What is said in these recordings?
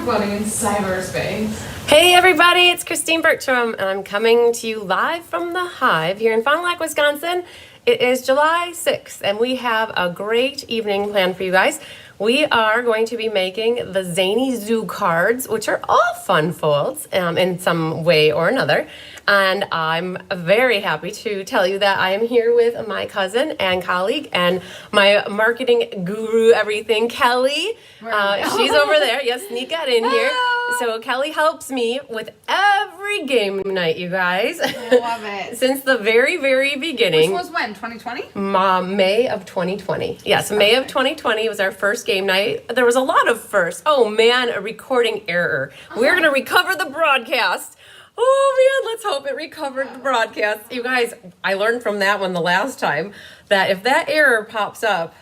floating in cyberspace. Hey everybody, it's Christine Bertram, and I'm coming to you live from the Hive here in Fond du Lac, Wisconsin. It is July 6th, and we have a great evening planned for you guys. We are going to be making the Zany Zoo cards, which are all fun folds in some way or another. And I'm very happy to tell you that I am here with my cousin and colleague and my marketing guru, everything, Kelly. She's over there. Yes, sneak that in here. So Kelly helps me with every game night, you guys. I love it. Since the very, very beginning. Which was when? 2020? May of 2020. Yes, May of 2020 was our first game night. There was a lot of firsts. Oh man, a recording error. We're going to recover the broadcast. Oh man, let's hope it recovered the broadcast. You guys, I learned from that one the last time that if that error pops up,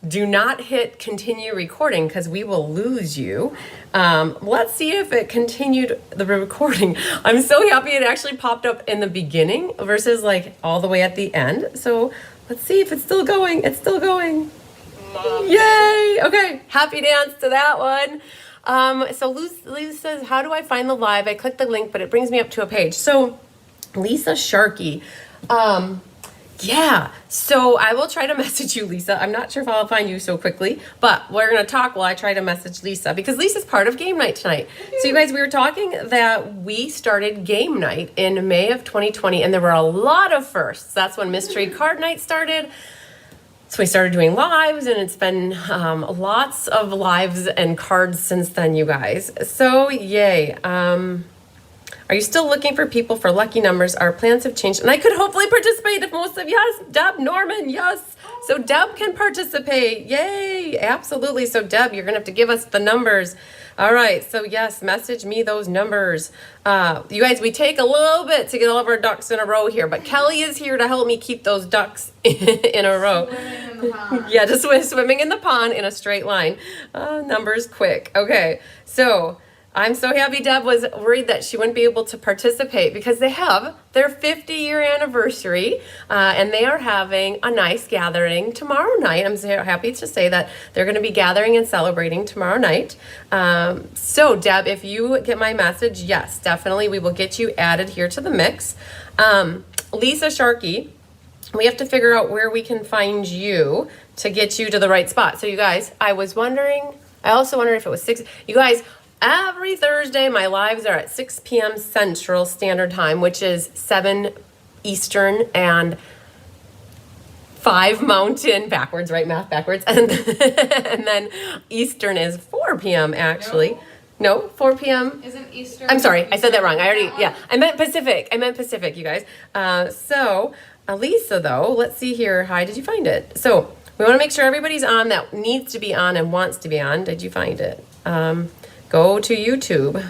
do not hit continue recording because we will lose you. Let's see if it continued the recording. I'm so happy it actually popped up in the beginning versus like all the way at the end. So let's see if it's still going. It's still going. Yay! Okay, happy dance to that one. So Lisa says, how do I find the live? I clicked the link, but it brings me up to a page. So Lisa Sharkey, yeah, so I will try to message you, Lisa. I'm not sure if I'll find you so quickly, but we're going to talk while I try to message Lisa because Lisa's part of game night tonight. So you guys, we were talking that we started game night in May of 2020, and there were a lot of firsts. That's when Mystery Card Night started. So we started doing lives, and it's been lots of lives and cards since then, you guys. So yay. Are you still looking for people for lucky numbers? Our plans have changed, and I could hopefully participate if most of yes. Deb, Norman, yes. So Deb can participate. Yay, absolutely. So Deb, you're gonna have to give us the numbers. All right, so yes, message me those numbers. You guys, we take a little bit to get all of our ducks in a row here, but Kelly is here to help me keep those ducks in a row. Swimming in the pond. Yeah, just swimming in the pond in a straight line. Numbers quick. Okay, so I'm so happy Deb was worried that she wouldn't be able to participate because they have their 50-year anniversary and they are having a nice gathering tomorrow night. I'm so happy to say that they're going to be gathering and celebrating tomorrow night. So Deb, if you get my message, yes, definitely we will get you added here to the mix. Lisa Sharkey, we have to figure out where we can find you to get you to the right spot. So you guys, I also wondered if it was 6. You guys, every Thursday, my lives are at 6 p.m. Central Standard Time, which is 7 Eastern and 5 Mountain, backwards, right? Math backwards. And then Eastern is 4 p.m. actually. No, 4 p.m. Isn't Eastern? I'm sorry, I said that wrong. I meant Pacific. You guys. So, Lisa, though, let's see here. Hi, did you find it? So, we want to make sure everybody's on that needs to be on and wants to be on. Did you find it? Go to YouTube.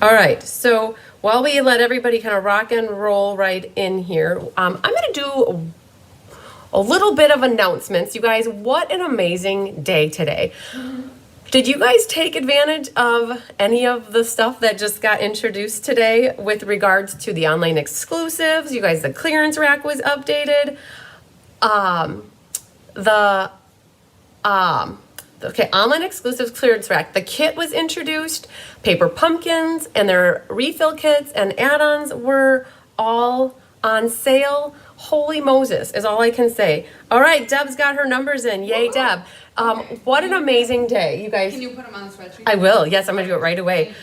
All right, so while we let everybody kind of rock and roll right in here, I'm going to do a little bit of announcements. You guys, what an amazing day today. Did you guys take advantage of any of the stuff that just got introduced today with regards to the online exclusives? You guys, the clearance rack was updated. Okay, online exclusives clearance rack. The kit was introduced. Paper pumpkins and their refill kits and add-ons were all on sale. Holy Moses is all I can say. All right, Deb's got her numbers in. Yay, Deb. What an amazing day. You guys. Can you put them on the spreadsheet? I will. Yes, I'm going to do it right away.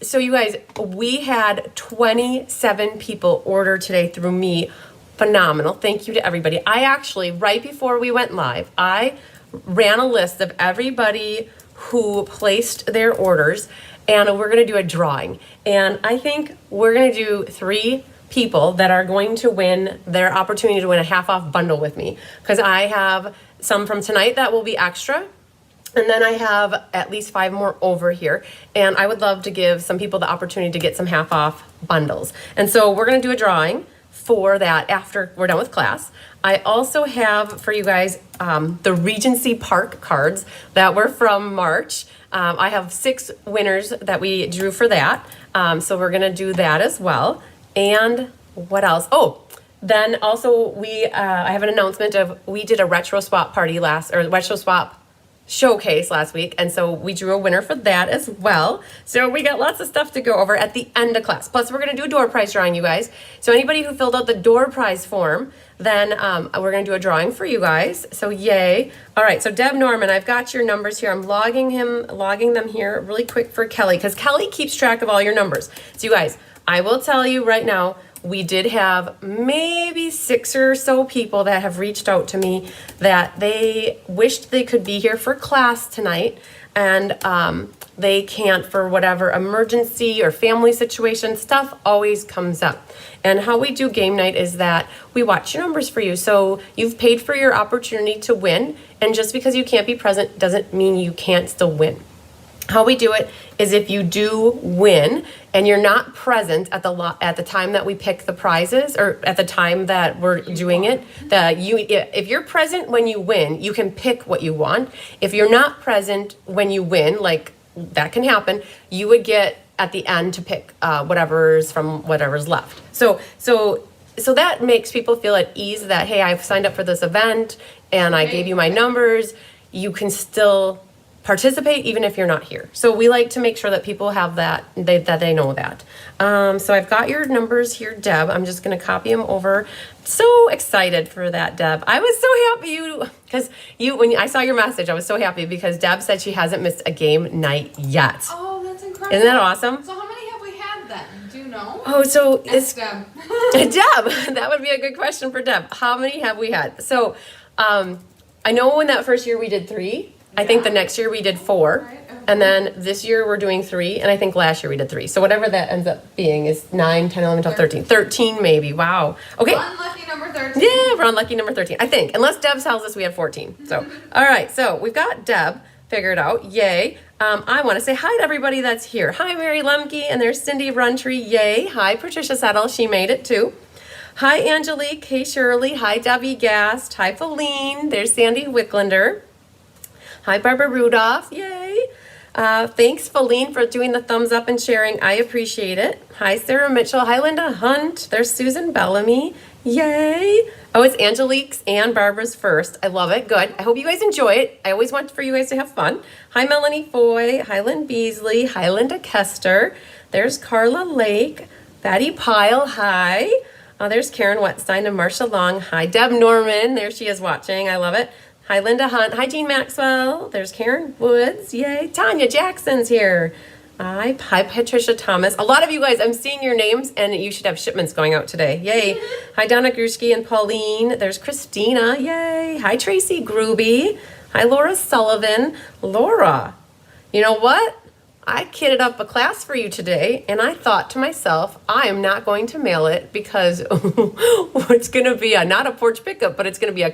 So you guys, we had 27 people order today through me. Phenomenal. Thank you to everybody. I actually, right before we went live, I ran a list of everybody who placed their orders, and we're going to do a drawing. And I think we're going to do 3 people that are going to win their opportunity to win a half-off bundle with me, because I have some from tonight that will be extra, and then I have at least 5 more over here, and I would love to give some people the opportunity to get some half-off bundles. And so we're going to do a drawing for that after we're done with class. I also have for you guys the Regency Park cards that were from March. I have 6 winners that we drew for that. So we're gonna do that as well. And what else? Oh, then also I have an announcement of, we did a retro swap party retro swap showcase last week, and so we drew a winner for that as well. So we got lots of stuff to go over at the end of class. Plus, we're going to do a door prize drawing, you guys. So anybody who filled out the door prize form, then we're going to do a drawing for you guys. So yay. All right, so Deb Norman, I've got your numbers here. I'm logging them here really quick for Kelly, because Kelly keeps track of all your numbers. So you guys, I will tell you right now, we did have maybe 6 or so people that have reached out to me that they wished they could be here for class tonight, and they can't for whatever emergency or family situation. Stuff always comes up. And how we do game night is that we watch your numbers for you. So you've paid for your opportunity to win, and just because you can't be present doesn't mean you can't still win. How we do it is if you do win and you're not present at the time that we pick the prizes, or at the time that we're doing it, if you're present when you win, you can pick what you want. If you're not present when you win, like that can happen, you would get at the end to pick whatever's left. So that makes people feel at ease that, hey, I've signed up for this event and I gave you my numbers. You can still participate even if you're not here. So we like to make sure that people have that they know that. So I've got your numbers here, Deb. I'm just going to copy them over. So excited for that, Deb. I was so happy when I saw your message, I was so happy because Deb said she hasn't missed a game night yet. Oh, that's incredible. Isn't that awesome? So how many have we had then? Do you know? Oh, so it's Deb. Deb, that would be a good question for Deb. How many have we had? So I know in that first year we did 3. I think the next year we did 4, Right, okay. and then this year we're doing 3, and I think last year we did 3. So whatever that ends up being is 9, 10, 11, 12, 13. 13 maybe, wow. Okay. Unlucky number 13. Yeah, we're on lucky number 13, I think. Unless Deb tells us we had 14. So, all right, so we've got Deb figured out, yay. I want to say hi to everybody that's here. Hi, Mary Lemke, and there's Cindy Runtree, yay. Hi, Patricia Settle, she made it too. Hi, Angelique, hey, Shirley. Hi, Debbie Gast. Hi, Feline. There's Sandy Wicklander. Hi, Barbara Rudolph. Yay. Thanks, Feline, for doing the thumbs up and sharing. I appreciate it. Hi, Sarah Mitchell. Hi, Linda Hunt. There's Susan Bellamy. Yay. Oh, it's Angelique's and Barbara's first. I love it. Good. I hope you guys enjoy it. I always want for you guys to have fun. Hi, Melanie Foy. Hi, Lynn Beasley. Hi, Linda Kester. There's Carla Lake. Betty Pyle. Hi. There's Karen Wetstein and Marcia Long. Hi, Deb Norman. There she is watching. I love it. Hi, Linda Hunt. Hi, Jean Maxwell. There's Karen Woods. Yay. Tanya Jackson's here. Hi, Patricia Thomas. A lot of you guys, I'm seeing your names, and you should have shipments going out today. Yay. Hi, Donna Grushki and Pauline. There's Christina. Yay. Hi, Tracy Gruby. Hi, Laura Sullivan. Laura, you know what? I kitted up a class for you today, and I thought to myself, I am not going to mail it because it's going to be not a porch pickup, but it's going to be a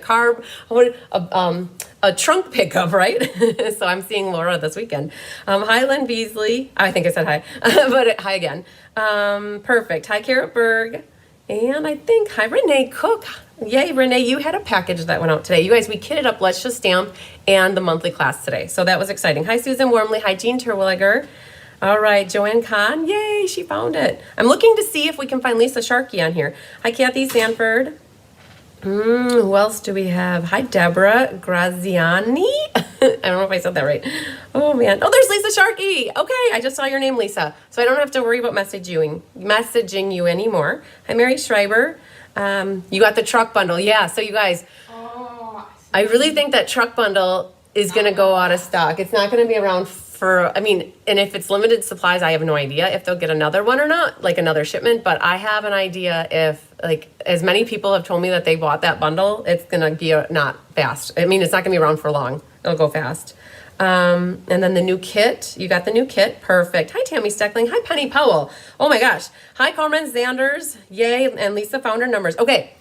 trunk pickup, right? So I'm seeing Laura this weekend. Hi, Lynn Beasley. I think I said hi, but hi again. Perfect. Hi, Carrot Berg. And I think, hi, Renee Cook. Yay, Renee, you had a package that went out today. You guys, we kitted up Let's Just Stamp and the monthly class today. So that was exciting. Hi, Susan Wormley. Hi, Jean Terwilliger. All right, Joanne Kahn. Yay, she found it. I'm looking to see if we can find Lisa Sharkey on here. Hi, Kathy Sanford. Who else do we have? Hi, Deborah Graziani. I don't know if I said that right. Oh, man. Oh, there's Lisa Sharkey. Okay, I just saw your name, Lisa. So I don't have to worry about messaging you anymore. Hi, Mary Schreiber. You got the truck bundle. Yeah, so you guys, I really think that truck bundle is going to go out of stock. It's not going to be around and if it's limited supplies, I have no idea if they'll get another one or not, like another shipment, but I have an idea if, as many people have told me that they bought that bundle, it's going to be not fast. It's not going to be around for long. It'll go fast. And then the new kit, you got the new kit. Perfect. Hi, Tammy Steckling. Hi, Penny Powell. Oh my gosh. Hi, Carmen Zanders. Yay. And Lisa found her numbers. Okay.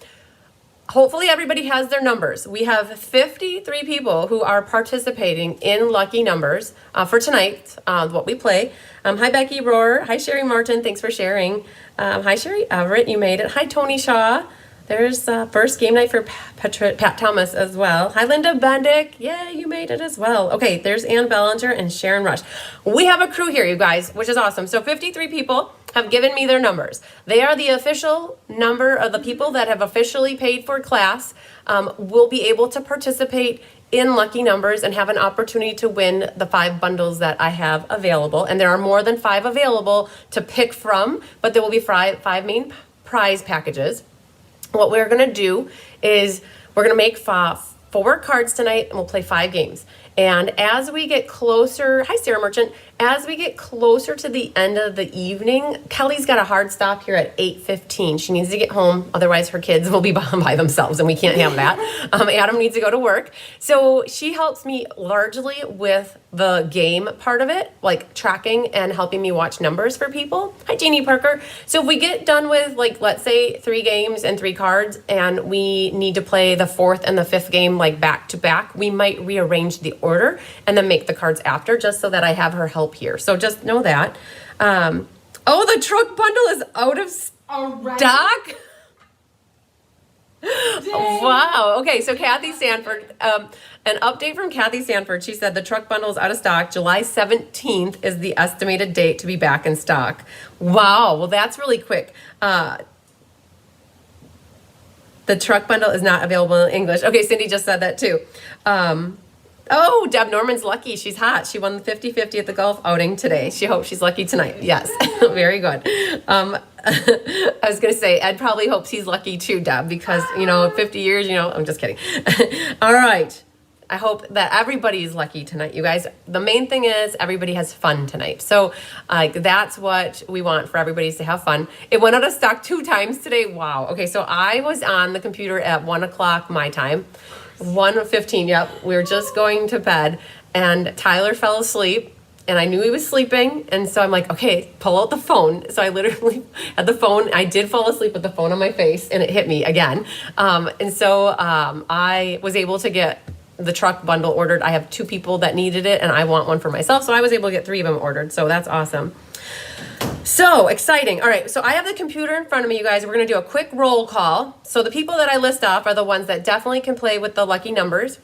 Hopefully everybody has their numbers. We have 53 people who are participating in Lucky Numbers for tonight, what we play. Hi, Becky Rohr. Hi, Sherry Martin. Thanks for sharing. Hi, Sherry Everett. You made it. Hi, Tony Shaw. There's first game night for Pat Thomas as well. Hi, Linda Bendick. Yay, you made it as well. Okay, there's Ann Bellinger and Sharon Rush. We have a crew here, you guys, which is awesome. So 53 people have given me their numbers. They are the official number of the people that have officially paid for class, will be able to participate in lucky numbers and have an opportunity to win the 5 bundles that I have available. And there are more than 5 available to pick from, but there will be 5 main prize packages. What we're gonna do is we're gonna make 4 cards tonight and we'll play 5 games. And as we get closer, hi Sarah Merchant, as we get closer to the end of the evening, Kelly's got a hard stop here at 8:15. She needs to get home, otherwise her kids will be by themselves and we can't have that. Adam needs to go to work. So she helps me largely with the game part of it, like tracking and helping me watch numbers for people. Hi Janie Parker. So if we get done with, like, let's say 3 games and 3 cards and we need to play the 4th and the 5th game like back to back, we might rearrange the order and then make the cards after, just so that I have her help here. So just know that. Oh, the truck bundle is out of stock. Wow. Okay, so Kathy Sanford, an update from Kathy Sanford. She said the truck bundle is out of stock. July 17th is the estimated date to be back in stock. Wow. Well, that's really quick. The truck bundle is not available in English. Okay, Cindy just said that too. Oh, Deb Norman's lucky. She's hot. She won the 50-50 at the golf outing today. She hopes she's lucky tonight. Yes, very good. I was going to say, Ed probably hopes he's lucky too, Deb, because, 50 years, I'm just kidding. All right. I hope that everybody is lucky tonight, you guys. The main thing is everybody has fun tonight. So that's what we want for everybody, is to have fun. It went out of stock 2 times today. Wow. Okay, so I was on the computer at 1 o'clock my time. 1:15, yep. We were just going to bed and Tyler fell asleep and I knew he was sleeping. And so I'm like, okay, pull out the phone. So I literally had the phone. I did fall asleep with the phone on my face and it hit me again. And so I was able to get the truck bundle ordered. I have 2 people that needed it and I want one for myself. So I was able to get 3 of them ordered. So that's awesome. So exciting. All right, so I have the computer in front of me, you guys. We're going to do a quick roll call. So the people that I list off are the ones that definitely can play with the lucky numbers.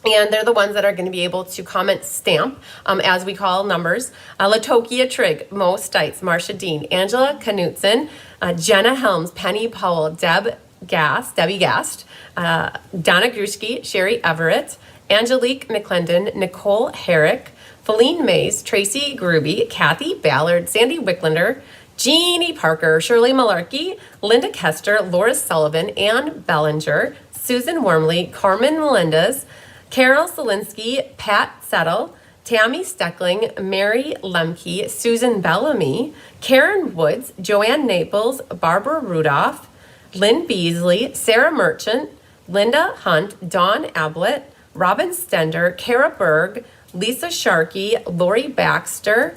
And they're the ones that are going to be able to comment stamp as we call numbers. Latokia Trigg, Mo Stites, Marcia Dean, Angela Knutson, Jenna Helms, Penny Powell, Debbie Gast, Donna Grushke, Sherry Everett, Angelique McClendon, Nicole Herrick, Feline Mays, Tracy Gruby, Kathy Ballard, Sandy Wicklander, Jeannie Parker, Shirley Malarkey, Linda Kester, Laura Sullivan, Ann Bellinger, Susan Wormley, Carmen Melendez, Carol Selinsky, Pat Settle, Tammy Steckling, Mary Lemke, Susan Bellamy, Karen Woods, Joanne Naples, Barbara Rudolph, Lynn Beasley, Sarah Merchant, Linda Hunt, Dawn Ablett, Robin Stender, Kara Berg, Lisa Sharkey, Lori Baxter,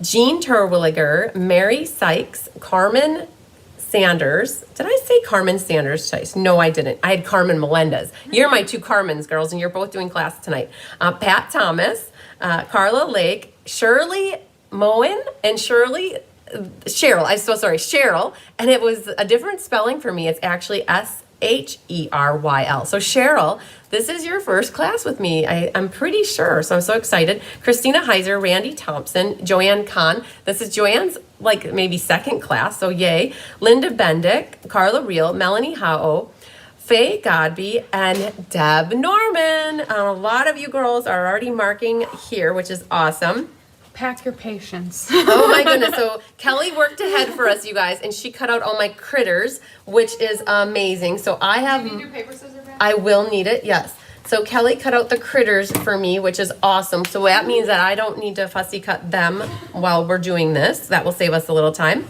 Jean Terwilliger, Mary Sykes, Carmen Sanders. Did I say Carmen Sanders twice? No, I didn't. I had Carmen Melendez. You're my 2 Carmens, girls, and you're both doing class tonight. Pat Thomas, Carla Lake, Shirley Moen, and Cheryl. I'm so sorry, Cheryl. And it was a different spelling for me. It's actually Sheryl. So Cheryl, this is your first class with me. I'm pretty sure. So I'm so excited. Christina Heiser, Randy Thompson, Joanne Kahn. This is Joanne's maybe 2nd class. So yay. Linda Bendick, Carla Reel, Melanie Howe, Faye Godby, and Deb Norman. A lot of you girls are already marking here, which is awesome. Pack your patience. Oh my goodness. So Kelly worked ahead for us, you guys, and she cut out all my critters, which is amazing. So I have... Do you need your paper scissor back? I will need it, yes. So Kelly cut out the critters for me, which is awesome. So that means that I don't need to fussy cut them while we're doing this. That will save us a little time.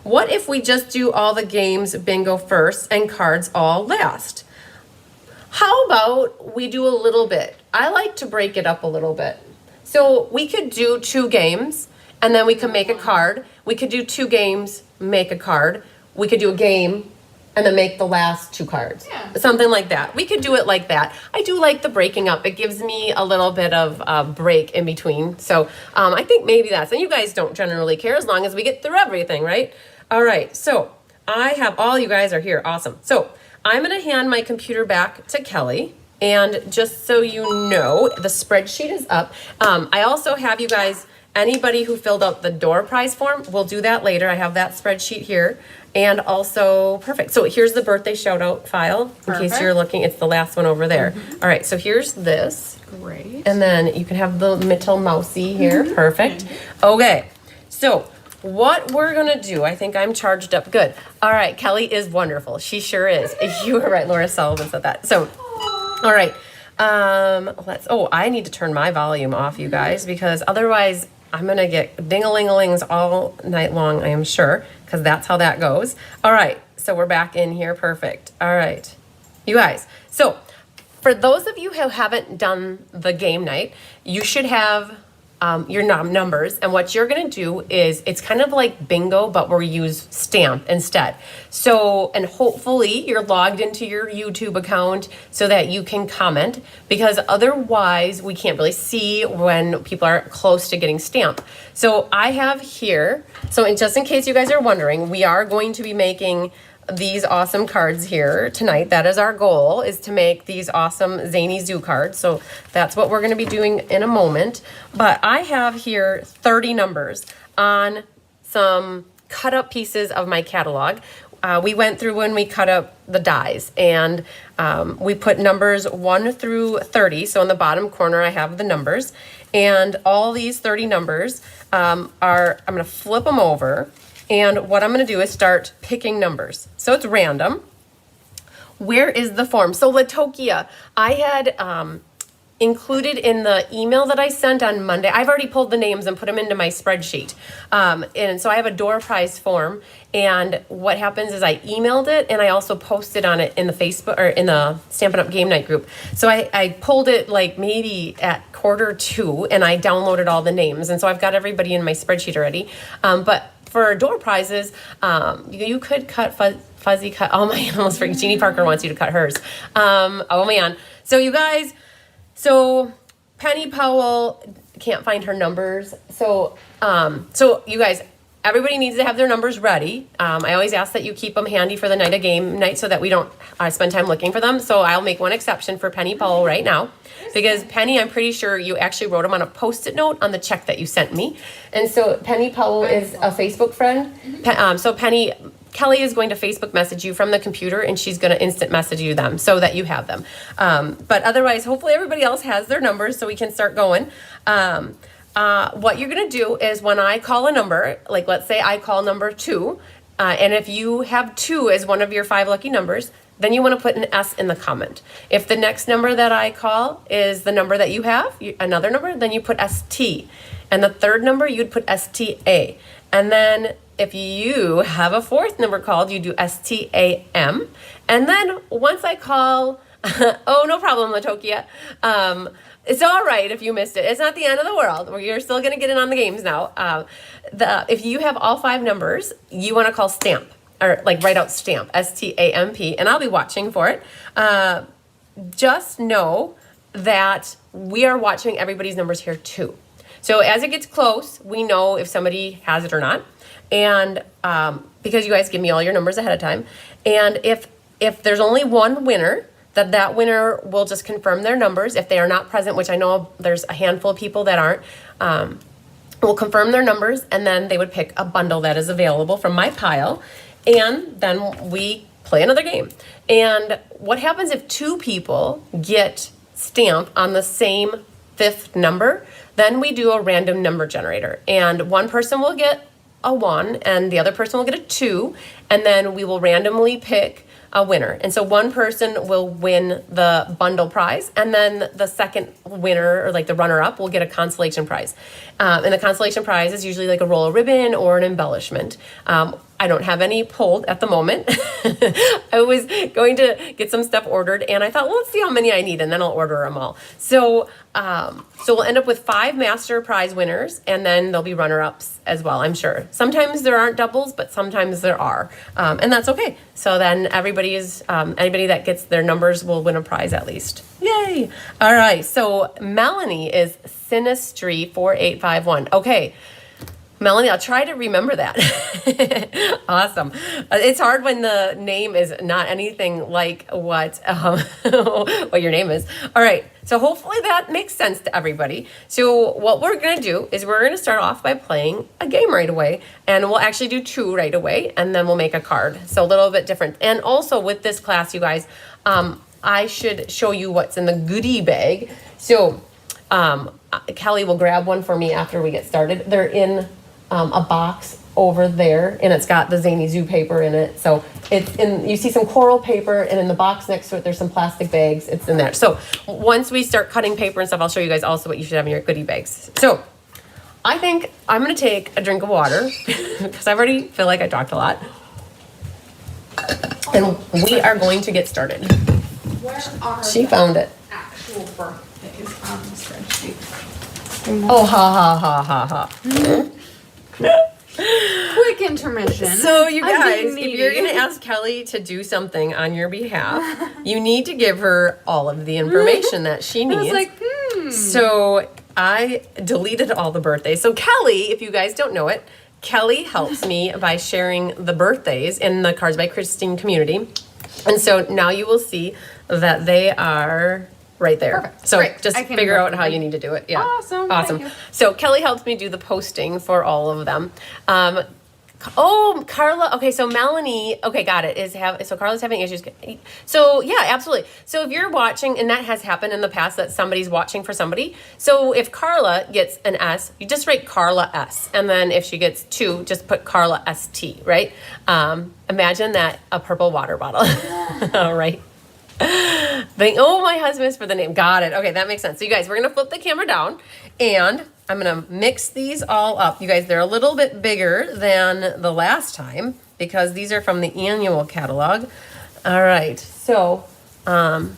What if we just do all the games bingo first and cards all last? How about we do a little bit? I like to break it up a little bit. So we could do 2 games and then we can make a card. We could do 2 games, make a card. We could do a game and then make the last 2 cards. Yeah. Something like that. We could do it like that. I do like the breaking up. It gives me a little bit of a break in between. So I think maybe that's, and you guys don't generally care as long as we get through everything, right? All right, so I have, all you guys are here. Awesome. So I'm going to hand my computer back to Kelly. And just so you know, the spreadsheet is up. I also have you guys, anybody who filled out the door prize form, we'll do that later. I have that spreadsheet here. And also, perfect. So here's the birthday shout out file in case you're looking. It's the last one over there. All right, so here's this. Great. And then you can have the little mousey here. Perfect. Okay, so what we're gonna do, I think I'm charged up good. All right, Kelly is wonderful. She sure is. You were right, Laura Sullivan said that. So, all right. I need to turn my volume off, you guys, because otherwise I'm gonna get ding-a-ling-a-lings all night long, I am sure, because that's how that goes. All right, so we're back in here, perfect. All right, you guys, so for those of you who haven't done the game night, you should have your numbers, and what you're gonna do is, it's kind of like bingo, but we use stamp instead. So, and hopefully you're logged into your YouTube account so that you can comment, because otherwise we can't really see when people are close to getting stamped. So I have here, just in case you guys are wondering, we are going to be making these awesome cards here tonight. That is our goal, is to make these awesome Zany Zoo cards. So that's what we're going to be doing in a moment. But I have here 30 numbers on some cut up pieces of my catalog. We went through when we cut up the dies, and we put numbers 1 through 30. So in the bottom corner, I have the numbers, and all these 30 numbers I'm going to flip them over. And what I'm going to do is start picking numbers. So it's random. Where is the form? So Latokia, I had included in the email that I sent on Monday. I've already pulled the names and put them into my spreadsheet. And so I have a door prize form. And what happens is I emailed it, and I also posted on it in the Facebook, or in the Stampin' Up! Game Night group. So I pulled it like maybe at 1:45, and I downloaded all the names. And so I've got everybody in my spreadsheet already. But for door prizes, you could cut fuzzy cut. Oh my, almost forget. Jeannie Parker wants you to cut hers. Oh man. So you guys, Penny Powell can't find her numbers. So you guys, everybody needs to have their numbers ready. I always ask that you keep them handy for the night of game night so that we don't spend time looking for them. So I'll make one exception for Penny Powell right now. Because Penny, I'm pretty sure you actually wrote them on a Post-it note on the check that you sent me. And so Penny Powell is a Facebook friend. So Penny, Kelly is going to Facebook message you from the computer, and she's going to instant message you them so that you have them. But otherwise, hopefully everybody else has their numbers so we can start going. What you're going to do is, when I call a number, like let's say I call number 2, and if you have 2 as one of your 5 lucky numbers, then you want to put an S in the comment. If the next number that I call is the number that you have, another number, then you put ST. And the third number, you'd put STA. And then if you have a 4th number called, you do STAM. And then once I call, oh, no problem, Latokia. It's all right if you missed it. It's not the end of the world. You're still going to get in on the games now. If you have all 5 numbers, you want to call stamp. Or like write out stamp, STAMP, and I'll be watching for it. Just know that we are watching everybody's numbers here too. So as it gets close, we know if somebody has it or not. And because you guys give me all your numbers ahead of time. And if there's only one winner, that winner will just confirm their numbers. If they are not present, which I know there's a handful of people that aren't, will confirm their numbers, and then they would pick a bundle that is available from my pile. And then we play another game. And what happens if 2 people get stamped on the same 5th number? Then we do a random number generator. And one person will get a 1, and the other person will get a 2. And then we will randomly pick a winner. And so one person will win the bundle prize, and then the second winner, or like the runner-up, will get a consolation prize. And the consolation prize is usually like a roll of ribbon or an embellishment. I don't have any pulled at the moment. I was going to get some stuff ordered, and I thought, well, let's see how many I need, and then I'll order them all. So we'll end up with 5 master prize winners, and then there'll be runner-ups as well, I'm sure. Sometimes there aren't doubles, but sometimes there are, and that's okay. So then anybody that gets their numbers will win a prize at least. Yay! All right, so Melanie is Sinistry 4851. Okay. Melanie, I'll try to remember that. Awesome. It's hard when the name is not anything like what what your name is. All right. So hopefully that makes sense to everybody. So what we're going to do is we're going to start off by playing a game right away. And we'll actually do 2 right away. And then we'll make a card. So a little bit different. And also with this class, you guys, I should show you what's in the goodie bag. So Kelly will grab one for me after we get started. They're in a box over there, and it's got the Zany Zoo paper in it. So it's in, you see some coral paper, and in the box next to it, there's some plastic bags. It's in there. So once we start cutting paper and stuff, I'll show you guys also what you should have in your goodie bags. So I think I'm going to take a drink of water because I already feel like I talked a lot. And we are going to get started. Where are She found it. actual birthdays on the spreadsheet? Oh, ha, ha, ha, ha, ha. Quick intermission. So you I'm guys, being if needy. you're going to ask Kelly to do something on your behalf, you need to give her all of the information that she I needs. was like, So I deleted all the birthdays. So Kelly, if you guys don't know it, Kelly helps me by sharing the birthdays in the Cards by Christine community. And so now you will see that they are right there. Perfect. So Great. just I can figure out look how at you them. need to do it. Yeah. Awesome. Awesome. Thank you. So Kelly helps me do the posting for all of them. Oh, Carla. Okay, so Melanie. Okay, got it. So Carla's having issues. So yeah, absolutely. So if you're watching, and that has happened in the past, that somebody's watching for somebody. So if Carla gets an S, you just write Carla S, and then if she gets 2, just put Carla ST. Right? Imagine that a purple water bottle. All right. Oh, my husband is for the name. Got it. Okay, that makes sense. So you guys, we're gonna flip the camera down, and I'm gonna mix these all up. You guys, they're a little bit bigger than the last time because these are from the annual catalog. All right. So, I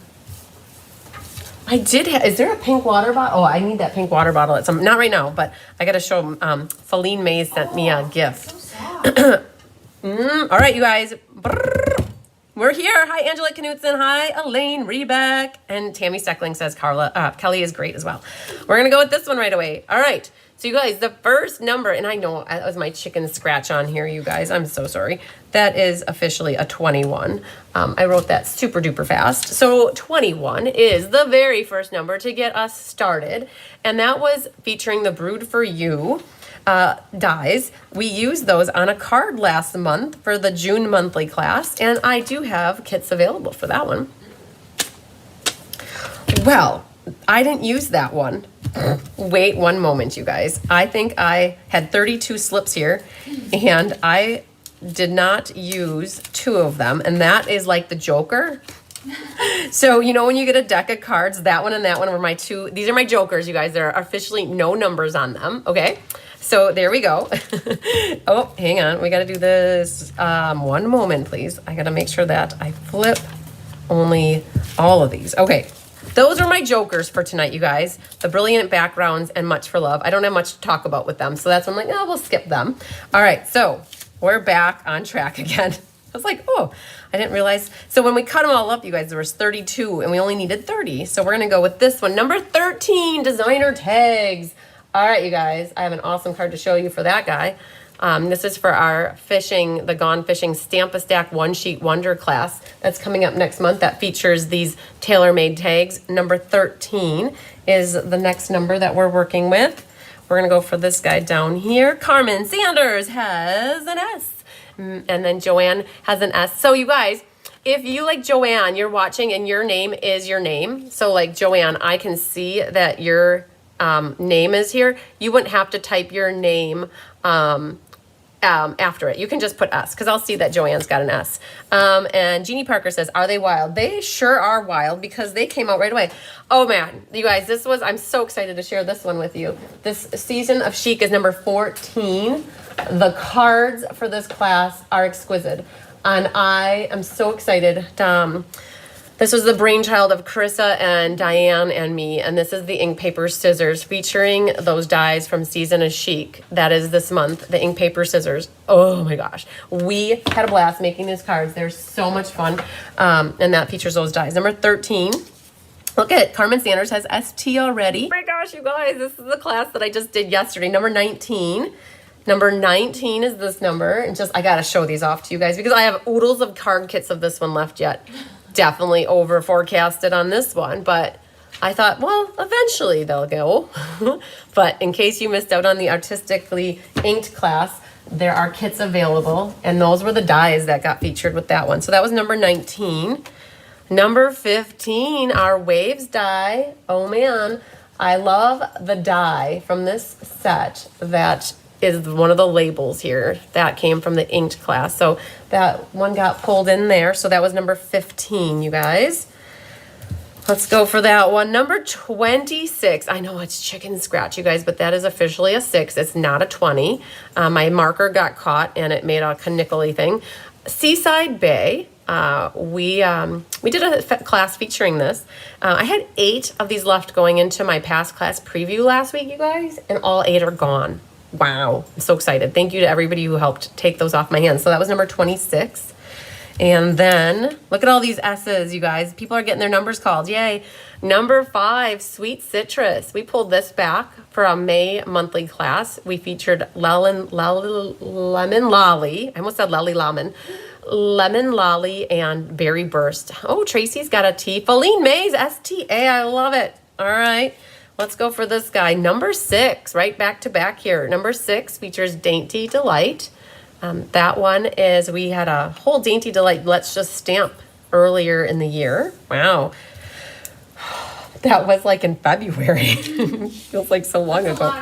did. Is there a pink water bottle? Oh, I need that pink water bottle. Not right now, but I gotta show them. Feline Mays sent me a gift. All right, you guys. Brrr. We're here. Hi, Angela Knutson. Hi, Elaine Rebeck. And Tammy Steckling says Kelly is great as well. We're going to go with this one right away. All right. So you guys, the first number, and I know that was my chicken scratch on here, you guys. I'm so sorry. That is officially a 21. I wrote that super duper fast. So 21 is the very first number to get us started. And that was featuring the Brood for You dies. We used those on a card last month for the June monthly class, and I do have kits available for that one. Well, I didn't use that one. Wait one moment, you guys. I think I had 32 slips here, and I did not use 2 of them, and that is like the Joker. So, you know, when you get a deck of cards, that one and that one were my 2. These are my Jokers, you guys. There are officially no numbers on them, okay? So there we go. Oh, hang on. We got to do this. One moment, please. I got to make sure that I flip only all of these. Okay. Those are my Jokers for tonight, you guys. The Brilliant Backgrounds and Much for Love. I don't have much to talk about with them. So that's when I'm like, oh, we'll skip them. All right. So we're back on track again. I was like, oh, I didn't realize. So when we cut them all up, you guys, there was 32 and we only needed 30. So we're going to go with this one. Number 13, designer tags. All right, you guys, I have an awesome card to show you for that guy. This is for our fishing, the Gone Fishing Stamp-A-Stack One Sheet Wonder class. That's coming up next month. That features these tailor-made tags. Number 13 is the next number that we're working with. We're going to go for this guy down here. Carmen Sanders has an S. And then Joanne has an S. So you guys, if you like Joanne, you're watching and your name is your name. So like Joanne, I can see that your name is here. You wouldn't have to type your name after it. You can just put S because I'll see that Joanne's got an S. And Jeannie Parker says, are they wild? They sure are wild because they came out right away. Oh man, you guys, I'm so excited to share this one with you. This Season of Chic is number 14. The cards for this class are exquisite. And I am so excited. This was the brainchild of Carissa and Diane and me, and this is the ink paper scissors featuring those dies from Season of Chic. That is this month, the ink paper scissors. Oh my gosh. We had a blast making these cards. They're so much fun, and that features those dies. Number 13. Look at Carmen Sanders has ST already. Oh my gosh, you guys, this is the class that I just did yesterday. Number 19. Number 19 is this number. And just, I got to show these off to you guys because I have oodles of card kits of this one left yet. Definitely over forecasted on this one, but I thought, well, eventually they'll go. But in case you missed out on the artistically inked class, there are kits available, and those were the dies that got featured with that one. So that was number 19. Number 15, our waves die. Oh man, I love the die from this set that is one of the labels here. That came from the inked class. So that one got pulled in there. So that was number 15, you guys. Let's go for that one. Number 26. I know it's chicken scratch, you guys, but that is officially a 6. It's not a 20. My marker got caught and it made a knickly thing. Seaside Bay. We did a class featuring this. I had 8 of these left going into my past class preview last week, you guys, and all 8 are gone. Wow, I'm so excited. Thank you to everybody who helped take those off my hands. So that was number 26. And then, look at all these S's, you guys. People are getting their numbers called. Yay. Number 5, Sweet Citrus. We pulled this back for a May monthly class. We featured Lemon Lolly. I almost said Lolly Lemon. Lemon Lolly and Berry Burst. Oh, Tracy's got a T. Feline Mays, STA. I love it. All right. Let's go for this guy. Number 6, right back to back here. Number 6 features Dainty Delight. That one is, we had a whole Dainty Delight Let's Just Stamp earlier in the year. Wow. That was like in February. Feels like so long ago.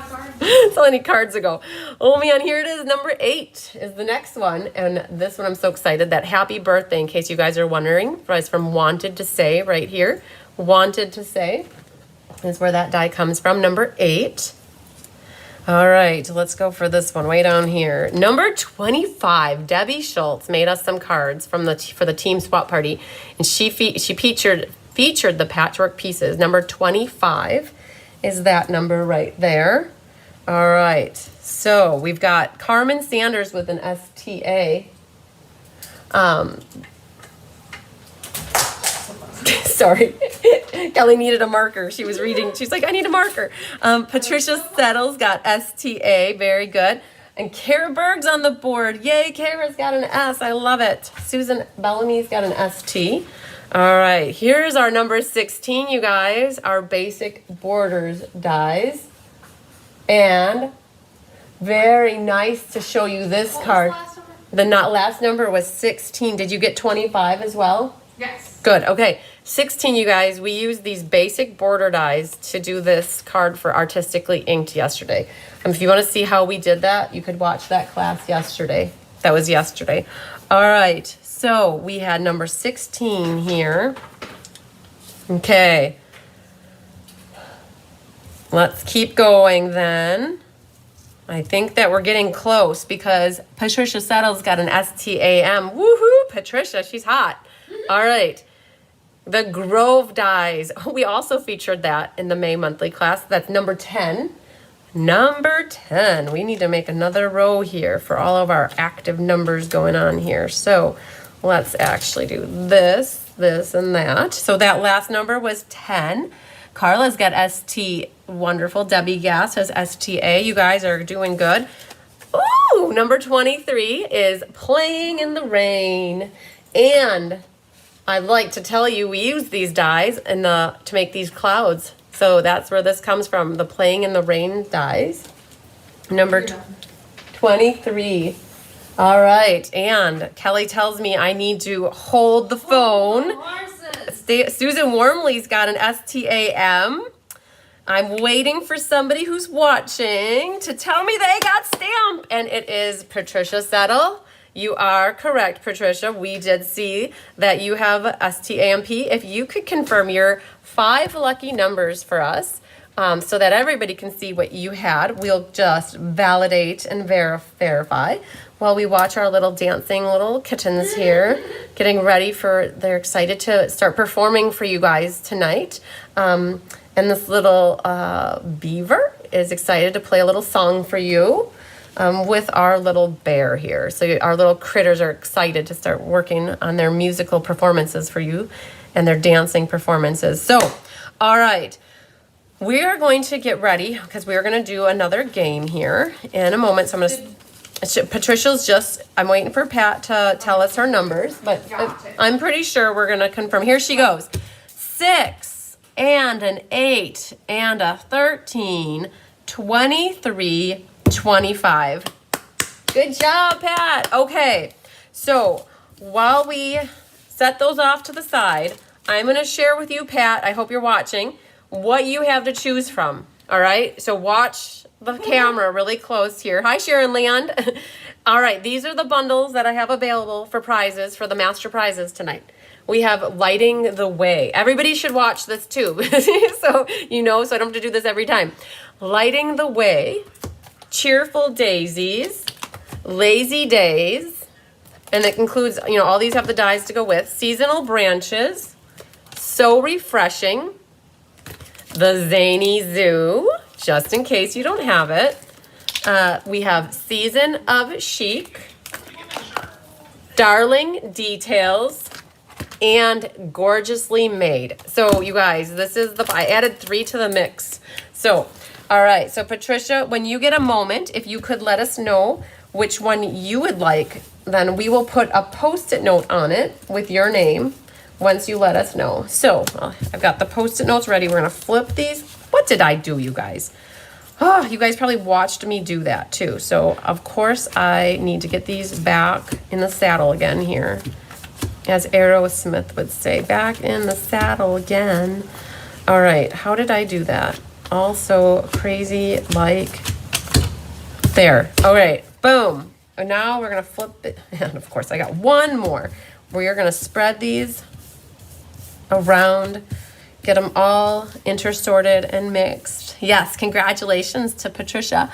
So many cards ago. Oh man, here it is. Number 8 is the next one. And this one I'm so excited. That Happy Birthday, in case you guys are wondering, is from Wanted to Say right here. Wanted to Say is where that die comes from. Number 8. All right, let's go for this one way down here. Number 25, Debbie Schultz made us some cards for the team swap party, and she featured the patchwork pieces. Number 25 is that number right there. All right, so we've got Carmen Sanders with an STA. Sorry. Kelly needed a marker. She was reading. She's like, I need a marker. Patricia Settles got STA. Very good. And Kara Berg's on the board. Yay, Kara's got an S. I love it. Susan Bellamy's got an ST. All right. Here's our number 16, you guys. Our basic borders dies. And very nice to show you this card. The last number was 16. Did you get 25 as well? Yes. Good. Okay. 16, you guys. We used these basic border dies to do this card for Artistically Inked yesterday. If you want to see how we did that, you could watch that class yesterday. That was yesterday. All right. So we had number 16 here. Okay. Let's keep going then. I think that we're getting close because Patricia Settles got an STAM. Woohoo! Patricia, she's hot. All right. The Grove dies. Oh, we also featured that in the May monthly class. That's number 10. Number 10. We need to make another row here for all of our active numbers going on here. So let's actually do this, this, and that. So that last number was 10. Carla's got ST. Wonderful. Debbie Gass has STA. You guys are doing good. Ooh, number 23 is Playing in the Rain. And I'd like to tell you, we use these dies to make these clouds. So that's where this comes from, the Playing in the Rain dies. Number 23. All right, and Kelly tells me I need to hold the phone. Susan Wormley's got an STAM. I'm waiting for somebody who's watching to tell me they got stamped. And it is Patricia Settle. You are correct, Patricia. We did see that you have STAMP. If you could confirm your 5 lucky numbers for us so that everybody can see what you had, we'll just validate and verify while we watch our little dancing little kittens here getting ready they're excited to start performing for you guys tonight. And this little beaver is excited to play a little song for you. With our little bear here. So our little critters are excited to start working on their musical performances for you and their dancing performances. So, all right. we are going to get ready because we are going to do another game here in a moment. So I'm going to, Patricia's just, I'm waiting for Pat to tell us her numbers, but I'm pretty sure we're going to confirm. Here she goes. 6 and an 8 and a 13, 23, 25. Good job, Pat. Okay, so while we set those off to the side, I'm going to share with you, Pat, I hope you're watching, what you have to choose from. All right, so watch the camera really close here. Hi, Sharon Leon. All right, these are the bundles that I have available for prizes, for the master prizes tonight. We have Lighting the Way. Everybody should watch this too, so you know, so I don't have to do this every time. Lighting the Way, Cheerful Daisies, Lazy Days, and it includes, you know, all these have the dies to go with. Seasonal Branches, So Refreshing, the Zany Zoo, just in case you don't have it. We have Season of Chic, Darling Details, and Gorgeously Made. So you guys, this is I added 3 to the mix. So, all right, so Patricia, when you get a moment, if you could let us know which one you would like, then we will put a Post-it note on it with your name once you let us know. So I've got the Post-it notes ready. We're gonna flip these. What did I do, you guys? Oh, you guys probably watched me do that too. So of course I need to get these back in the saddle again here. As Aerosmith would say, back in the saddle again. All right, how did I do that? Also crazy like, there. All right, boom. And now we're gonna flip it. And of course I got one more. We are gonna spread these around, get them all intersorted and mixed. Yes, congratulations to Patricia.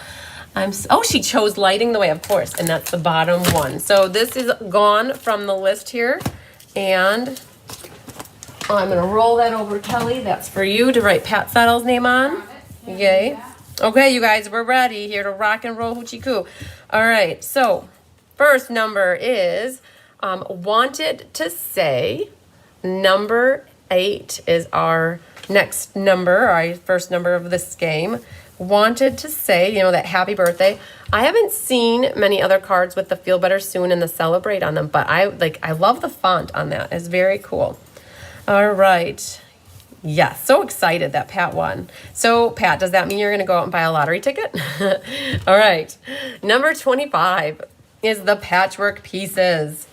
Oh, she chose Lighting the Way, of course, and that's the bottom one. So this is gone from the list here, and I'm gonna roll that over, Kelly. That's for you to write Pat Settle's name on. Yay. Okay, you guys, we're ready here to rock and roll hoochie coo. All right, so first number is Wanted to Say. Number 8 is our next number, our first number of this game. Wanted to Say, you know, that happy birthday. I haven't seen many other cards with the Feel Better Soon and the Celebrate on them, but I love the font on that. It's very cool. All right. Yes, so excited that Pat won. So, Pat, does that mean you're going to go out and buy a lottery ticket? All right. Number 25 is the Patchwork Pieces.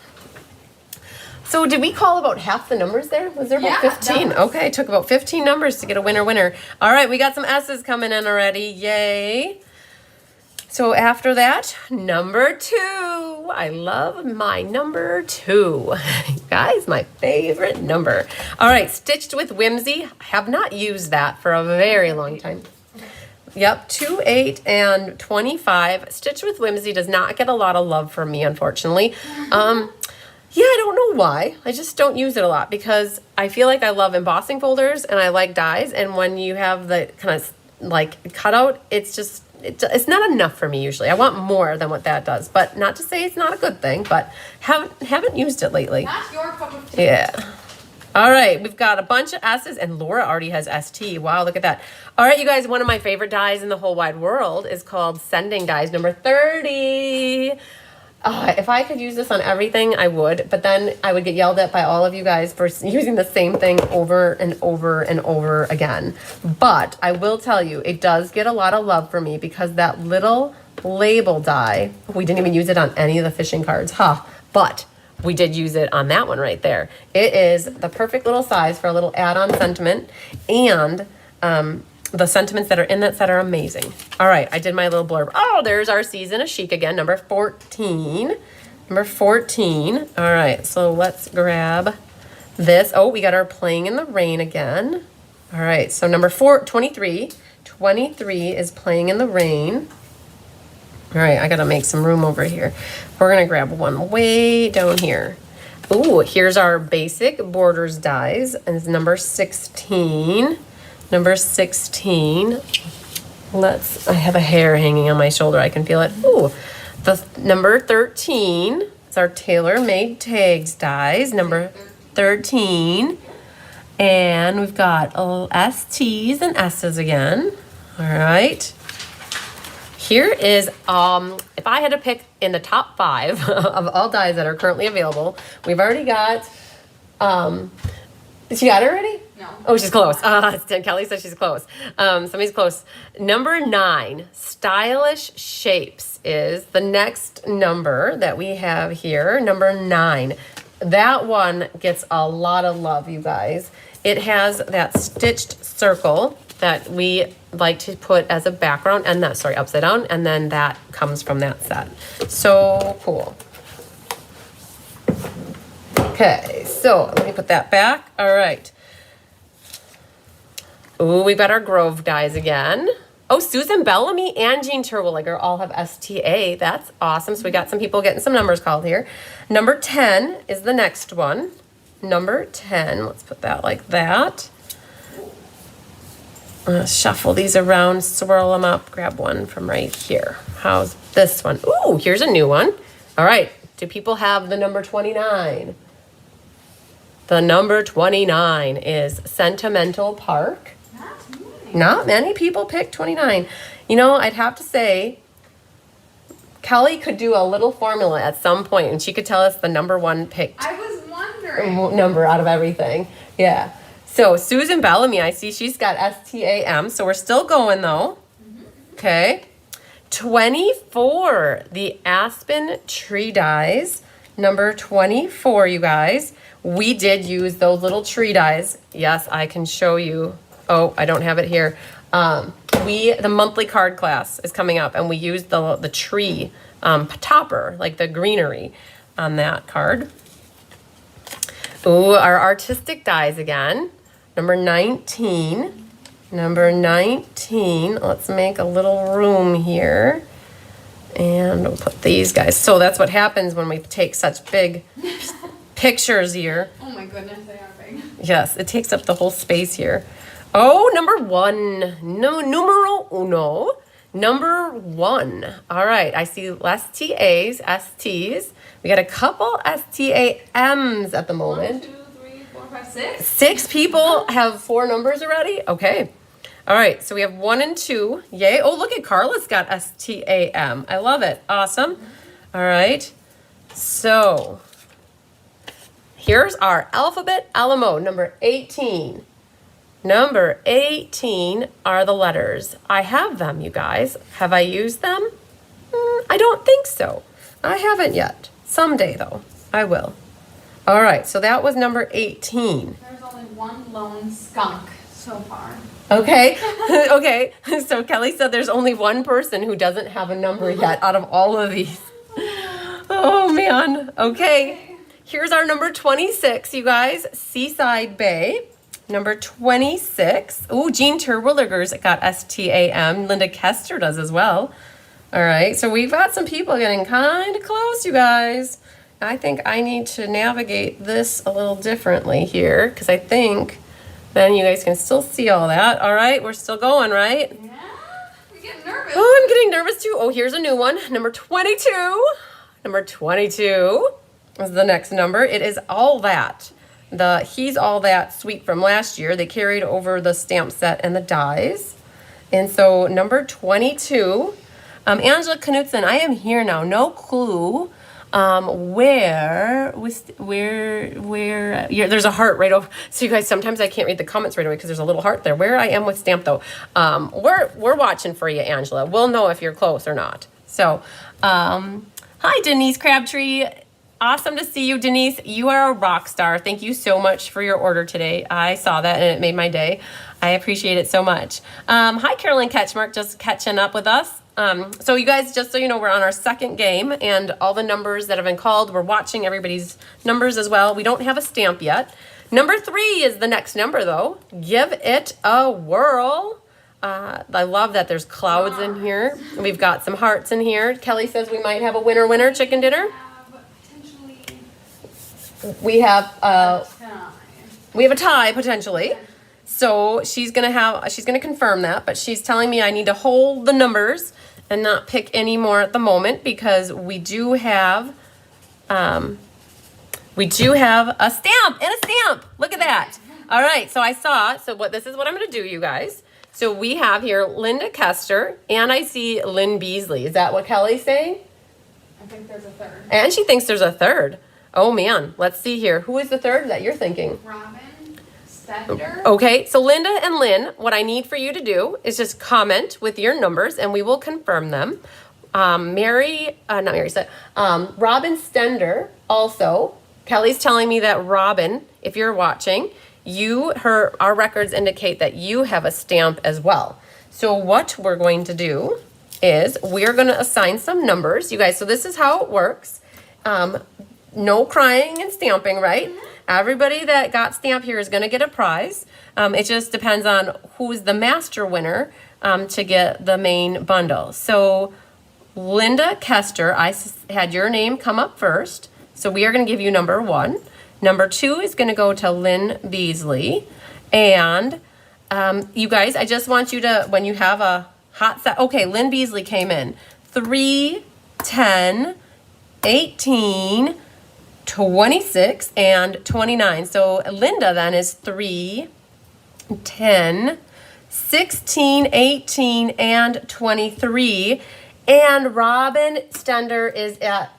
So did we call about half the numbers there? Was there about 15? Numbers. Okay, it took about 15 numbers to get a winner. All right, we got some S's coming in already. Yay. So after that, number 2. I love my number 2. Guys, my favorite number. All right, Stitched with Whimsy. I have not used that for a very long time. Yep, 2, 8, and 25. Stitched with Whimsy does not get a lot of love from me, unfortunately. Yeah, I don't know why. I just don't use it a lot because I feel like I love embossing folders and I like dies. And when you have the kind of like cutout, it's just, it's not enough for me usually. I want more than what that does, but not to say it's not a good thing, but haven't used it lately. Not your cup of tea. Yeah. All right, we've got a bunch of S's and Laura already has ST. Wow, look at that. All right, you guys, one of my favorite dies in the whole wide world is called Sending Dies number 30. If I could use this on everything, I would, but then I would get yelled at by all of you guys for using the same thing over and over and over again. But I will tell you, it does get a lot of love for me because that little label die, we didn't even use it on any of the fishing cards, but we did use it on that one right there. It is the perfect little size for a little add-on sentiment, and the sentiments that are in that set are amazing. All right, I did my little blurb. Oh, there's our Season of Chic again, number 14. Number 14. All right, so let's grab this. Oh, we got our Playing in the Rain again. All right, so number 23. 23 is Playing in the Rain. All right, I gotta make some room over here. We're gonna grab one way down here. Ooh, here's our basic Borders dies, and it's number 16. Number 16. I have a hair hanging on my shoulder. I can feel it. Ooh, the number 13 is our Tailor Made Tags dies. Number 13. And we've got STs and S's again. All right. Here is, if I had to pick in the top 5 of all dies that are currently available, we've already got, she got it already? No. Oh, she's close. Kelly says she's close. Somebody's close. Number 9, Stylish Shapes is the next number that we have here. Number 9. That one gets a lot of love, you guys. It has that stitched circle that we like to put as a background, and that, sorry, upside down, and then that comes from that set. So cool. Okay, so let me put that back. All right. Ooh, we've got our Grove dies again. Oh, Susan Bellamy and Jean Terwilliger all have STA. That's awesome. So we got some people getting some numbers called here. Number 10 is the next one. Number 10, let's put that like that. Shuffle these around, swirl them up, grab one from right here. How's this one? Ooh, here's a new one. All right, do people have the number 29? The number 29 is Sentimental Park. Not many people pick 29. You know, I'd have to say, Kelly could do a little formula at some point, and she could tell us the number 1 picked I was wondering. number out of everything. Yeah. So Susan Bellamy, I see she's got STAM, so we're still going though. Okay. 24, the Aspen Tree Dies. Number 24, you guys. We did use those little tree dies. Yes, I can show you. Oh, I don't have it here. The monthly card class is coming up, and we used the tree topper, like the greenery on that card. Ooh, our artistic dies again. Number 19. Number 19. Let's make a little room here. And we'll put these guys. So that's what happens when we take such big pictures here. Oh my goodness, they are big. Yes, it takes up the whole space here. Oh, number 1. No, numero uno. Number 1. All right, I see less TAs, STs. We got a couple STAMs at the moment. 1, 2, 3, 4, 5, 6. 6 people have 4 numbers already? Okay. All right, so we have 1 and 2. Yay. Oh, look at Carla's got STAM. I love it. Awesome. All right. So here's our alphabet Alamo, number 18. Number 18 are the letters. I have them, you guys. Have I used them? I don't think so. I haven't yet. Someday, though, I will. All right, so that was number 18. There's only one lone skunk so far. Okay, okay. So Kelly said there's only one person who doesn't have a number yet out of all of these. Oh, man. Okay, here's our number 26, you guys. Seaside Bay. Number 26. Oh, Jean Terwilliger's got STAM. Linda Kester does as well. All right, so we've got some people getting kind of close, you guys. I think I need to navigate this a little differently here because I think then you guys can still see all that. All right, we're still going, right? Yeah, I'm getting nervous. Oh, I'm getting nervous too. Oh, here's a new one. Number 22. Number 22 is the next number. It is All That. The He's All That suite from last year. They carried over the stamp set and the dies. And so number 22, Angela Knutson, I am here now. No clue there's a heart right over. So you guys, sometimes I can't read the comments right away because there's a little heart there. Where I am with stamp though. We're watching for you, Angela. We'll know if you're close or not. So, hi, Denise Crabtree. Awesome to see you, Denise. You are a rock star. Thank you so much for your order today. I saw that and it made my day. I appreciate it so much. Hi, Carolyn Ketchmark, just catching up with us. So you guys, just so you know, we're on our second game and all the numbers that have been called, we're watching everybody's numbers as well. We don't have a stamp yet. Number 3 is the next number though. Give it a whirl. I love that there's clouds in here. We've got some hearts in here. Kelly says we might have a winner chicken dinner. We have a tie potentially. So she's gonna confirm that, but she's telling me I need to hold the numbers and not pick any more at the moment because we do have a stamp and a stamp. Look at that. All right, so this is what I'm going to do, you guys. So we have here Linda Kester, and I see Lynn Beasley. Is that what Kelly's saying? I think there's a third. And she thinks there's a third. Oh, man. Let's see here. Who is the third that you're thinking? Robin Stender. Okay, so Linda and Lynn, what I need for you to do is just comment with your numbers, and we will confirm them. Robin Stender also. Kelly's telling me that Robin, if you're watching, our records indicate that you have a stamp as well. So what we're going to do is we're going to assign some numbers, you guys. So this is how it works. No crying and stamping, right? Everybody that got stamped here is going to get a prize. It just depends on who's the master winner to get the main bundle. So Linda Kester, I had your name come up first. So we are going to give you number 1. Number 2 is going to go to Lynn Beasley. And you guys, I just want you to, when you have a hot set, okay, Lynn Beasley came in. 3, 10, 18, 26, and 29. So Linda then is 3, 10, 16, 18, and 23. And Robin Stender is at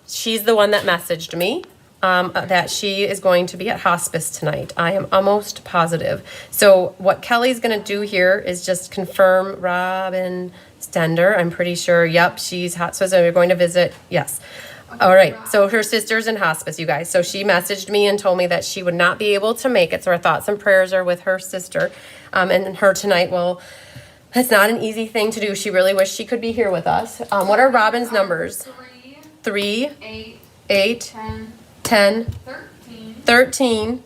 she's the one that messaged me that she is going to be at hospice tonight. I am almost positive. So what Kelly's going to do here is just confirm Robin Stender. I'm pretty sure, yep, she's hospice and we're going to visit. Yes. Okay, all right, so her sister's in hospice, you guys. So she messaged me and told me that she would not be able to make it. So our thoughts and prayers are with her sister and her tonight. Well, that's not an easy thing to do. She really wished she could be here with us. What are Robin's numbers? 3, 8, 10, 13,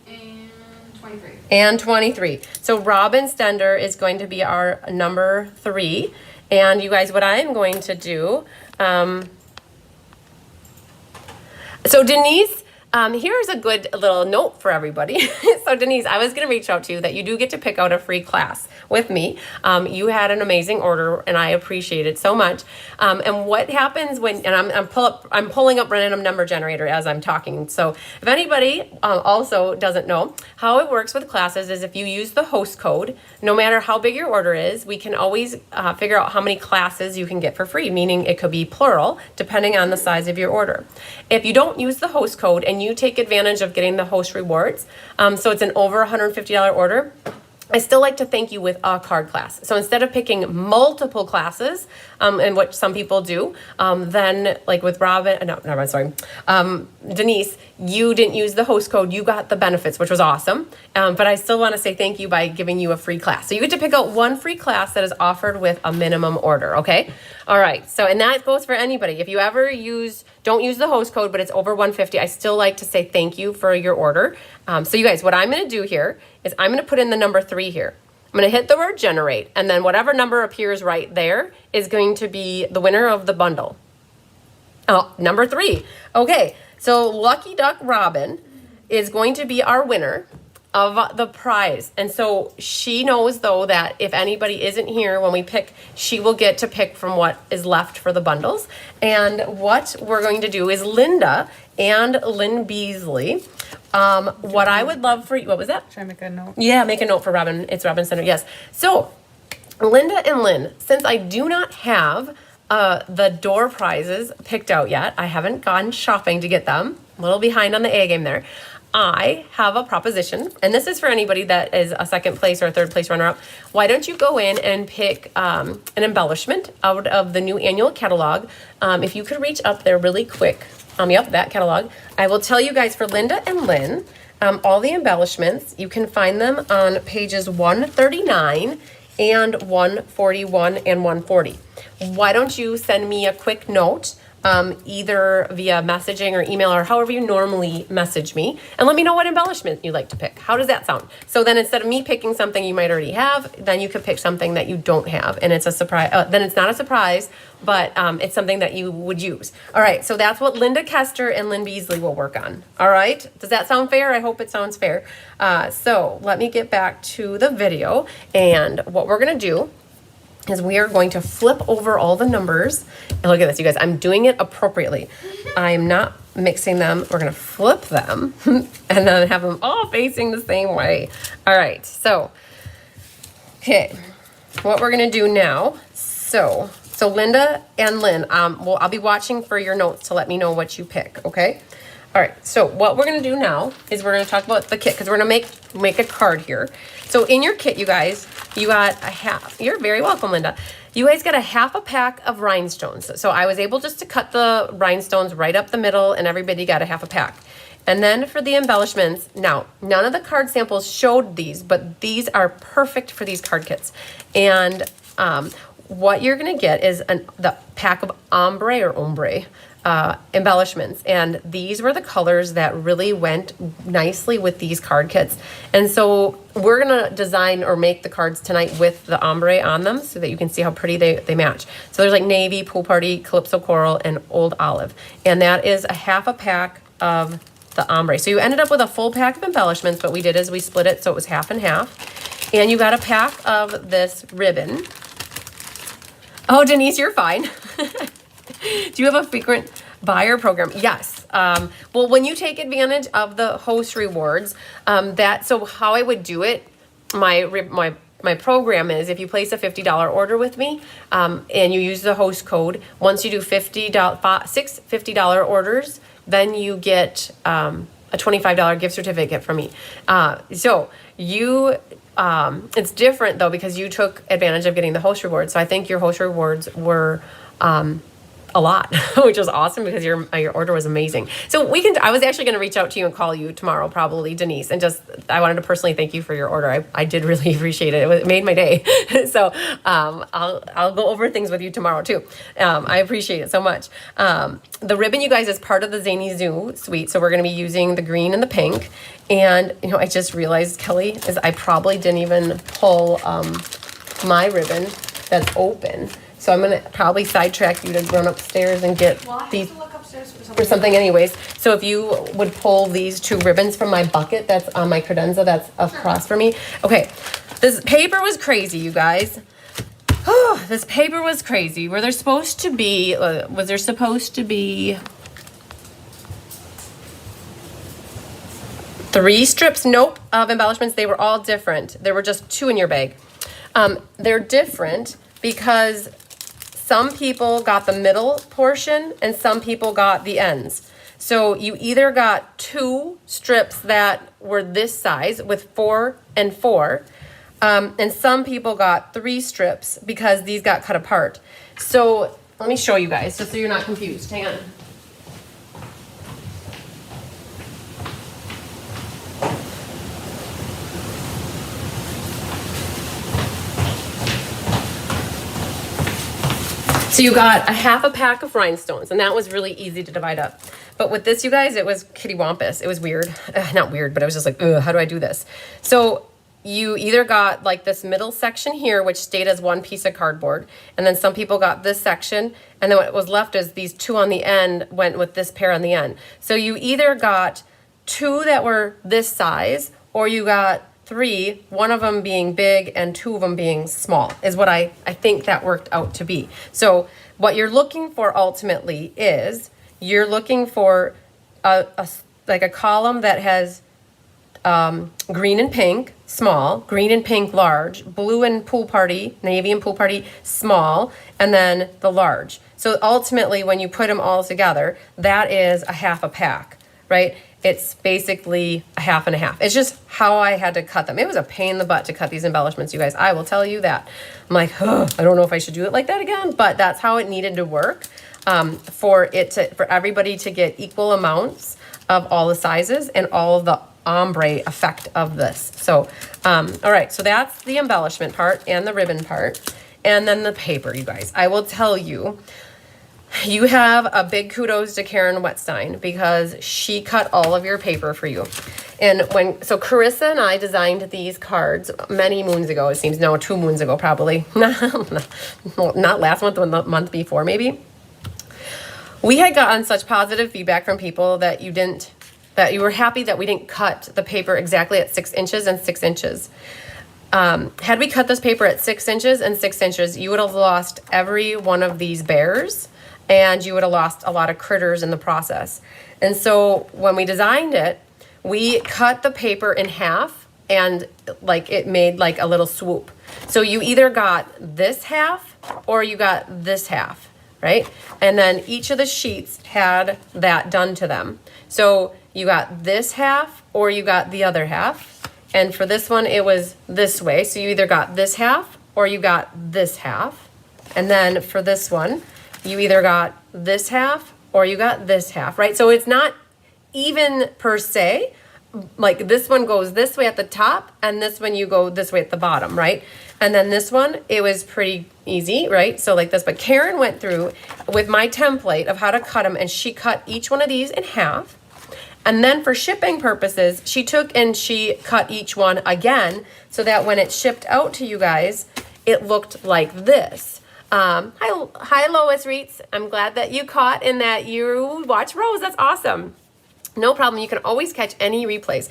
and 23. So Robin Stender is going to be our number 3. And you guys, what I'm going to do, so Denise, here's a good little note for everybody. So Denise, I was going to reach out to you that you do get to pick out a free class with me. You had an amazing order, and I appreciate it so much. And what happens when, and I'm pulling up random number generator as I'm talking. So if anybody also doesn't know, how it works with classes is if you use the host code, no matter how big your order is, we can always figure out how many classes you can get for free, meaning it could be plural, depending on the size of your order. If you don't use the host code and you take advantage of getting the host rewards, so it's an over $150 order, I still like to thank you with a card class. So instead of picking multiple classes, and what some people do, then like with Denise, you didn't use the host code, you got the benefits, which was awesome. But I still want to say thank you by giving you a free class. So you get to pick out one free class that is offered with a minimum order, okay? All right, so, and that goes for anybody. If you ever don't use the host code, but it's over $150, I still like to say thank you for your order. So you guys, what I'm going to do here is I'm going to put in the number 3 here. I'm going to hit the word generate, and then whatever number appears right there is going to be the winner of the bundle. Oh, number 3. Okay, so Lucky Duck Robin is going to be our winner of the prize. And so she knows, though, that if anybody isn't here when we pick, she will get to pick from what is left for the bundles. And what we're going to do is Linda and Lynn Beasley. What I would love for you, what was that? Should I make a note? Yeah, make a note for Robin. It's Robin Center, yes. So Linda and Lynn, since I do not have the door prizes picked out yet, I haven't gone shopping to get them. A little behind on the A game there. I have a proposition, and this is for anybody that is a second place or a third place runner-up. Why don't you go in and pick an embellishment out of the new annual catalog? If you could reach up there really quick. Yep, that catalog. I will tell you guys for Linda and Lynn, all the embellishments, you can find them on pages 139 and 141 and 140. Why don't you send me a quick note, either via messaging or email or however you normally message me, and let me know what embellishment you like to pick. How does that sound? So then instead of me picking something you might already have, then you could pick something that you don't have, and it's a surprise. Then it's not a surprise, but it's something that you would use. All right, so that's what Linda Kester and Lynn Beasley will work on. All right, does that sound fair? I hope it sounds fair. So let me get back to the video, and what we're gonna do is we are going to flip over all the numbers. And look at this, you guys. I'm doing it appropriately. I'm not mixing them. We're gonna flip them and then have them all facing the same way. All right, so, okay, what we're gonna do now, so Linda and Lynn, well, I'll be watching for your notes to let me know what you pick, okay? All right, so what we're gonna do now is we're gonna talk about the kit because we're gonna make a card here. So in your kit, you guys, you got a half, you're very welcome, Linda. You guys got a half a pack of rhinestones. So I was able just to cut the rhinestones right up the middle and everybody got a half a pack. And then for the embellishments, now, none of the card samples showed these, but these are perfect for these card kits. And what you're gonna get is the pack of ombre embellishments, and these were the colors that really went nicely with these card kits. And so we're gonna design or make the cards tonight with the ombre on them so that you can see how pretty they match. So there's like navy, pool party, calypso coral, and old olive, and that is a half a pack of the ombre. So you ended up with a full pack of embellishments. What we did is we split it so it was half and half, and you got a pack of this ribbon. Oh, Denise, you're fine. Do you have a frequent buyer program? Yes. Well, when you take advantage of the host rewards, so how I would do it, my program is if you place a $50 order with me and you use the host code, once you do six $50 orders, then you get a $25 gift certificate from me. So you, it's different though because you took advantage of getting the host rewards. So I think your host rewards were a lot, which was awesome because your order was amazing. So I was actually going to reach out to you and call you tomorrow, probably, Denise, and I wanted to personally thank you for your order. I did really appreciate it. It made my day. So I'll go over things with you tomorrow too. I appreciate it so much. The ribbon, you guys, is part of the Zany Zoo suite. So we're going to be using the green and the pink. And, I just realized, Kelly, is I probably didn't even pull my ribbon that's open. So I'm going to probably sidetrack you to run upstairs and get these to look upstairs for something anyways. So if you would pull these two ribbons from my bucket that's on my credenza that's across from me. Okay, this paper was crazy, you guys. Oh, this paper was crazy. Was there supposed to be 3 strips? Nope, of embellishments. They were all different. There were just 2 in your bag. They're different because some people got the middle portion and some people got the ends. So you either got 2 strips that were this size with 4 and 4, and some people got 3 strips because these got cut apart. So let me show you guys just so you're not confused. Hang on. So you got a half a pack of rhinestones, and that was really easy to divide up. But with this, you guys, it was kittywampus. It was weird. Not weird, but I was just like, ugh, how do I do this? So you either got like this middle section here, which stayed as one piece of cardboard, and then some people got this section, and then what was left is these 2 on the end went with this pair on the end. So you either got 2 that were this size, or you got 3, one of them being big and 2 of them being small, is what I think that worked out to be. So what you're looking for ultimately is you're looking for like a column that has green and pink, small, green and pink, large, blue and pool party, navy and pool party, small, and then the large. So ultimately, when you put them all together, that is a half a pack, right? It's basically a half and a half. It's just how I had to cut them. It was a pain in the butt to cut these embellishments, you guys. I will tell you that. I'm like, oh, I don't know if I should do it like that again, but that's how it needed to work for everybody to get equal amounts of all the sizes and all of the ombre effect of this. So, all right, so that's the embellishment part and the ribbon part. And then the paper, you guys. I will tell you, you have a big kudos to Karen Wetstein because she cut all of your paper for you. And so Carissa and I designed these cards many moons ago. It seems now 2 moons ago, probably. Not last month, the month before, maybe. We had gotten such positive feedback from people that you were happy that we didn't cut the paper exactly at 6 inches and 6 inches. Had we cut this paper at 6 inches and 6 inches, you would have lost every one of these bears and you would have lost a lot of critters in the process. And so when we designed it, we cut the paper in half, and like it made like a little swoop. So you either got this half or you got this half, right? And then each of the sheets had that done to them. So you got this half or you got the other half. And for this one, it was this way. So you either got this half or you got this half. And then for this one, you either got this half or you got this half, right? So it's not even per se. Like this one goes this way at the top and this one you go this way at the bottom, right? And then this one, it was pretty easy, right? So like this, but Karen went through with my template of how to cut them, and she cut each one of these in half. And then for shipping purposes, she took and she cut each one again, so that when it shipped out to you guys, it looked like this. Hi Lois Reitz. I'm glad that you caught and that you watch Rose. That's awesome. No problem. You can always catch any replays.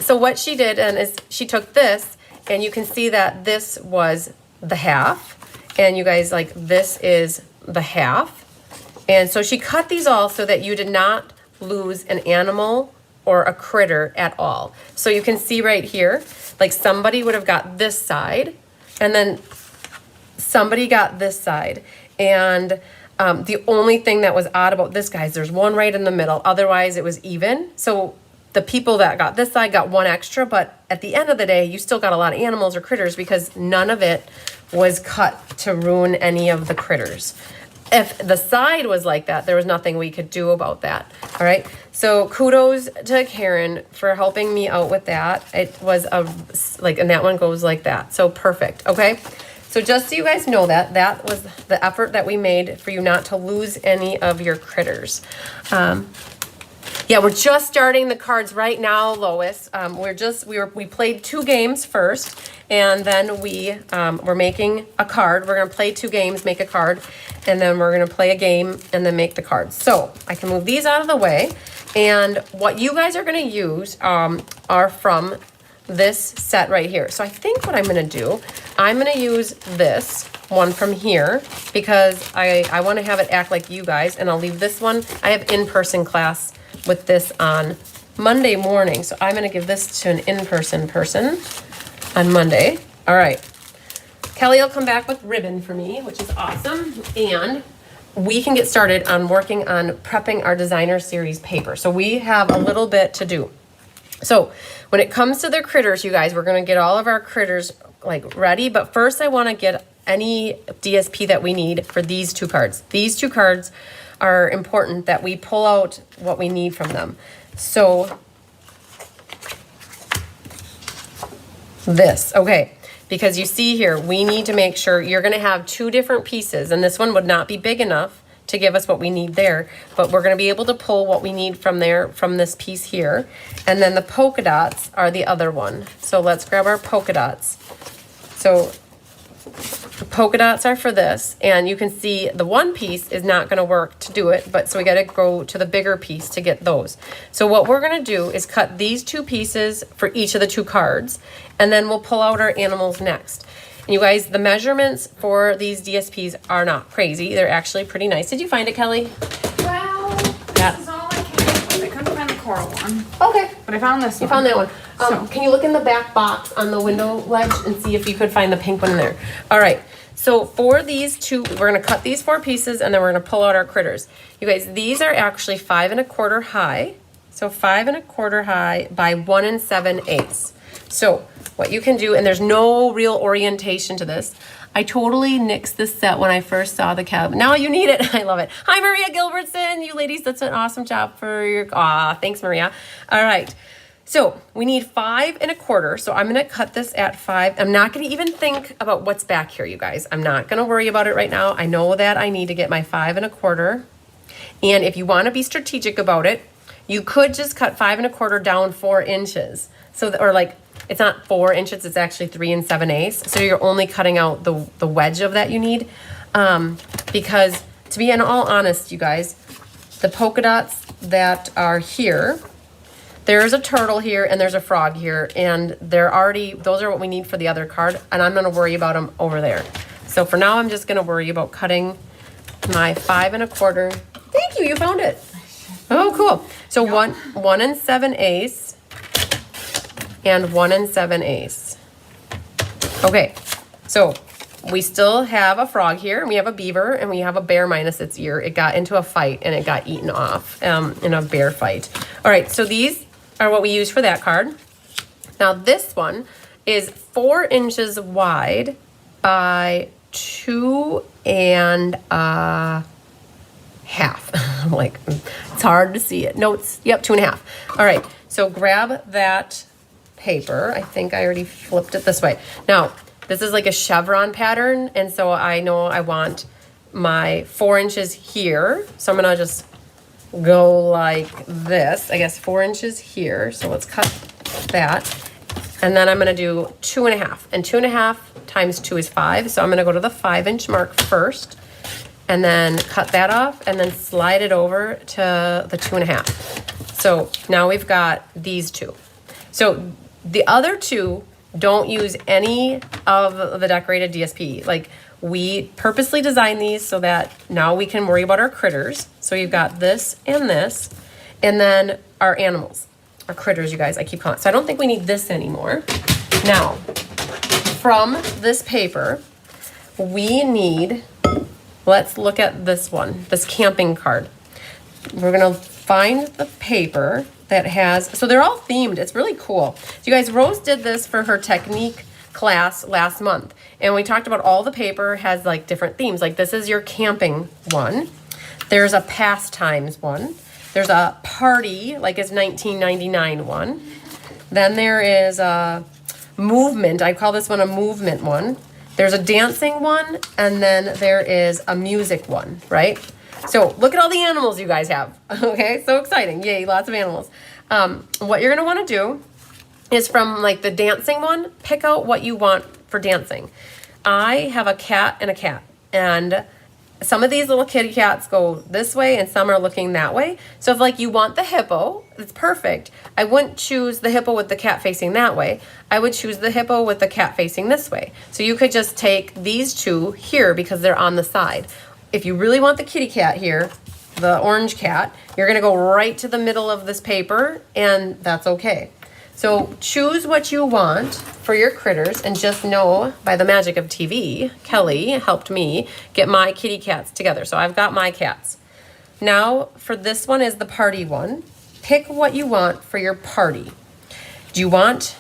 So what she did is she took this, and you can see that this was the half, and you guys, like, this is the half. And so she cut these all so that you did not lose an animal or a critter at all. So you can see right here, like somebody would have got this side, and then somebody got this side. And the only thing that was odd about this, guys, there's one right in the middle. Otherwise, it was even. So the people that got this side got one extra, but at the end of the day, you still got a lot of animals or critters because none of it was cut to ruin any of the critters. If the side was like that, there was nothing we could do about that. All right. So kudos to Karen for helping me out with that. It was and that one goes like that. So perfect. Okay. So just so you guys know that was the effort that we made for you not to lose any of your critters. Yeah, we're just starting the cards right now, Lois. We played 2 games first, and then we're making a card. We're gonna play 2 games, make a card, and then we're gonna play a game and then make the cards. So I can move these out of the way, and what you guys are gonna use are from this set right here. So I think what I'm gonna do, I'm gonna use this one from here because I wanna have it act like you guys, and I'll leave this one. I have in-person class with this on Monday morning. So I'm gonna give this to an in-person person on Monday. All right. Kelly will come back with ribbon for me, which is awesome. And we can get started on working on prepping our designer series paper. So we have a little bit to do. So when it comes to the critters, you guys, we're gonna get all of our critters like ready, but first I wanna get any DSP that we need for these 2 cards. These 2 cards are important that we pull out what we need from them. So this, okay, because you see here, we need to make sure you're gonna have 2 different pieces, and this one would not be big enough to give us what we need there, but we're gonna be able to pull what we need from there, from this piece here. And then the polka dots are the other one. So let's grab our polka dots. So the polka dots are for this, and you can see the one piece is not gonna work to do it, but so we gotta go to the bigger piece to get those. So what we're gonna do is cut these 2 pieces for each of the 2 cards, and then we'll pull out our animals next. And you guys, the measurements for these DSPs are not crazy. They're actually pretty nice. Did you find it, Kelly? Well, Yeah. this is all I came up with. I couldn't find the coral one, Okay. but I found this You one. found that one. So- Can you look in the back box on the window ledge and see if you could find the pink one in there? All right. So for these 2, we're gonna cut these 4 pieces, and then we're gonna pull out our critters. You guys, these are actually 5 1/4 high. So 5 1/4 high by 1 7/8. So what you can do, and there's no real orientation to this. I totally nixed this set when I first saw the cabin. Now you need it. I love it. Hi, Maria Gilbertson. You ladies, that's an awesome job for your, thanks, Maria. All right. So we need 5 1/4. So I'm going to cut this at 5. I'm not going to even think about what's back here, you guys. I'm not going to worry about it right now. I know that I need to get my 5 1/4. And if you want to be strategic about it, you could just cut 5 1/4 down 4 inches. So, or like, it's not 4 inches, it's actually 3 7/8. So you're only cutting out the wedge of that you need. Because to be in all honest, you guys, the polka dots that are here, there's a turtle here and there's a frog here, and those are what we need for the other card, and I'm gonna worry about them over there. So for now, I'm just gonna worry about cutting my 5 1/4. Thank you, you found it. Oh, cool. So 1 7/8 and 1 7/8. Okay, so we still have a frog here, and we have a beaver, and we have a bear minus its ear. It got into a fight, and it got eaten off in a bear fight. All right, so these are what we use for that card. Now this one is 4 inches wide by 2 1/2. I'm like, it's hard to see it. No, it's, yep, 2 1/2. All right, so grab that paper. I think I already flipped it this way. Now, this is like a chevron pattern, and so I know I want my 4 inches here. So I'm gonna just go like this. I guess 4 inches here. So let's cut that. And then I'm gonna do 2 1/2. And 2 1/2 times 2 is 5. So I'm gonna go to the 5-inch mark first, and then cut that off, and then slide it over to the 2 1/2. So now we've got these two. So the other two don't use any of the decorated DSP. Like, we purposely designed these so that now we can worry about our critters. So you've got this, and then our animals, our critters, you guys, I keep calling it. So I don't think we need this anymore. Now, from this paper, we need, let's look at this one, this camping card. We're gonna find the paper that has, so they're all themed. It's really cool. So you guys, Rose did this for her technique class last month, and we talked about all the paper has like different themes. Like, this is your camping one. There's a pastimes one. There's a party, like it's 1999 one. Then there is a movement. I call this one a movement one. There's a dancing one, and then there is a music one, right? So look at all the animals you guys have. Okay, so exciting. Yay, lots of animals. What you're gonna wanna do is, from like the dancing one, pick out what you want for dancing. I have a cat and a cat, and some of these little kitty cats go this way and some are looking that way. So if like you want the hippo, it's perfect. I wouldn't choose the hippo with the cat facing that way. I would choose the hippo with the cat facing this way. So you could just take these two here because they're on the side. If you really want the kitty cat here, the orange cat, you're gonna go right to the middle of this paper, and that's okay. So choose what you want for your critters, and just know, by the magic of TV, Kelly helped me get my kitty cats together. So I've got my cats. Now for this one is the party one. Pick what you want for your party. Do you want,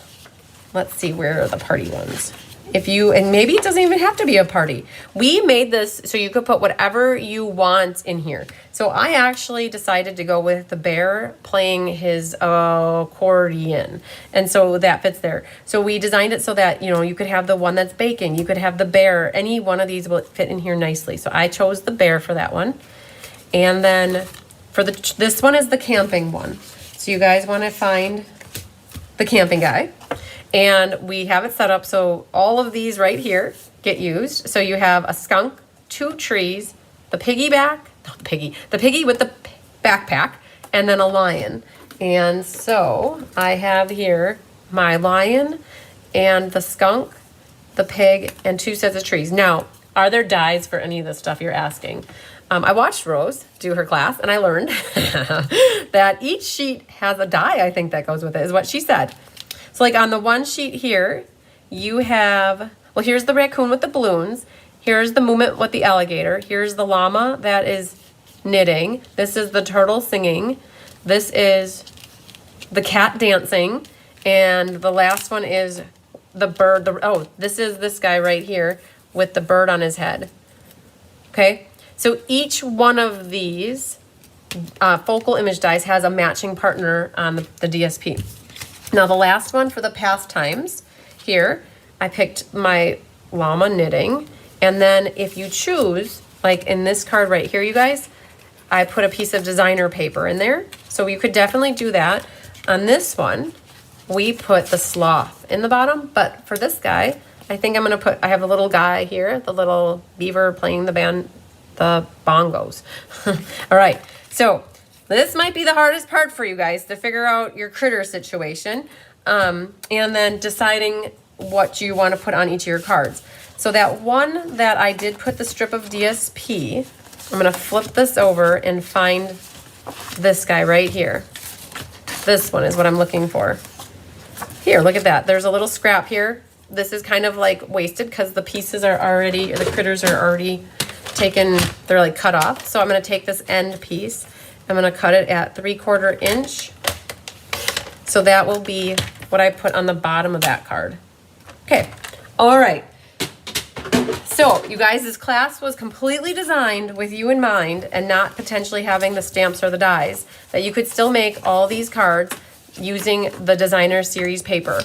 let's see, where are the party ones? If you, and maybe it doesn't even have to be a party. We made this so you could put whatever you want in here. So I actually decided to go with the bear playing his accordion. And so that fits there. So we designed it so that, you know, you could have the one that's baking. You could have the bear. Any one of these will fit in here nicely. So I chose the bear for that one. And then for this one is the camping one. So you guys want to find the camping guy. And we have it set up so all of these right here get used. So you have a skunk, 2 trees, the piggyback, not the piggy with the backpack, and then a lion. And so I have here my lion and the skunk, the pig, and 2 sets of trees. Now, are there dies for any of the stuff you're asking? I watched Rose do her class, and I learned that each sheet has a die, I think, that goes with it, is what she said. So like on the one sheet here, you have, well, here's the raccoon with the balloons. Here's the movement with the alligator. Here's the llama that is knitting. This is the turtle singing. This is the cat dancing. And the last one is the bird. This is this guy right here with the bird on his head. Okay, so each one of these focal image dies has a matching partner on the DSP. Now the last one for the pastimes here, I picked my llama knitting. And then if you choose, like in this card right here, you guys, I put a piece of designer paper in there. So you could definitely do that. On this one, we put the sloth in the bottom. But for this guy, I think I'm gonna put, I have a little guy here, the little beaver playing the bongos. All right, so this might be the hardest part for you guys, to figure out your critter situation, and then deciding what you want to put on each of your cards. So that one that I did put the strip of DSP, I'm gonna flip this over and find this guy right here. This one is what I'm looking for. Here, look at that. There's a little scrap here. This is kind of like wasted because the pieces are already, the critters are already taken, they're like cut off. So I'm gonna take this end piece, I'm gonna cut it at 3/4 inch. So that will be what I put on the bottom of that card. Okay, all right. So you guys, this class was completely designed with you in mind and not potentially having the stamps or the dies, that you could still make all these cards using the designer series paper.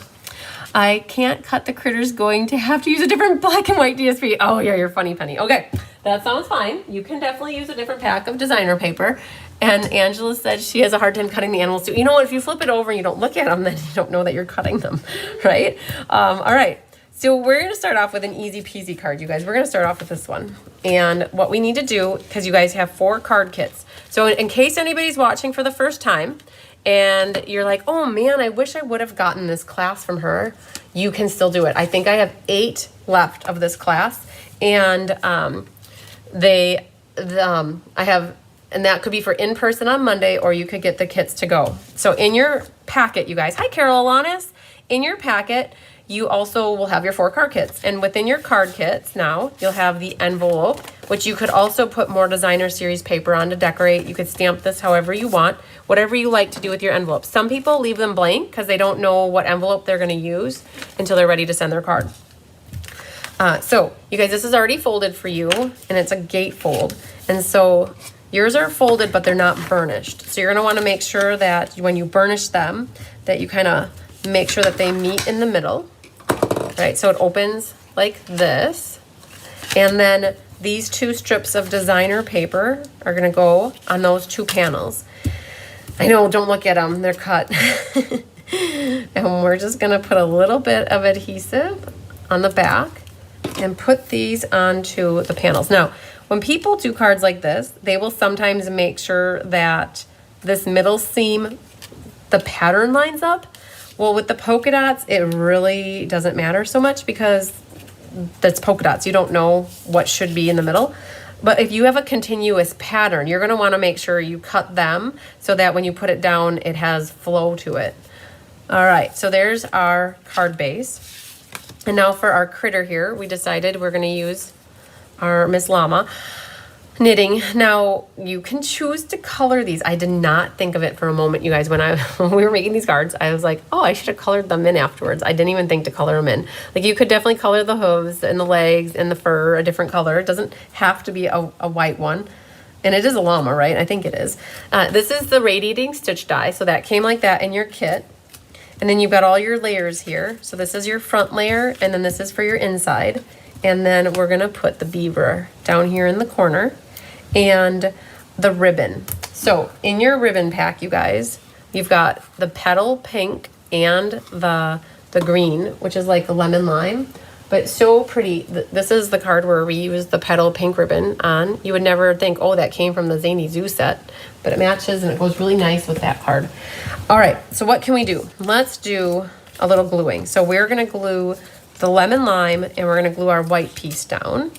I can't cut the critters, going to have to use a different black and white DSP. Oh yeah, you're funny penny. Okay, that sounds fine. You can definitely use a different pack of designer paper. And Angela said she has a hard time cutting the animals too. You know what, if you flip it over and you don't look at them, then you don't know that you're cutting them, right? All right, so we're gonna start off with an easy peasy card, you guys. We're gonna start off with this one. And what we need to do, because you guys have 4 card kits. So in case anybody's watching for the first time, and you're like, oh man, I wish I would have gotten this class from her, you can still do it. I think I have 8 left of this class, and I have, and that could be for in-person on Monday, or you could get the kits to go. So in your packet, you guys, hi Carol Alanis, in your packet, you also will have your 4 card kits. And within your card kits now, you'll have the envelope, which you could also put more designer series paper on to decorate. You could stamp this however you want, whatever you like to do with your envelopes. Some people leave them blank because they don't know what envelope they're gonna use until they're ready to send their card. So you guys, this is already folded for you, and it's a gate fold. And so yours are folded, but they're not burnished. So you're gonna wanna make sure that when you burnish them, that you kinda make sure that they meet in the middle. All right, so it opens like this. And then these 2 strips of designer paper are gonna go on those 2 panels. I know, don't look at them, they're cut. And we're just gonna put a little bit of adhesive on the back and put these onto the panels. Now, when people do cards like this, they will sometimes make sure that this middle seam, the pattern lines up. Well, with the polka dots, it really doesn't matter so much because that's polka dots. You don't know what should be in the middle. But if you have a continuous pattern, you're gonna wanna make sure you cut them so that when you put it down, it has flow to it. All right, so there's our card base. And now for our critter here, we decided we're gonna use our Miss Llama knitting. Now, you can choose to color these. I did not think of it for a moment, you guys. When we were making these cards, I was like, oh, I should have colored them in afterwards. I didn't even think to color them in. Like, you could definitely color the hooves and the legs and the fur a different color. It doesn't have to be a white one. And it is a llama, right? I think it is. This is the radiating stitch die. So that came like that in your kit. And then you've got all your layers here. So this is your front layer, and then this is for your inside. And then we're gonna put the beaver down here in the corner and the ribbon. So in your ribbon pack, you guys, you've got the petal pink and the green, which is like a lemon lime, but so pretty. This is the card where we use the petal pink ribbon on. You would never think, oh, that came from the Zany Zoo set, but it matches and it goes really nice with that card. All right, so what can we do? Let's do a little gluing. So we're gonna glue the lemon lime and we're gonna glue our white piece down.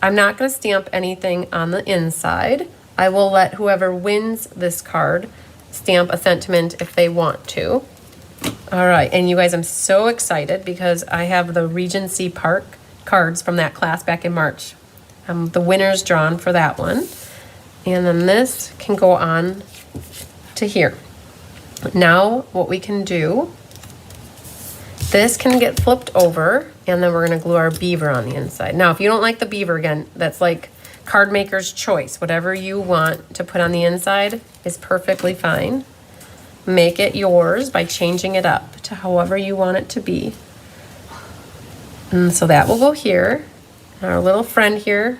I'm not gonna stamp anything on the inside. I will let whoever wins this card stamp a sentiment if they want to. All right, and you guys, I'm so excited because I have the Regency Park cards from that class back in March. The winner's drawn for that one. And then this can go on to here. Now what we can do, this can get flipped over, and then we're gonna glue our beaver on the inside. Now, if you don't like the beaver, again, that's like card maker's choice. Whatever you want to put on the inside is perfectly fine. Make it yours by changing it up to however you want it to be. And so that will go here. Our little friend here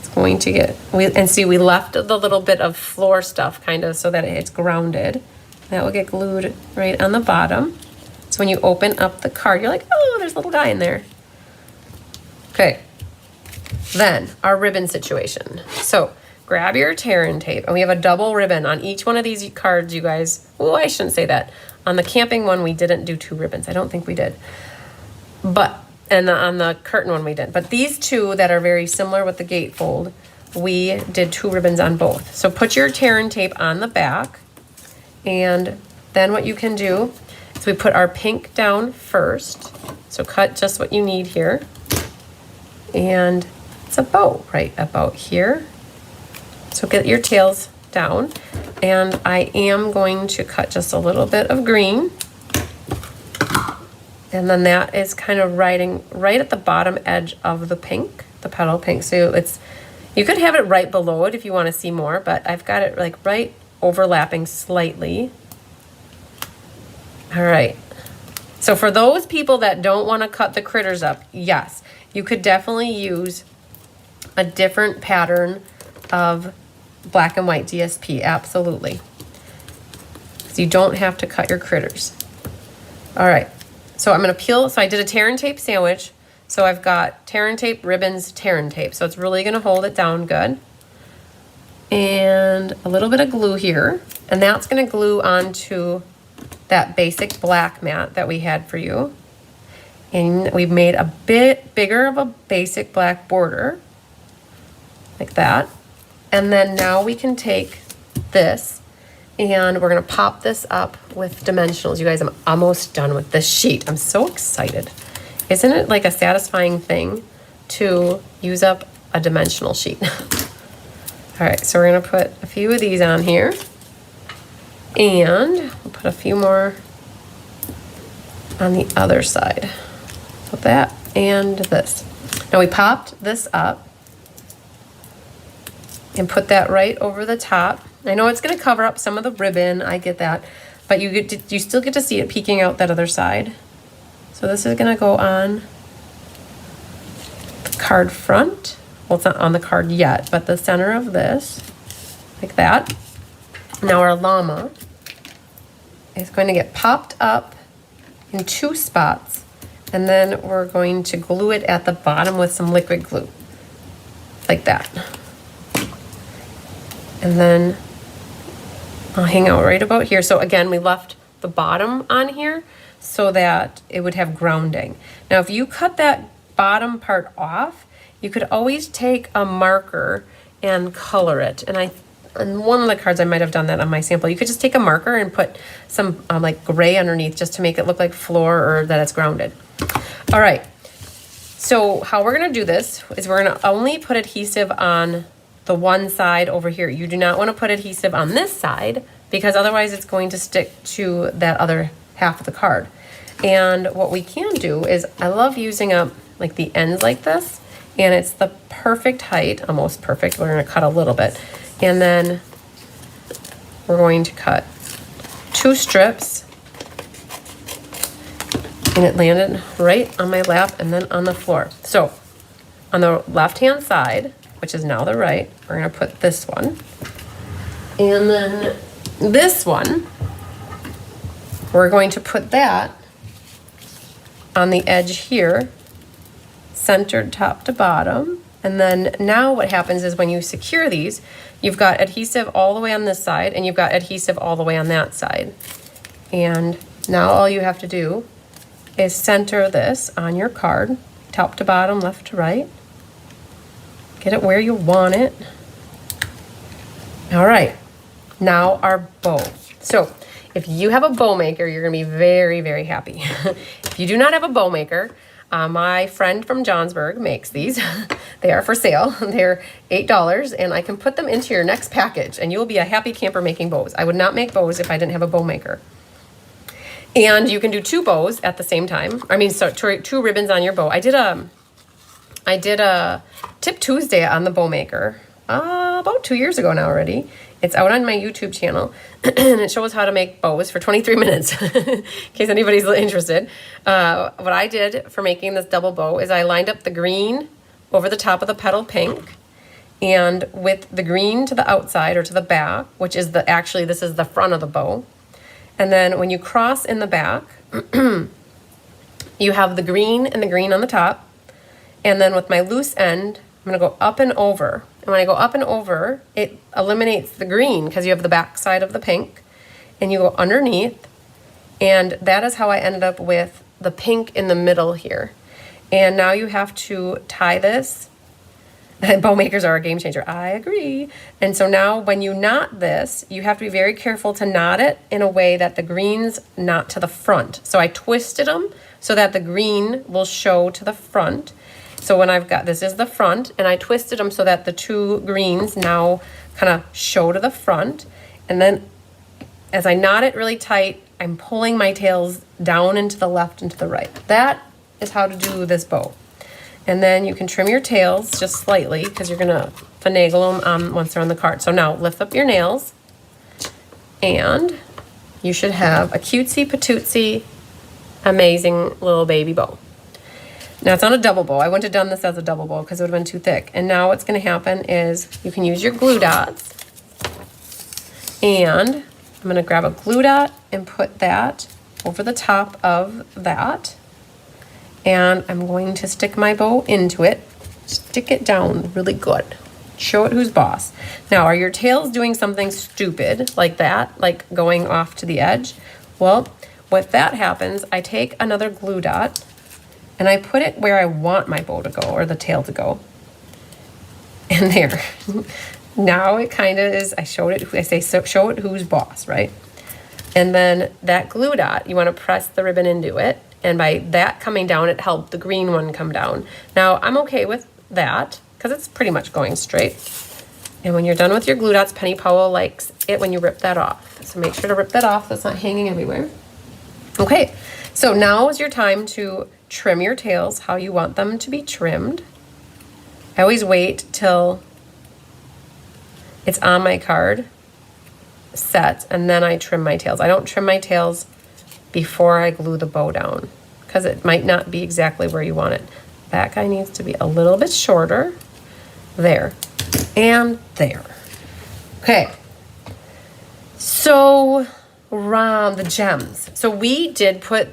is going to get, and see, we left the little bit of floor stuff kind of so that it's grounded. That will get glued right on the bottom. So when you open up the card, you're like, oh, there's a little guy in there. Okay, then our ribbon situation. So grab your tear and tape, and we have a double ribbon on each one of these cards, you guys. Oh, I shouldn't say that. On the camping one, we didn't do 2 ribbons. I don't think we did. But And on the curtain one we didn't. But these two that are very similar with the gatefold, we did 2 ribbons on both. So put your tear and tape on the back, and then what you can do is we put our pink down first. So cut just what you need here. And it's a bow right about here. So get your tails down. And I am going to cut just a little bit of green. And then that is kind of riding right at the bottom edge of the pink, the petal pink. So it's, you could have it right below it if you want to see more, but I've got it like right overlapping slightly. All right. So for those people that don't want to cut the critters up, yes, you could definitely use a different pattern of black and white DSP, absolutely. So you don't have to cut your critters. All right. So I'm going to peel, so I did a tear and tape sandwich. So I've got tear and tape, ribbons, tear and tape. So it's really going to hold it down good. And a little bit of glue here. And that's going to glue onto that basic black mat that we had for you. And we've made a bit bigger of a basic black border. Like that. And then now we can take this and we're gonna pop this up with dimensionals. You guys, I'm almost done with this sheet. I'm so excited. Isn't it like a satisfying thing to use up a dimensional sheet? All right, so we're gonna put a few of these on here. And we'll put a few more on the other side. So that and this. Now we popped this up and put that right over the top. I know it's going to cover up some of the ribbon, I get that, but you still get to see it peeking out that other side. So this is going to go on the card front. Well, it's not on the card yet, but the center of this, like that. Now our llama is going to get popped up in 2 spots, and then we're going to glue it at the bottom with some liquid glue, like that. And then I'll hang out right about here. So again, we left the bottom on here so that it would have grounding. Now, if you cut that bottom part off, you could always take a marker and color it. And on one of the cards, I might have done that on my sample. You could just take a marker and put some like gray underneath just to make it look like floor or that it's grounded. All right. So how we're going to do this is we're going to only put adhesive on the one side over here. You do not want to put adhesive on this side because otherwise it's going to stick to that other half of the card. And what we can do is, I love using up like the ends like this, and it's the perfect height, almost perfect. We're going to cut a little bit. And then we're going to cut 2 strips, and it landed right on my lap and then on the floor. So on the left-hand side, which is now the right, we're gonna put this one. And then this one, we're going to put that on the edge here, centered top to bottom. And then now what happens is when you secure these, you've got adhesive all the way on this side and you've got adhesive all the way on that side. And now all you have to do is center this on your card, top to bottom, left to right. Get it where you want it. All right, now our bow. So if you have a bow maker, you're gonna be very, very happy. If you do not have a bow maker, my friend from Johnsburg makes these. They are for sale. They're $8, and I can put them into your next package, and you will be a happy camper making bows. I would not make bows if I didn't have a bow maker. And you can do 2 bows at the same time. I mean, so 2 ribbons on your bow. I did a Tip Tuesday on the bow maker about 2 years ago now already. It's out on my YouTube channel, and it shows how to make bows for 23 minutes, in case anybody's interested. What I did for making this double bow is I lined up the green over the top of the petal pink, and with the green to the outside or to the back, which is actually this is the front of the bow. And then when you cross in the back, you have the green and the green on the top. And then with my loose end, I'm gonna go up and over. And when I go up and over, it eliminates the green because you have the back side of the pink, and you go underneath. And that is how I ended up with the pink in the middle here. And now you have to tie this. Bow makers are a game changer. I agree. And so now when you knot this, you have to be very careful to knot it in a way that the green's not to the front. So I twisted them so that the green will show to the front. So when I've got, this is the front, and I twisted them so that the two greens now kind of show to the front. And then as I knot it really tight, I'm pulling my tails down and to the left and to the right. That is how to do this bow. And then you can trim your tails just slightly because you're gonna finagle them once they're on the card. So now lift up your nails and you should have a cutesy patootsy, amazing little baby bow. Now it's on a double bow. I wouldn't have done this as a double bow because it would have been too thick. And now what's gonna happen is you can use your glue dots, and I'm gonna grab a glue dot and put that over the top of that. And I'm going to stick my bow into it. Stick it down really good. Show it who's boss. Now, are your tails doing something stupid like that, like going off to the edge? Well, if that happens, I take another glue dot and I put it where I want my bow to go, or the tail to go. And there. Now it kind of is, I showed it, I say, so show it who's boss, right? And then that glue dot, you want to press the ribbon into it. And by that coming down, it helped the green one come down. Now, I'm okay with that because it's pretty much going straight. And when you're done with your glue dots, Penny Powell likes it when you rip that off. So make sure to rip that off so it's not hanging everywhere. Okay, so now is your time to trim your tails how you want them to be trimmed. I always wait till it's on my card set and then I trim my tails. I don't trim my tails before I glue the bow down because it might not be exactly where you want it. That guy needs to be a little bit shorter. There and there. Okay, so the gems. So we did put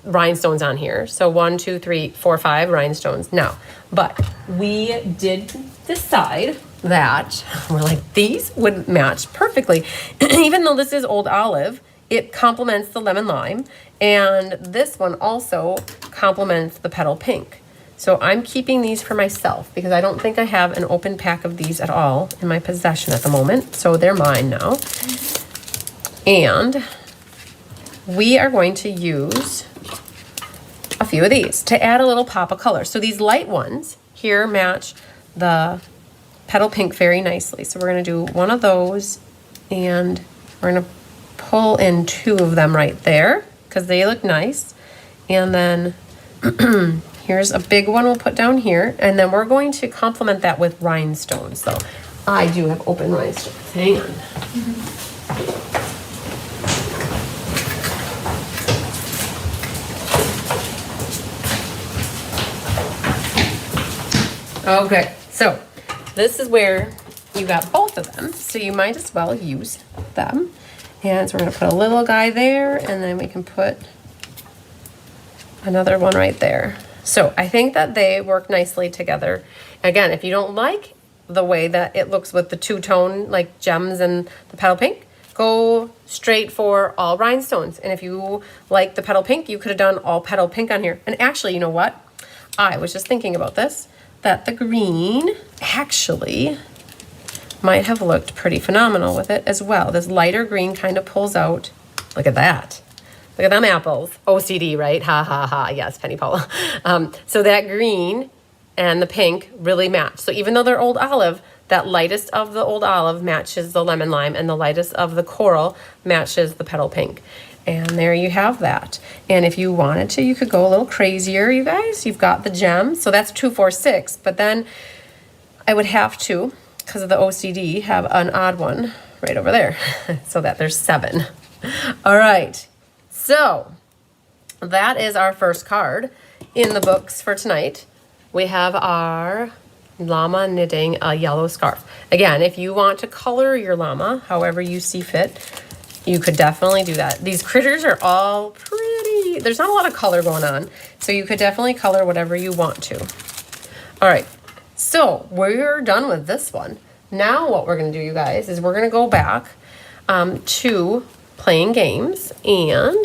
rhinestones on here. So 1, 2, 3, 4, 5 rhinestones. Now, but we did decide that we're like, these would match perfectly. Even though this is old olive, it complements the lemon lime, and this one also complements the petal pink. So I'm keeping these for myself because I don't think I have an open pack of these at all in my possession at the moment. So they're mine now. And we are going to use a few of these to add a little pop of color. So these light ones here match the petal pink very nicely. So we're gonna do one of those, and we're gonna pull in 2 of them right there because they look nice. And then here's a big one we'll put down here, and then we're going to complement that with rhinestones. So I do have open rhinestones. Hang on. Okay, so this is where you got both of them, so you might as well use them. And so we're gonna put a little guy there, and then we can put another one right there. So I think that they work nicely together. Again, if you don't like the way that it looks with the 2-tone like gems and the petal pink, go straight for all rhinestones. And if you like the petal pink, you could have done all petal pink on here. And actually, you know what? I was just thinking about this, that the green actually might have looked pretty phenomenal with it as well. This lighter green kind of pulls out. Look at that. Look at them apples. OCD, right? Ha, ha, ha. Yes, Penny Paula. So that green and the pink really match. So even though they're old olive, that lightest of the old olive matches the lemon lime, and the lightest of the coral matches the petal pink. And there you have that. And if you wanted to, you could go a little crazier, you guys. You've got the gem. So that's 2, 4, 6. But then I would have to, because of the OCD, have an odd one right over there so that there's 7. All right, so that is our first card in the books for tonight. We have our llama knitting a yellow scarf. Again, if you want to color your llama however you see fit, you could definitely do that. These critters are all pretty, there's not a lot of color going on, so you could definitely color whatever you want to. All right, so we're done with this one. Now what we're gonna do, you guys, is we're gonna go back to playing games. And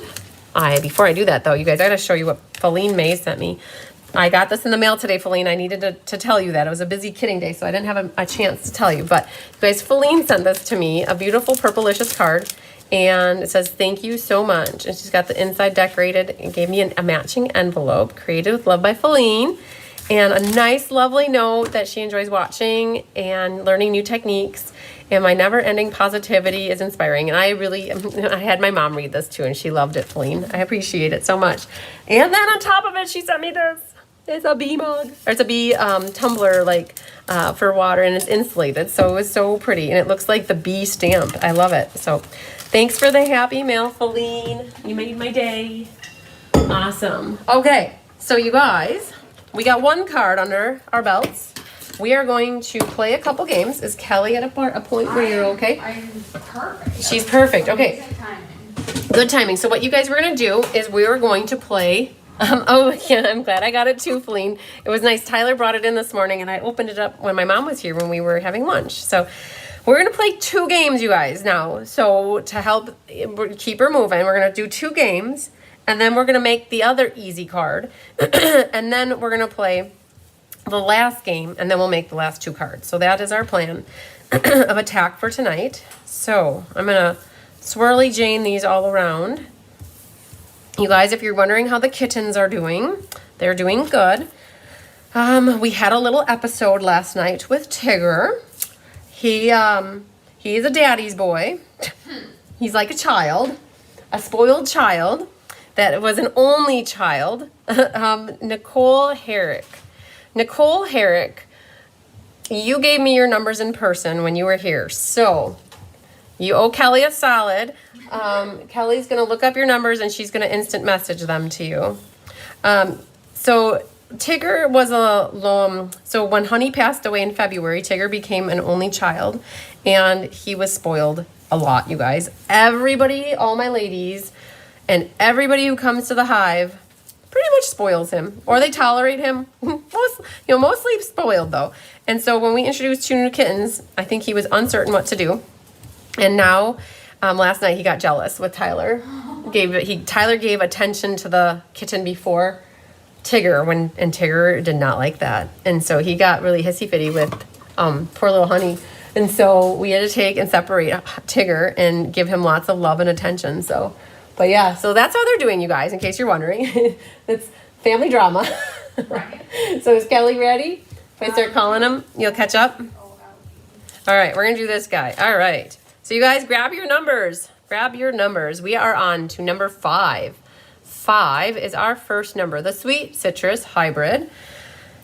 before I do that though, you guys, I gotta show you what Feline May sent me. I got this in the mail today, Feline. I needed to tell you that. It was a busy kidding day, so I didn't have a chance to tell you. But you guys, Feline sent this to me, a beautiful purplicious card. And it says, thank you so much. And she's got the inside decorated and gave me a matching envelope, created with love by Feline. And a nice, lovely note that she enjoys watching and learning new techniques. And my never-ending positivity is inspiring. And I had my mom read this too, and she loved it, Feline. I appreciate it so much. And then on top of it, she sent me this. It's a bee mug. Or it's a bee tumbler, like, for water, and it's insulated. So it was so pretty. And it looks like the bee stamp. I love it. So thanks for the happy mail, Feline. You made my day. Awesome. Okay, so you guys, we got one card under our belts. We are going to play a couple games. Is Kelly at a point where you're okay? I'm perfect. She's perfect. Okay. Amazing timing. Good timing. So what you guys were going to do is we were going to play. Oh, yeah, I'm glad I got it too, Feline. It was nice. Tyler brought it in this morning, and I opened it up when my mom was here when we were having lunch. So we're going to play 2 games, you guys, now. So to help keep her moving, we're going to do 2 games, and then we're going to make the other easy card. And then we're going to play the last game, and then we'll make the last 2 cards. So that is our plan of attack for tonight. So I'm going to swirly Jane these all around. You guys, if you're wondering how the kittens are doing, they're doing good. We had a little episode last night with Tigger. He's a daddy's boy. He's like a child, a spoiled child that was an only child. Nicole Herrick. Nicole Herrick, you gave me your numbers in person when you were here. So you owe Kelly a solid. Kelly's going to look up your numbers and she's going to instant message them to you. So Tigger was so when Honey passed away in February, Tigger became an only child and he was spoiled a lot, you guys. Everybody, all my ladies, and everybody who comes to the hive pretty much spoils him, or they tolerate him. Mostly spoiled though. And so when we introduced 2 new kittens, I think he was uncertain what to do. And now, last night he got jealous with Tyler. Tyler gave attention to the kitten before Tigger, and Tigger did not like that. And so he got really hissy-fitty with poor little Honey. And so we had to take and separate Tigger and give him lots of love and attention. But yeah, so that's how they're doing, you guys, in case you're wondering. It's family drama. Right. So is Kelly ready? If I start calling him, you'll catch up? All right, we're going to do this guy. All right. So you guys, grab your numbers. Grab your numbers. We are on to number 5. 5 is our first number, the Sweet Citrus Hybrid.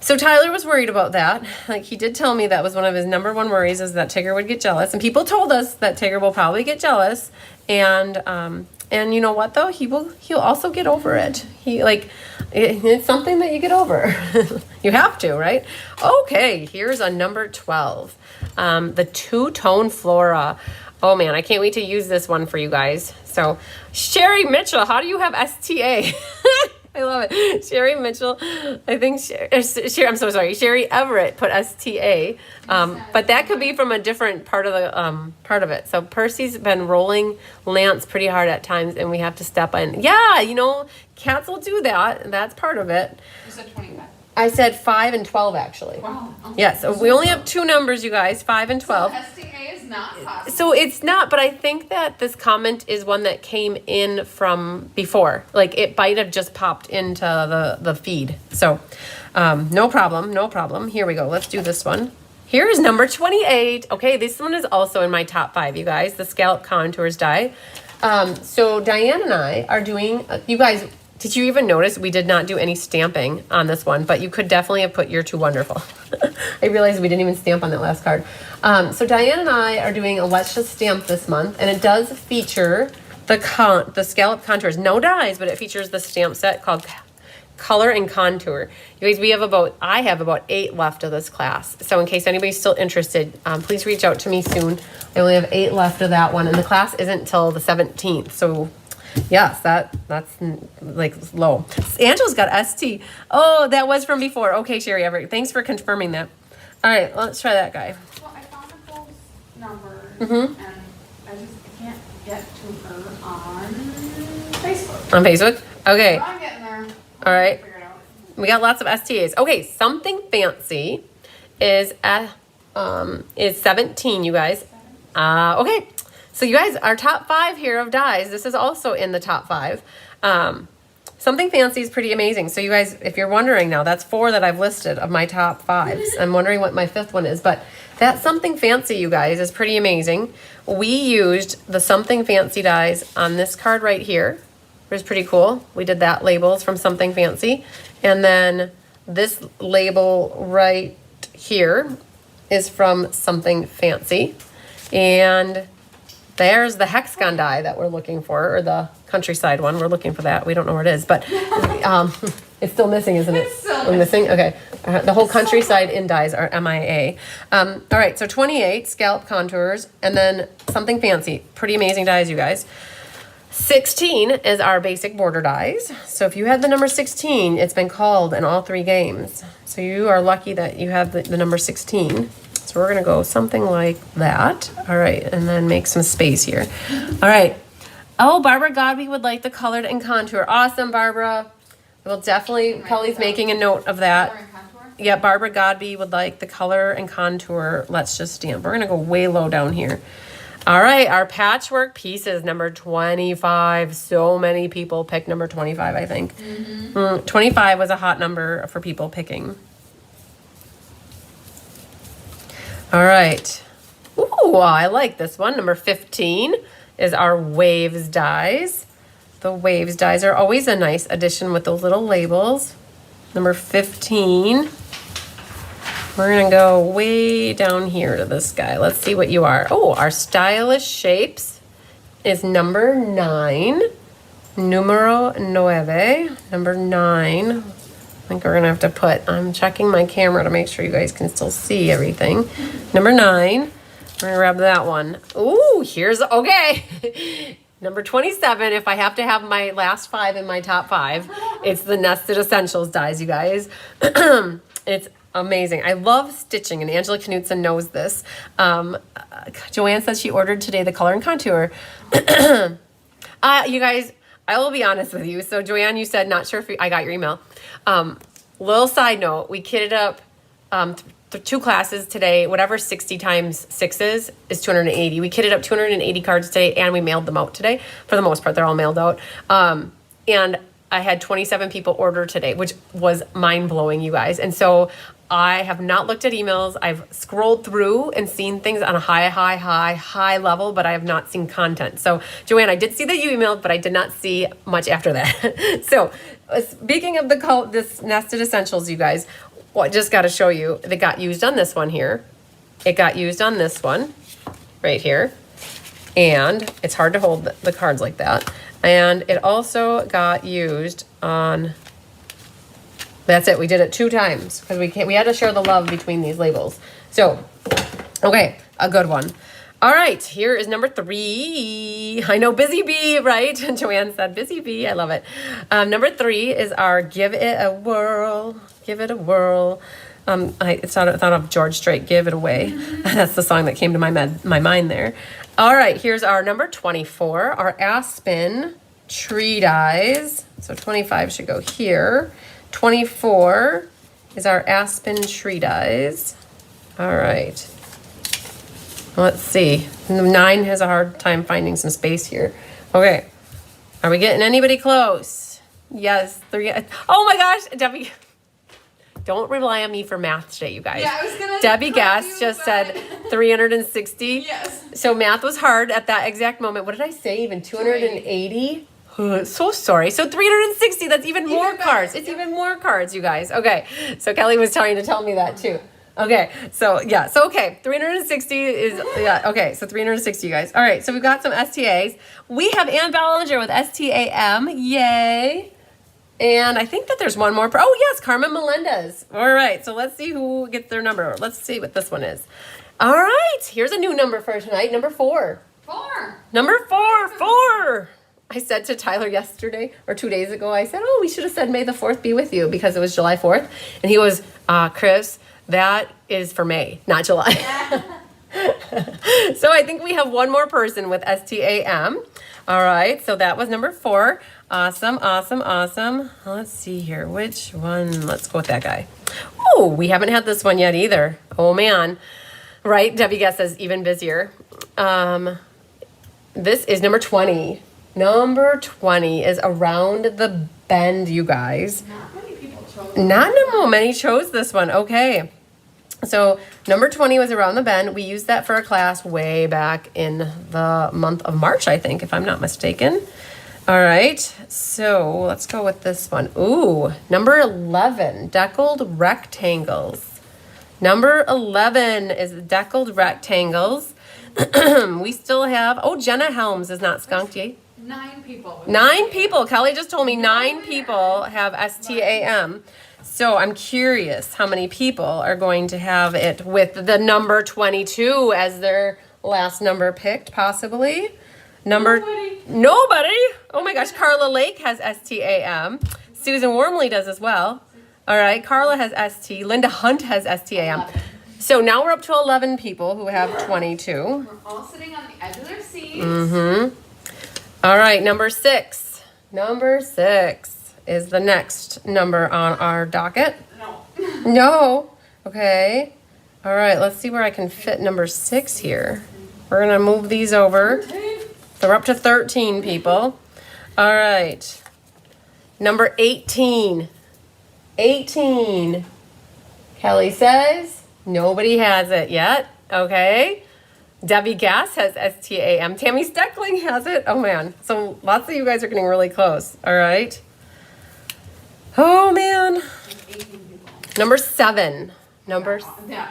So Tyler was worried about that. Like, he did tell me that was one of his number 1 worries, is that Tigger would get jealous. And people told us that Tigger will probably get jealous. And you know what though? He'll also get over it. It's something that you get over. You have to, right? Okay, here's a number 12. The Two-Tone Flora. Oh man, I can't wait to use this one for you guys. So, Sherry Mitchell, how do you have STA? I love it. Sherry Mitchell, I think, I'm so sorry. Sherry Everett put STA, but that could be from a different part of it. So Percy's been rolling Lance pretty hard at times, and we have to step in. Yeah, cats will do that. That's part of it. You said 25. I said 5 and 12, actually. Wow. Yes, so we only have 2 numbers, you guys, 5 and 12. So STA is not possible. So it's not, but I think that this comment is one that came in from before. Like, it might have just popped into the feed. So no problem. Here we go. Let's do this one. Here is number 28. Okay, this one is also in my top 5, you guys. The Scallop Contours die. So Diane and I are doing, you guys, did you even notice we did not do any stamping on this one, but you could definitely have put You're Too Wonderful. I realized we didn't even stamp on that last card. So Diane and I are doing a Let's Just Stamp this month, and it does feature the Scallop Contours. No dies, but it features the stamp set called Color and Contour. You guys, I have about 8 left of this class. So in case anybody's still interested, please reach out to me soon. I only have 8 left of that one, and the class isn't till the 17th. So yes, that's like low. Angela's got ST. Oh, that was from before. Okay, Sherry Everett, thanks for confirming that. All right, let's try that guy. Well, I found Nicole's number, Mm-hmm. and I can't get to her on Facebook. On Facebook? Okay. Well, I'm getting there. All right. Figure it out. We got lots of STAs. Okay, something fancy is 17, you guys. Okay, so you guys, our top 5 here of dies, this is also in the top 5. Something fancy is pretty amazing. So you guys, if you're wondering now, that's 4 that I've listed of my top 5s. I'm wondering what my 5th one is, but that something fancy, you guys, is pretty amazing. We used the something fancy dies on this card right here. It was pretty cool. We did that labels from something fancy. And then this label right here is from something fancy. And there's the hexagon die that we're looking for, or the countryside one. We're looking for that. We don't know where it is, but it's still missing, isn't it? It's still We're missing? Okay. The whole countryside in dies are MIA. All right, so 28 scallop contours, and then something fancy. Pretty amazing dies, you guys. 16 is our basic border dies. So if you had the number 16, it's been called in all 3 games. So you are lucky that you have the number 16. So we're gonna go something like that. All right, and then make some space here. All right. Oh, Barbara Godby would like the colored and contour. Awesome, Barbara. We'll definitely, Kelly's making a note of that. Color and contour? Yeah, Barbara Godby would like the color and contour. Let's just stand. We're gonna go way low down here. All right, our patchwork pieces, number 25. So many people picked number 25, I think. 25 was a hot number for people picking. All right. Ooh, I like this one. Number 15 is our waves dies. The waves dies are always a nice addition with those little labels. Number 15. We're gonna go way down here to this guy. Let's see what you are. Oh, our stylish shapes is number 9. Numero 9. Number 9. I think we're gonna have to put, I'm checking my camera to make sure you guys can still see everything. Number 9. We're gonna grab that one. Ooh, here's, okay. Number 27, if I have to have my last 5 in my top 5, it's the Nested Essentials dies, you guys. It's amazing. I love stitching, and Angela Knutson knows this. Joanne says she ordered today the color and contour. You guys, I will be honest with you. So Joanne, you said, not sure if I got your email. Little side note, we kitted up 2 classes today. Whatever 60 times 6 is 280. We kitted up 280 cards today, and we mailed them out today. For the most part, they're all mailed out. And I had 27 people order today, which was mind-blowing, you guys. And so I have not looked at emails. I've scrolled through and seen things on a high level, but I have not seen content. So, Joanne, I did see that you emailed, but I did not see much after that. So, speaking of this Nested Essentials, you guys, well, I just got to show you, they got used on this one here. It got used on this one right here. And it's hard to hold the cards like that. And it also got used on, that's it, we did it 2 times because we had to share the love between these labels. So, okay, a good one. All right, here is number 3. I know, Busy Bee, right? Joanne said Busy Bee, I love it. Number 3 is our Give It a Whirl. Give It a Whirl. I thought of George Strait, Give It Away. That's the song that came to my mind there. All right, here's our number 24, our Aspen Tree Dies. So 25 should go here. 24 is our Aspen Tree Dies. All right. Let's see. 9 has a hard time finding some space here. Okay. Are we getting anybody close? Yes. 3. Oh my gosh, Debbie. Don't rely on me for math today, you guys. Yeah, I was gonna Debbie correct Gass you, just but- said 360. Yes. So math was hard at that exact moment. What did I say? Even 280? So sorry. So 360, that's even more better. cards. It's even more cards, you guys. Okay. So Kelly was trying to tell me that too. Okay. So yeah. So okay. 360 is, yeah. Okay. So 360, you guys. All right. So we've got some STAs. We have Ann Ballinger with STAM. Yay. And I think that there's one more. Oh, yes, Carmen Melendez. All right, so let's see who gets their number. Let's see what this one is. All right, here's a new number for tonight, number 4. 4. Number 4. I said to Tyler yesterday, or 2 days ago, I said, oh, we should have said May the 4th be with you because it was July 4th. And he was, Chris, that is for May, not July. So I think we have one more person with STAM. All right, so that was number 4. Awesome, awesome, awesome. Let's see here. Which one? Let's go with that guy. Oh, we haven't had this one yet either. Oh, man. Right? Debbie Guess says even busier. This is number 20. Number 20 is Around the Bend, you guys. Not many people chose. Not many chose this one. Okay. So number 20 was Around the Bend. We used that for a class way back in the month of March, I think, if I'm not mistaken. All right, so let's go with this one. Ooh, number 11, Deckled Rectangles. Number 11 is Deckled Rectangles. We still have, oh, Jenna Helms is not skunked yet. 9 people. 9 people. Kelly just told me 9 people have STAM. So I'm curious how many people are going to have it with the number 22 as their last number picked, possibly. Nobody. Oh my gosh, Carla Lake has STAM. Susan Wormley does as well. All right, Carla has ST. Linda Hunt has STAM. 11. So now we're up to 11 people who have 22. We're all sitting on the edge of their seats. Mm-hmm. All right, number 6. Number 6 is the next number on our docket. No. No. Okay. All right, let's see where I can fit number 6 here. We're going to move these over. So we're up to 13 people. All right. Number 18. 18. Kelly says nobody has it yet. Okay. Debbie Gass has STAM. Tammy Steckling has it. Oh, man. So lots of you guys are getting really close. All right. Oh, man. 18 people. Number 7. That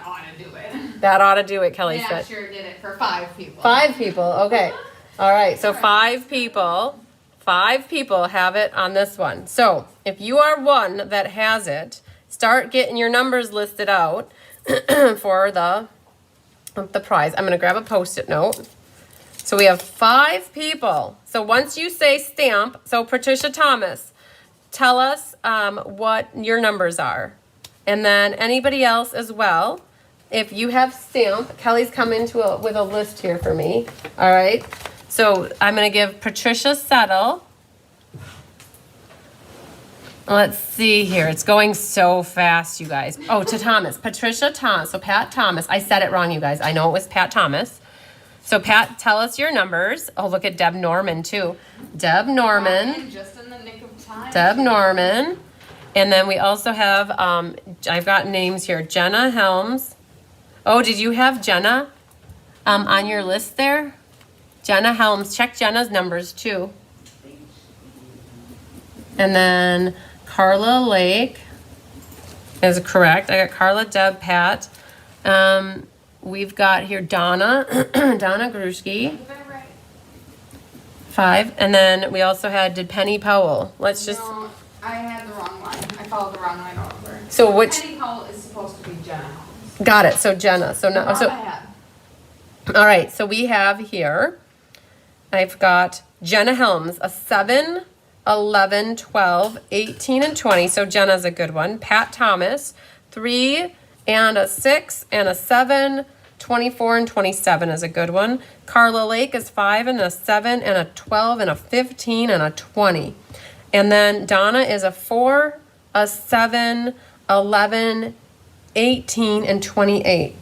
ought to do it. That ought to do it, Kelly Yeah, said. sure did it for 5 people. 5 people. Okay. All right. So 5 people. 5 people have it on this one. So if you are one that has it, start getting your numbers listed out for the prize. I'm going to grab a Post-it note. So we have 5 people. So once you say stamp, so Patricia Thomas, tell us what your numbers are. And then anybody else as well. If you have stamp, Kelly's come into with a list here for me. All right. So I'm going to give Patricia Settle. Let's see here. It's going so fast, you guys. Oh, to Thomas. Patricia Thomas. So Pat Thomas. I said it wrong, you guys. I know it was Pat Thomas. So Pat, tell us your numbers. Oh, look at Deb Norman, too. Deb Norman. Just in the nick of time. Deb Norman. And then we also have, I've got names here. Jenna Helms. Oh, did you have Jenna on your list there? Jenna Helms. Check Jenna's numbers, too. And then Carla Lake is correct. I got Carla, Deb, Pat. We've got here Donna, Donna Grushke. 5. And then we also did Penny Powell. Let's just. No, I had the wrong line. I followed the wrong line over. So which. Penny Powell is supposed to be Jenna Helms. Got it. So Jenna. So no. So. Bad. All right. So we have here. I've got Jenna Helms, a 7, 11, 12, 18, and 20. So Jenna's a good one. Pat Thomas, 3 and a 6 and a 7. 24 and 27 is a good one. Carla Lake is 5 and a 7 and a 12 and a 15 and a 20. And then Donna is a 4, a 7, 11, 18, and 28.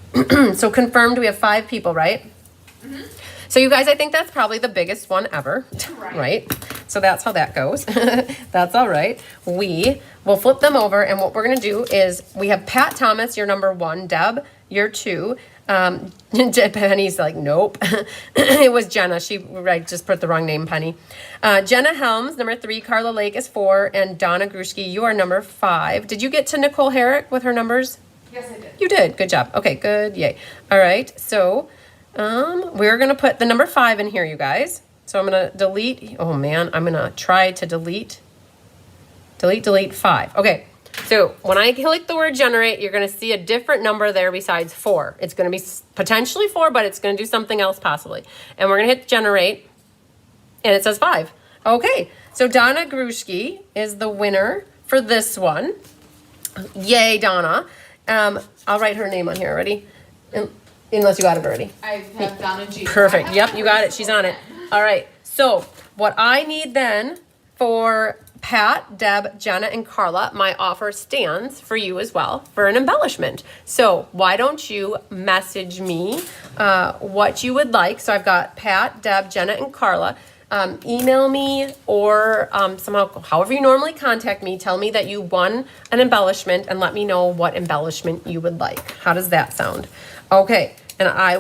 So confirmed we have 5 people, right? Mm-hmm. So you guys, I think that's probably the biggest one ever, right? So that's how that goes. That's all right. We will flip them over, and what we're going to do is we have Pat Thomas, you're number 1, Deb, you're 2. Penny's like, nope. It was Jenna. I just put the wrong name, Penny. Jenna Helms, number 3. Carla Lake is 4. And Donna Grushke, you are number 5. Did you get to Nicole Herrick with her numbers? Yes, I did. You did. Good job. Okay, good. Yay. All right. So we're going to put the number 5 in here, you guys. So I'm going to delete. Oh, man. I'm going to try to delete 5. Okay. So when I click the word generate, you're going to see a different number there besides 4. It's going to be potentially 4, but it's going to do something else possibly. And we're going to hit generate, and it says 5. Okay, so Donna Grushke is the winner for this one. Yay, Donna. I'll write her name on here already, unless you got it already. I have Donna G. Perfect. Yep, you got it. She's on it. All right. So what I need then, for Pat, Deb, Jenna, and Carla, my offer stands for you as well for an embellishment. So why don't you message me what you would like? So I've got Pat, Deb, Jenna, and Carla. Email me or somehow, however you normally contact me, tell me that you won an embellishment and let me know what embellishment you would like. How does that sound? Okay, and I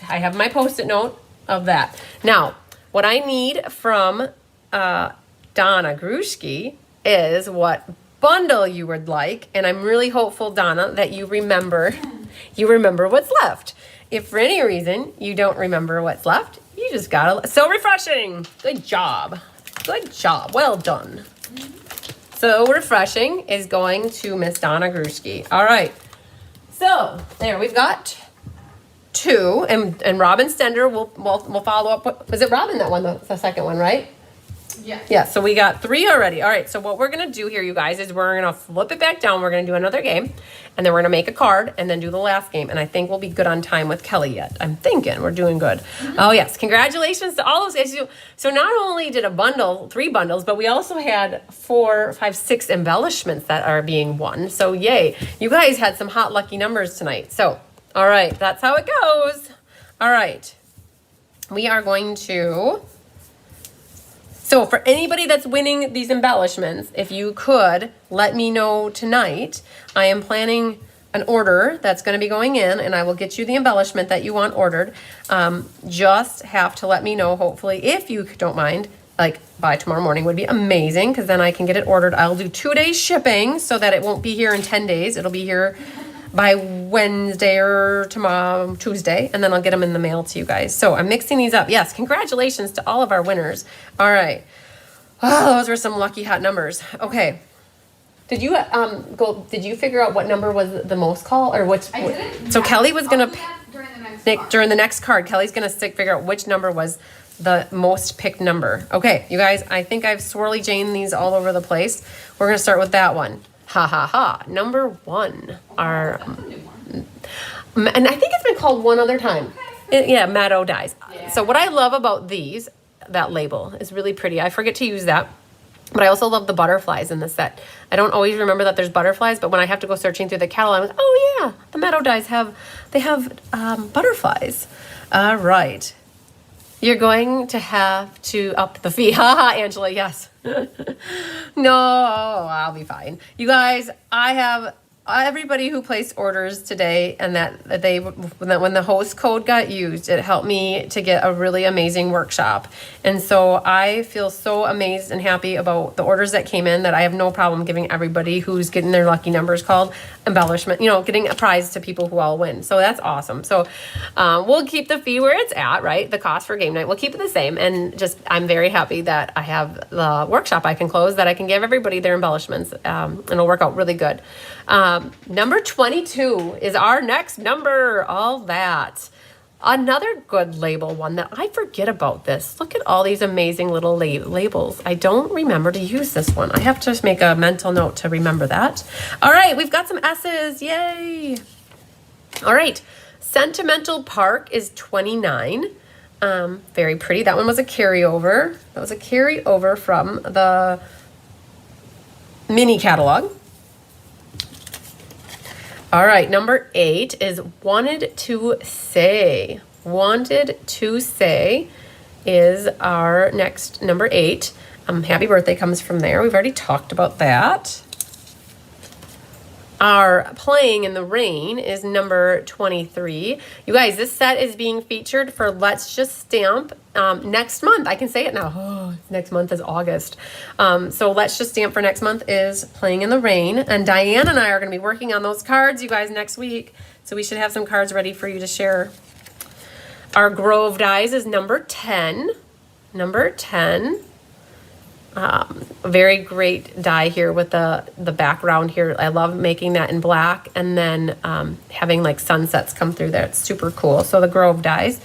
have my Post-it note of that. Now, what I need from Donna Grushki is what bundle you would like, and I'm really hopeful, Donna, that you remember what's left. If for any reason you don't remember what's left, you just gotta, so refreshing. Good job. Good job. Well done. So refreshing is going to Miss Donna Grushki. All right. So there we've got 2, and Robin Stender will follow up. Was it Robin that won the second one, right? Yeah. Yeah, so we got 3 already. All right, so what we're going to do here, you guys, is we're going to flip it back down. We're going to do another game, and then we're going to make a card and then do the last game. And I think we'll be good on time with Kelly yet. I'm thinking we're doing good. Mm-hmm. Oh, yes. Congratulations to all those guys. So not only did a bundle, 3 bundles, but we also had 4, 5, 6 embellishments that are being won. So yay. You guys had some hot lucky numbers tonight. So, all right, that's how it goes. All right. We are going to... So for anybody that's winning these embellishments, if you could let me know tonight, I am planning an order that's going to be going in, and I will get you the embellishment that you want ordered. Just have to let me know, hopefully, if you don't mind, like by tomorrow morning would be amazing, because then I can get it ordered. I'll do 2 days shipping so that it won't be here in 10 days. It'll be here by Wednesday or tomorrow, Tuesday, and then I'll get them in the mail to you guys. So I'm mixing these up. Yes, congratulations to all of our winners. All right. Oh, those were some lucky hot numbers. Okay. Did you Did you figure out what number was the most call, or which? I didn't. So Kelly was gonna during the next card. Kelly's gonna figure out which number was the most picked number. Okay, you guys. I think I've swirly Jane these all over the place. We're gonna start with that one. Ha ha ha. Number 1 are, and I think it's been called one other time. Yeah, Meadow Dies. Yeah. So what I love about these, that label is really pretty. I forget to use that, but I also love the butterflies in the set. I don't always remember that there's butterflies, but when I have to go searching through the catalog, I'm like, oh yeah, the Meadow Dies have butterflies. All right. You're going to have to up the fee. Haha, Angela, yes. No, I'll be fine. You guys, I have everybody who placed orders today, and that when the host code got used, it helped me to get a really amazing workshop. And so I feel so amazed and happy about the orders that came in that I have no problem giving everybody who's getting their lucky numbers called embellishment, getting a prize to people who all win. So that's awesome. So we'll keep the fee where it's at, right? The cost for game night, we'll keep it the same. And just, I'm very happy that I have the workshop I can close, that I can give everybody their embellishments, and it'll work out really good. Number 22 is our next number. All that. Another good label one that I forget about this. Look at all these amazing little labels. I don't remember to use this one. I have to make a mental note to remember that. All right, we've got some S's. Yay. All right. Sentimental Park is 29. Very pretty. That one was a carryover. That was a carryover from the mini catalog. All right, number 8 is Wanted to Say. Wanted to Say is our next number 8. Happy Birthday comes from there. We've already talked about that. Our Playing in the Rain is number 23. You guys, this set is being featured for Let's Just Stamp next month. I can say it now. Oh, next month is August. So Let's Just Stamp for next month is Playing in the Rain. And Diane and I are going to be working on those cards, you guys, next week. So we should have some cards ready for you to share. Our Grove Dies is number 10. Number 10. Very great die here with the background here. I love making that in black and then having like sunsets come through there. It's super cool. So the Grove Dies.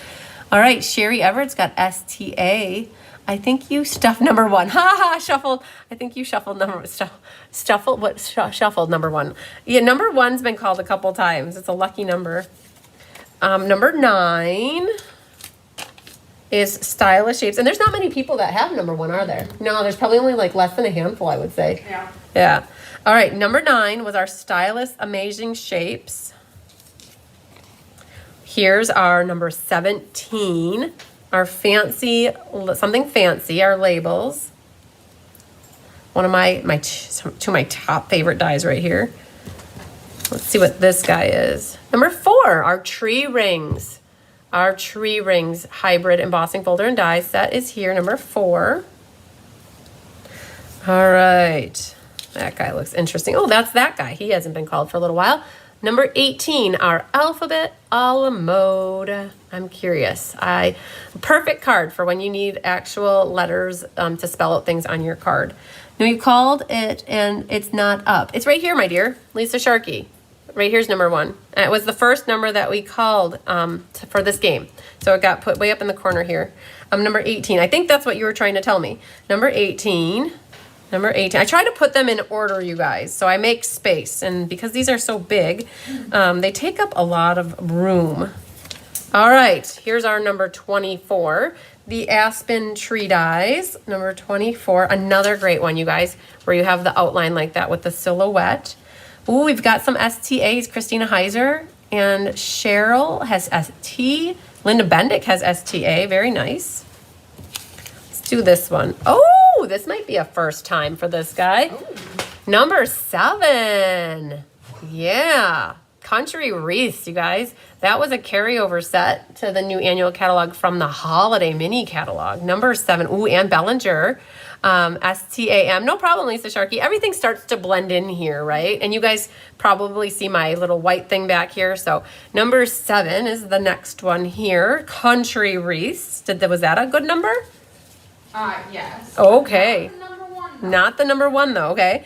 All right, Sherry Everett's got STA. I think you stuffed number 1. Ha ha, shuffled. I think you shuffled shuffled number 1. Yeah, number 1's been called a couple times. It's a lucky number. Number 9. is Stylish Shapes. And there's not many people that have number 1, are there? No, there's probably only like less than a handful, I would say. Yeah. Yeah. All right, number 9 was our Stylish Amazing Shapes. Here's our number 17, our fancy, something fancy, our labels. One of two of my top favorite dies right here. Let's see what this guy is. Number 4, our tree rings. Our tree rings hybrid embossing folder and die set is here, number 4. All right, that guy looks interesting. Oh, that's that guy. He hasn't been called for a little while. Number 18, our alphabet a la mode. I'm curious. Perfect card for when you need actual letters to spell out things on your card. Now you called it and it's not up. It's right here, my dear. Lisa Sharkey. Right here's number 1. And it was the first number that we called for this game. So it got put way up in the corner here. Number 18. I think that's what you were trying to tell me. Number 18. Number 18. I try to put them in order, you guys. So I make space. And because these are so big, they take up a lot of room. All right. Here's our number 24. The Aspen Tree Dies. Number 24. Another great one, you guys, where you have the outline like that with the silhouette. Ooh, we've got some STAs. Christina Heiser and Cheryl has ST. Linda Bendick has STA. Very nice. Let's do this one. Oh, this might be a first time for this guy. Ooh. Number 7. Yeah. Country Wreaths, you guys. That was a carryover set to the new annual catalog from the holiday mini catalog. Number 7. Ooh, Ann Bellinger. STAM. No problem, Lisa Sharkey. Everything starts to blend in here, right? And you guys probably see my little white thing back here. So number 7 is the next one here. Country Wreaths. Was that a good number? Yes. Okay. Not the number 1. Though. Not the number 1 though, okay.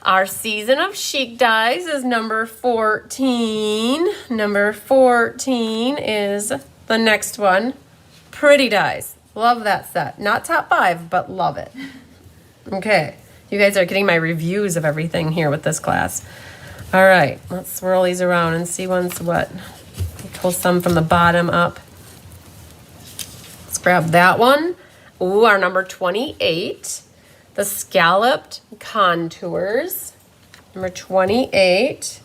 Our Season of Chic dies is number 14. Number 14 is the next one. Pretty Dies. Love that set. Not top 5, but love it. Okay. You guys are getting my reviews of everything here with this class. All right. Let's swirl these around and see one's what. Pull some from the bottom up. Let's grab that one. Ooh, our number 28. The Scalloped Contours. Number 28.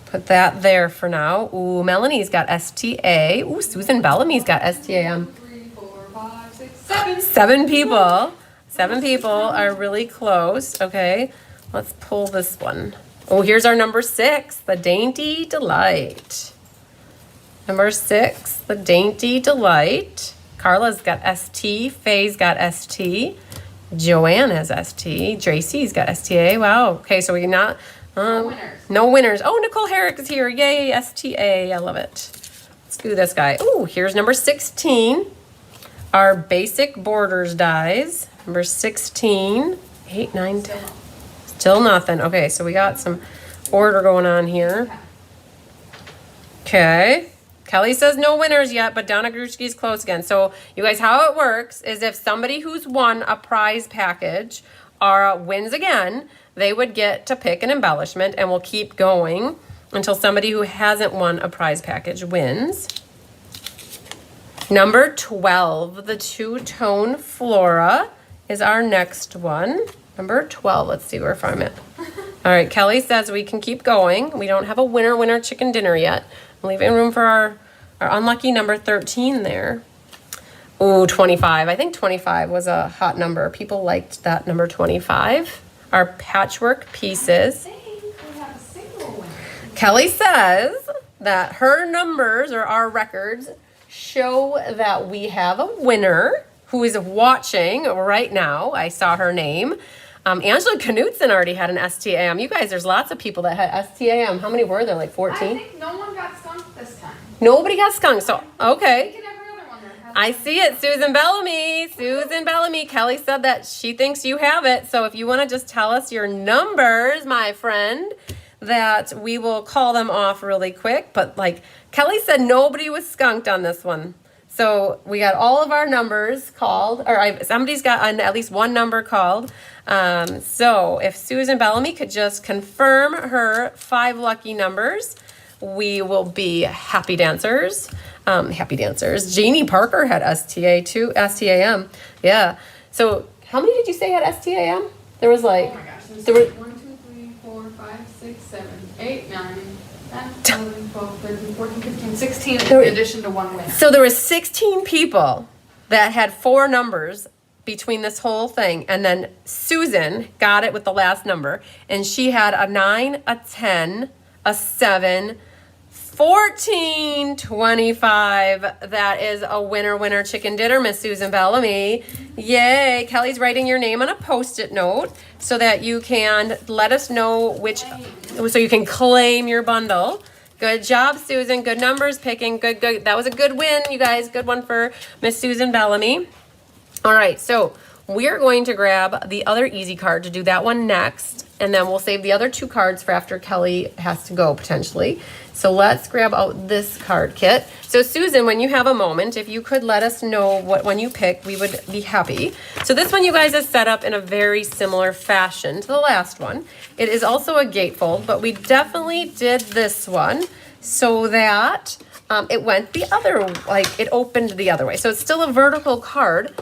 Put that there for now. Ooh, Melanie's got STA. Ooh, Susan Bellamy's got STAM. 7 people. 7 people are really close. Okay, let's pull this one. Oh, here's our number 6, the Dainty Delight. Number 6, the Dainty Delight. Carla's got ST. Faye's got ST. Joanne has ST. Tracy's got STA. Wow. Okay, so we not No winners. no winners. Oh, Nicole Herrick is here. Yay, STA. I love it. Let's do this guy. Oh, here's number 16. Our Basic Borders dies. Number 16. 8, 9, 10. Still nothing. Okay, so we got some order going on here. Okay. Kelly says no winners yet, but Donna Grushki's close again. So you guys, how it works is if somebody who's won a prize package wins again, they would get to pick an embellishment, and we'll keep going until somebody who hasn't won a prize package wins. Number 12, the Two-Tone Flora is our next one. Number 12, let's see where I'm at. All right, Kelly says we can keep going. We don't have a winner chicken dinner yet. I'm leaving room for our unlucky number 13 there. Ooh, 25. I think 25 was a hot number. People liked that number 25. Our Patchwork Pieces. I think we have a single winner. Kelly says that her numbers or our records show that we have a winner who is watching right now. I saw her name. Angela Knutson already had an STAM. You guys, there's lots of people that had STAM. How many were there? Like 14? I think no one got skunked this time. Nobody got skunked. So, okay. Look at every other one that has I see it. Susan Bellamy. Susan Bellamy. Kelly said that she thinks you have it. So if you want to just tell us your numbers, my friend, that we will call them off really quick. But like Kelly said, nobody was skunked on this one. So we got all of our numbers called, or somebody's got at least one number called. So if Susan Bellamy could just confirm her 5 lucky numbers, we will be happy dancers. happy dancers. Janie Parker had STA too, STAM. Yeah. So how many did you say had STAM? There was like, Oh my gosh, there were 1, 2, 3, 4, 5, 6, 7, 8, 9, 10, 11, 12, 13, 14, 15, 16 in addition to one winner. So there was 16 people that had 4 numbers between this whole thing. And then Susan got it with the last number. And she had a 9, a 10, a 7, 14, 25. That is a winner chicken dinner, Miss Susan Bellamy. Yay. Kelly's writing your name on a Post-it note so that you can let us know which, so you can claim your bundle. Good job, Susan. Good numbers picking. Good. That was a good win, you guys. Good one for Miss Susan Bellamy. All right, so we're going to grab the other easy card to do that one next, and then we'll save the other 2 cards for after Kelly has to go potentially. So let's grab out this card kit. So Susan, when you have a moment, if you could let us know what one you picked, we would be happy. So this one, you guys, is set up in a very similar fashion to the last one. It is also a gatefold, but we definitely did this one so that it went the other, like it opened the other way. So it's still a vertical card,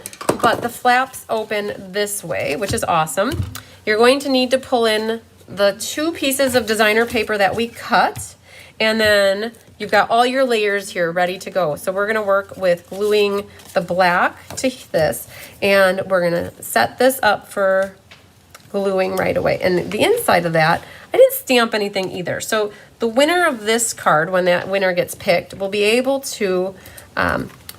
but the flaps open this way, which is awesome. You're going to need to pull in the 2 pieces of designer paper that we cut, and then you've got all your layers here ready to go. So we're gonna work with gluing the black to this, and we're gonna set this up for gluing right away. And the inside of that, I didn't stamp anything either. So the winner of this card, when that winner gets picked, will be able to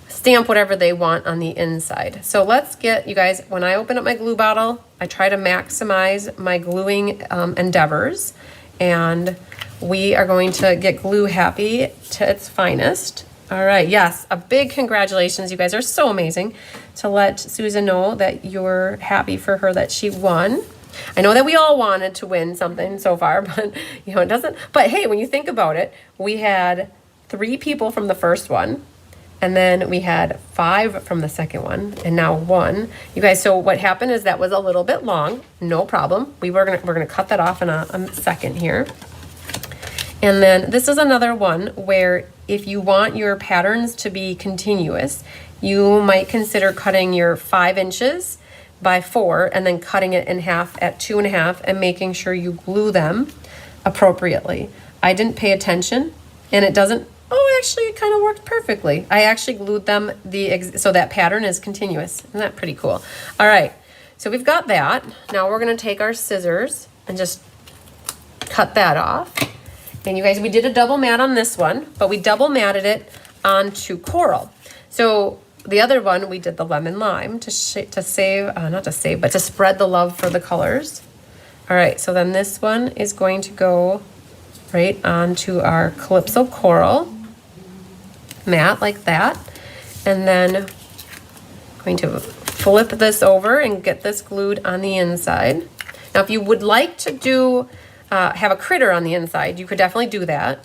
stamp whatever they want on the inside. So let's get, you guys, when I open up my glue bottle, I try to maximize my gluing endeavors, and we are going to get glue happy to its finest. All right, yes, a big congratulations. You guys are so amazing. To let Susan know that you're happy for her that she won. I know that we all wanted to win something so far, but you know, it doesn't. But hey, when you think about it, we had 3 people from the first one, and then we had 5 from the second one, and now 1. You guys, so what happened is that was a little bit long. No problem. We're gonna cut that off in a second here. And then this is another one where if you want your patterns to be continuous, you might consider cutting your 5 inches by 4 and then cutting it in half at 2.5 and making sure you glue them appropriately. I didn't pay attention, and it doesn't, oh, actually it kind of worked perfectly. I actually glued them so that pattern is continuous. Isn't that pretty cool? All right, so we've got that. Now we're gonna take our scissors and just cut that off. And you guys, we did a double mat on this one, but we double matted it onto coral. So the other one, we did the lemon lime to spread the love for the colors. All right, so then this one is going to go right onto our Calypso coral mat like that. And then going to flip this over and get this glued on the inside. Now, if you would like to do have a critter on the inside, you could definitely do that.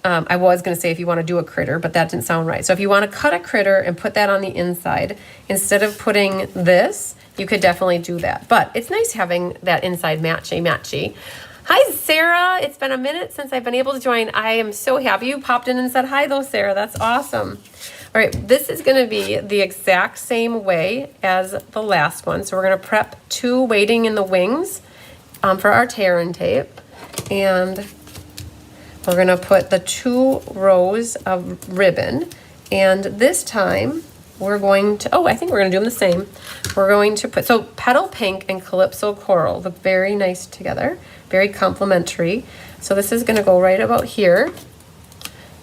I was going to say if you want to do a critter, but that didn't sound right. So if you want to cut a critter and put that on the inside, instead of putting this, you could definitely do that. But it's nice having that inside matchy. Hi, Sarah. It's been a minute since I've been able to join. I am so happy you popped in and said hi, though, Sarah. That's awesome. All right, this is going to be the exact same way as the last one. So we're going to prep 2 waiting in the wings for our tear and tape. And we're going to put the 2 rows of ribbon. And this time we're going to, I think we're going to do them the same. We're going to put, so Petal Pink and Calypso Coral look very nice together, very complementary. So this is going to go right about here.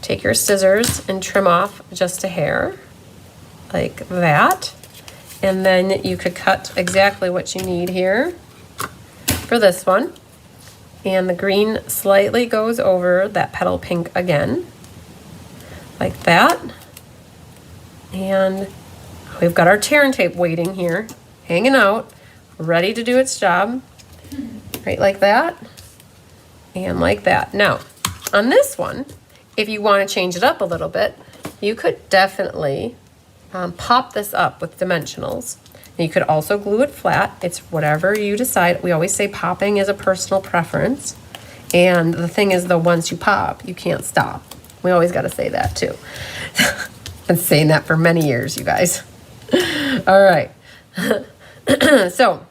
Take your scissors and trim off just a hair like that. And then you could cut exactly what you need here for this one. And the green slightly goes over that Petal Pink again, like that. And we've got our tear and tape waiting here, hanging out, ready to do its job. Right like that, and like that. Now, on this one, if you want to change it up a little bit, you could definitely pop this up with dimensionals. You could also glue it flat. It's whatever you decide. We always say popping is a personal preference. And the thing is, though, once you pop, you can't stop. We always got to say that, too. Been saying that for many years, you guys. All right. So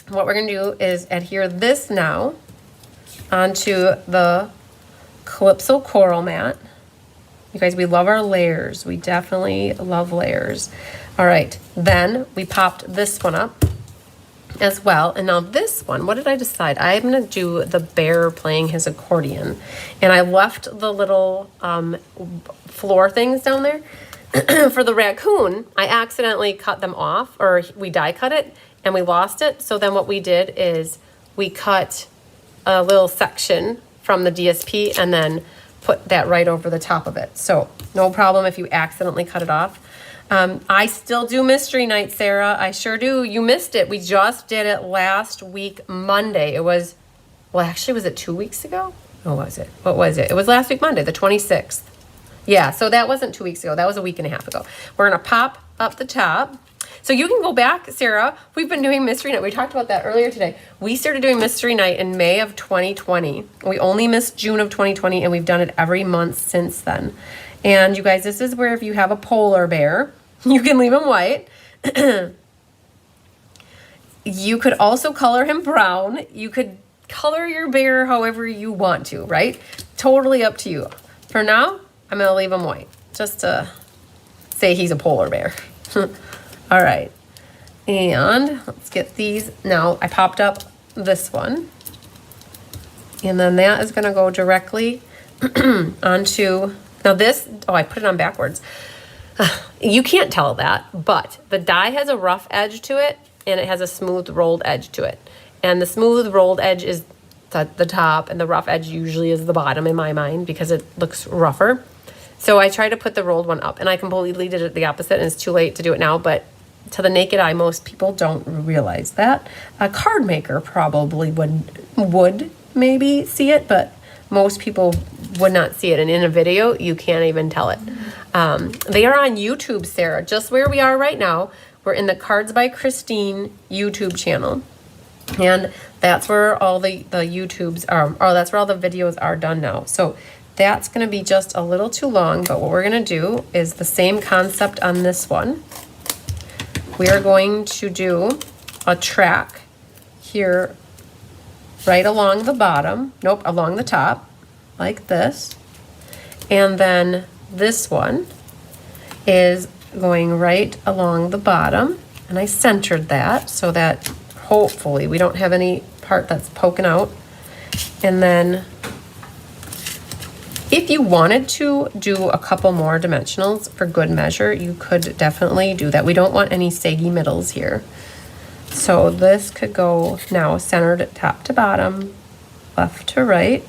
what we're going to do is adhere this now onto the Calypso coral mat. You guys, we love our layers. We definitely love layers. All right, then we popped this one up as well. And now this one, what did I decide? I'm gonna do the bear playing his accordion. And I left the little floor things down there. For the raccoon, I accidentally cut them off, or we die cut it, and we lost it. So then what we did is we cut a little section from the DSP and then put that right over the top of it. So no problem if you accidentally cut it off. I still do Mystery Night, Sarah. I sure do. You missed it. We just did it last week, Monday. It was, well, actually, was it 2 weeks ago? What was it? What was it? It was last week, Monday, the 26th. Yeah, so that wasn't 2 weeks ago. That was a week and a half ago. We're going to pop up the top. So you can go back, Sarah. We've been doing Mystery Night. We talked about that earlier today. We started doing Mystery Night in May of 2020. We only missed June of 2020, and we've done it every month since then. And you guys, this is where if you have a polar bear, you can leave him white. You could also color him brown. You could color your bear however you want to, right? Totally up to you. For now, I'm going to leave him white, just to say he's a polar bear. All right. And let's get these. Now, I popped up this one. And then that is going to go directly onto... Now this... Oh, I put it on backwards. You can't tell that, but the die has a rough edge to it, and it has a smooth rolled edge to it. And the smooth rolled edge is the top, and the rough edge usually is the bottom in my mind because it looks rougher. So I try to put the rolled one up, and I completely did it the opposite, and it's too late to do it now, but to the naked eye, most people don't realize that. A card maker probably would maybe see it, but most people would not see it. And in a video, you can't even tell it. They are on YouTube, Sarah, just where we are right now. We're in the Cards by Christine YouTube channel. And that's where all the YouTubes are, or that's where all the videos are done now. So that's going to be just a little too long, but what we're going to do is the same concept on this one. We are going to do a track here right along the bottom, along the top, like this. And then this one is going right along the bottom. And I centered that so that hopefully we don't have any part that's poking out. And then if you wanted to do a couple more dimensionals for good measure, you could definitely do that. We don't want any saggy middles here. So this could go now centered top to bottom, left to right,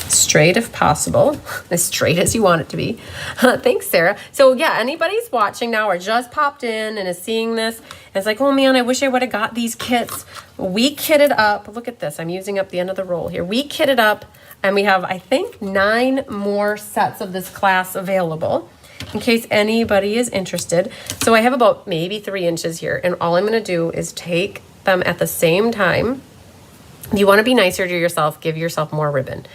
straight if possible, as straight as you want it to be. Thanks, Sarah. So yeah, anybody's watching now or just popped in and is seeing this, and it's like, oh man, I wish I would have got these kits. We kitted up, look at this, I'm using up the end of the roll here. We kitted up, and we have, I think, 9 more sets of this class available in case anybody is interested. So I have about maybe 3 inches here, and all I'm going to do is take them at the same time. If you want to be nicer to yourself, give yourself more ribbon.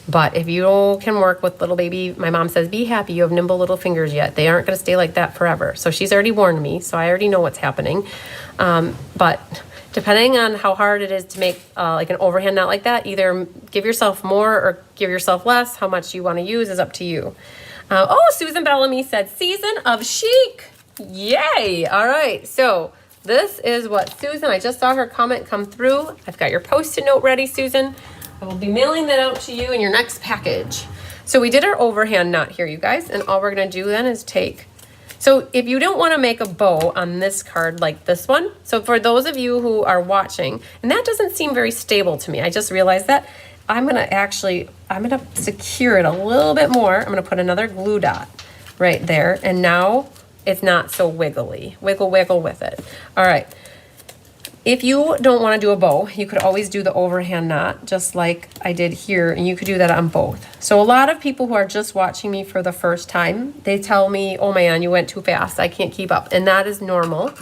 But if you can work with little baby, my mom says, be happy, you have nimble little fingers yet. They aren't going to stay like that forever. So she's already warned me, so I already know what's happening. But depending on how hard it is to make like an overhand knot like that, either give yourself more or give yourself less. How much you want to use is up to you. Oh, Susan Bellamy said, season of chic. Yay. All right. So this is what Susan, I just saw her comment come through. I've got your Post-it note ready, Susan. I will be mailing that out to you in your next package. So we did our overhand knot here, you guys. And all we're going to do then is take, so if you don't want to make a bow on this card like this one, so for those of you who are watching, and that doesn't seem very stable to me, I just realized that, I'm going to secure it a little bit more. I'm going to put another glue dot right there. And now it's not so wiggly. Wiggle, wiggle with it. All right. If you don't want to do a bow, you could always do the overhand knot just like I did here, and you could do that on both. So a lot of people who are just watching me for the first time, they tell me, oh man, you went too fast, I can't keep up. And that is normal.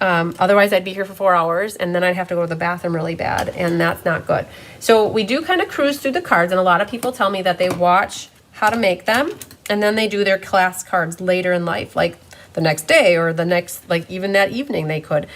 Otherwise I'd be here for 4 hours and then I'd have to go to the bathroom really bad, and that's not good. So we do kind of cruise through the cards, and a lot of people tell me that they watch how to make them And then they do their class cards later in life, like the next day or the next, like even that evening they could.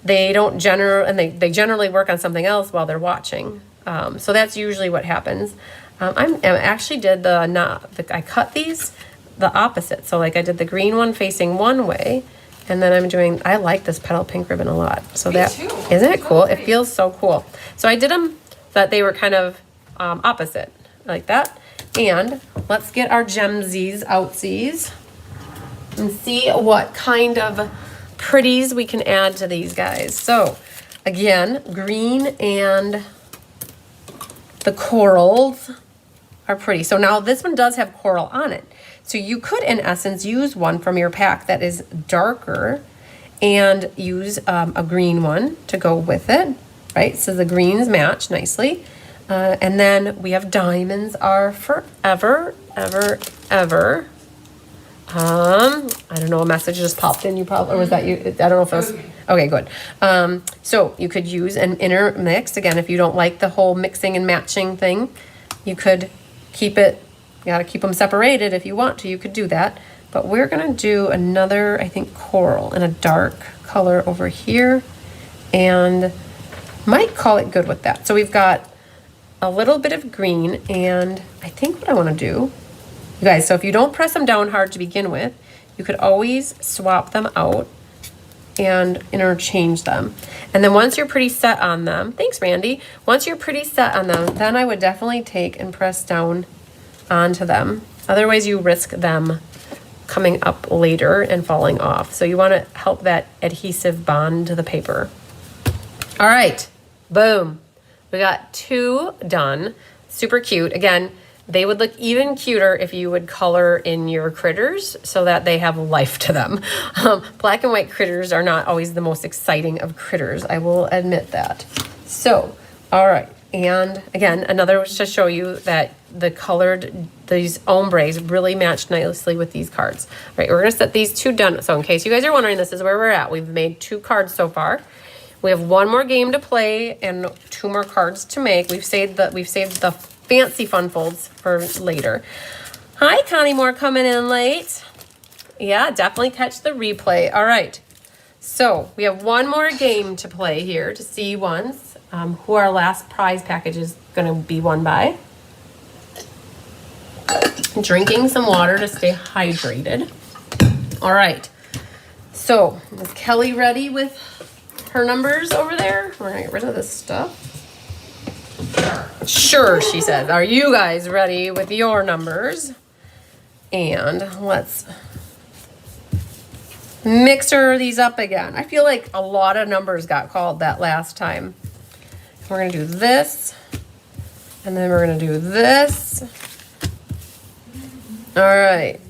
They don't they generally work on something else while they're watching. So that's usually what happens. I actually did I cut these the opposite. So like I did the green one facing one way, and then I like this petal pink ribbon a lot. So Me too. Isn't it So cool? It pretty. feels so cool. So I did them that they were kind of opposite, like that. And let's get our gemsies outsies and see what kind of pretties we can add to these guys. So again, green and the corals are pretty. So now this one does have coral on it. So you could, in essence, use one from your pack that is darker and use a green one to go with it, right? So the greens match nicely. And then we have diamonds are forever, ever, ever. I don't know, a message just popped in. Or was that you? I don't know if it was. Okay, good. So you could use an intermix. Again, if you don't like the whole mixing and matching thing, you could keep it. You gotta keep them separated if you want to. You could do that. But we're gonna do another, I think, coral in a dark color over here, and might call it good with that. So we've got a little bit of green, and I think what I want to do, you guys, so if you don't press them down hard to begin with, you could always swap them out and interchange them. And then once you're pretty set on them, thanks Randy, once you're pretty set on them, then I would definitely take and press down onto them. Otherwise you risk them coming up later and falling off. So you want to help that adhesive bond to the paper. All right, boom. We got 2 done. Super cute. Again, they would look even cuter if you would color in your critters so that they have life to them. Black and white critters are not always the most exciting of critters. I will admit that. So, all right. And again, another to show you that these ombres really match nicely with these cards. All right, we're gonna set these 2 done. So in case you guys are wondering, this is where we're at. We've made 2 cards so far. We have 1 more game to play and 2 more cards to make. We've saved the fancy fun folds for later. Hi, Connie Moore coming in late. Yeah, definitely catch the replay. All right. So we have 1 more game to play here to see once who our last prize package is going to be won by. Drinking some water to stay hydrated. All right. So is Kelly ready with her numbers over there? We're gonna get rid of this stuff. Sure, she says. Are you guys ready with your numbers? And let's mixer these up again. I feel like a lot of numbers got called that last time. We're gonna do this, and then we're gonna do this. All right.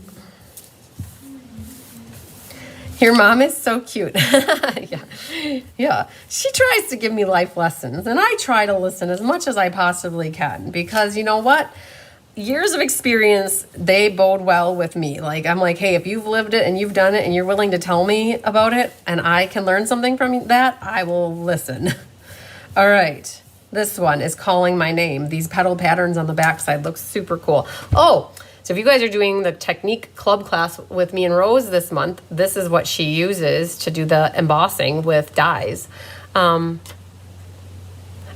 Your mom is so cute. Yeah. She tries to give me life lessons, and I try to listen as much as I possibly can because you know what? Years of experience, they bode well with me. Like, I'm like, hey, if you've lived it and you've done it and you're willing to tell me about it and I can learn something from that, I will listen. All right. This one is calling my name. These petal patterns on the backside look super cool. Oh, so if you guys are doing the technique club class with me and Rose this month, this is what she uses to do the embossing with dies.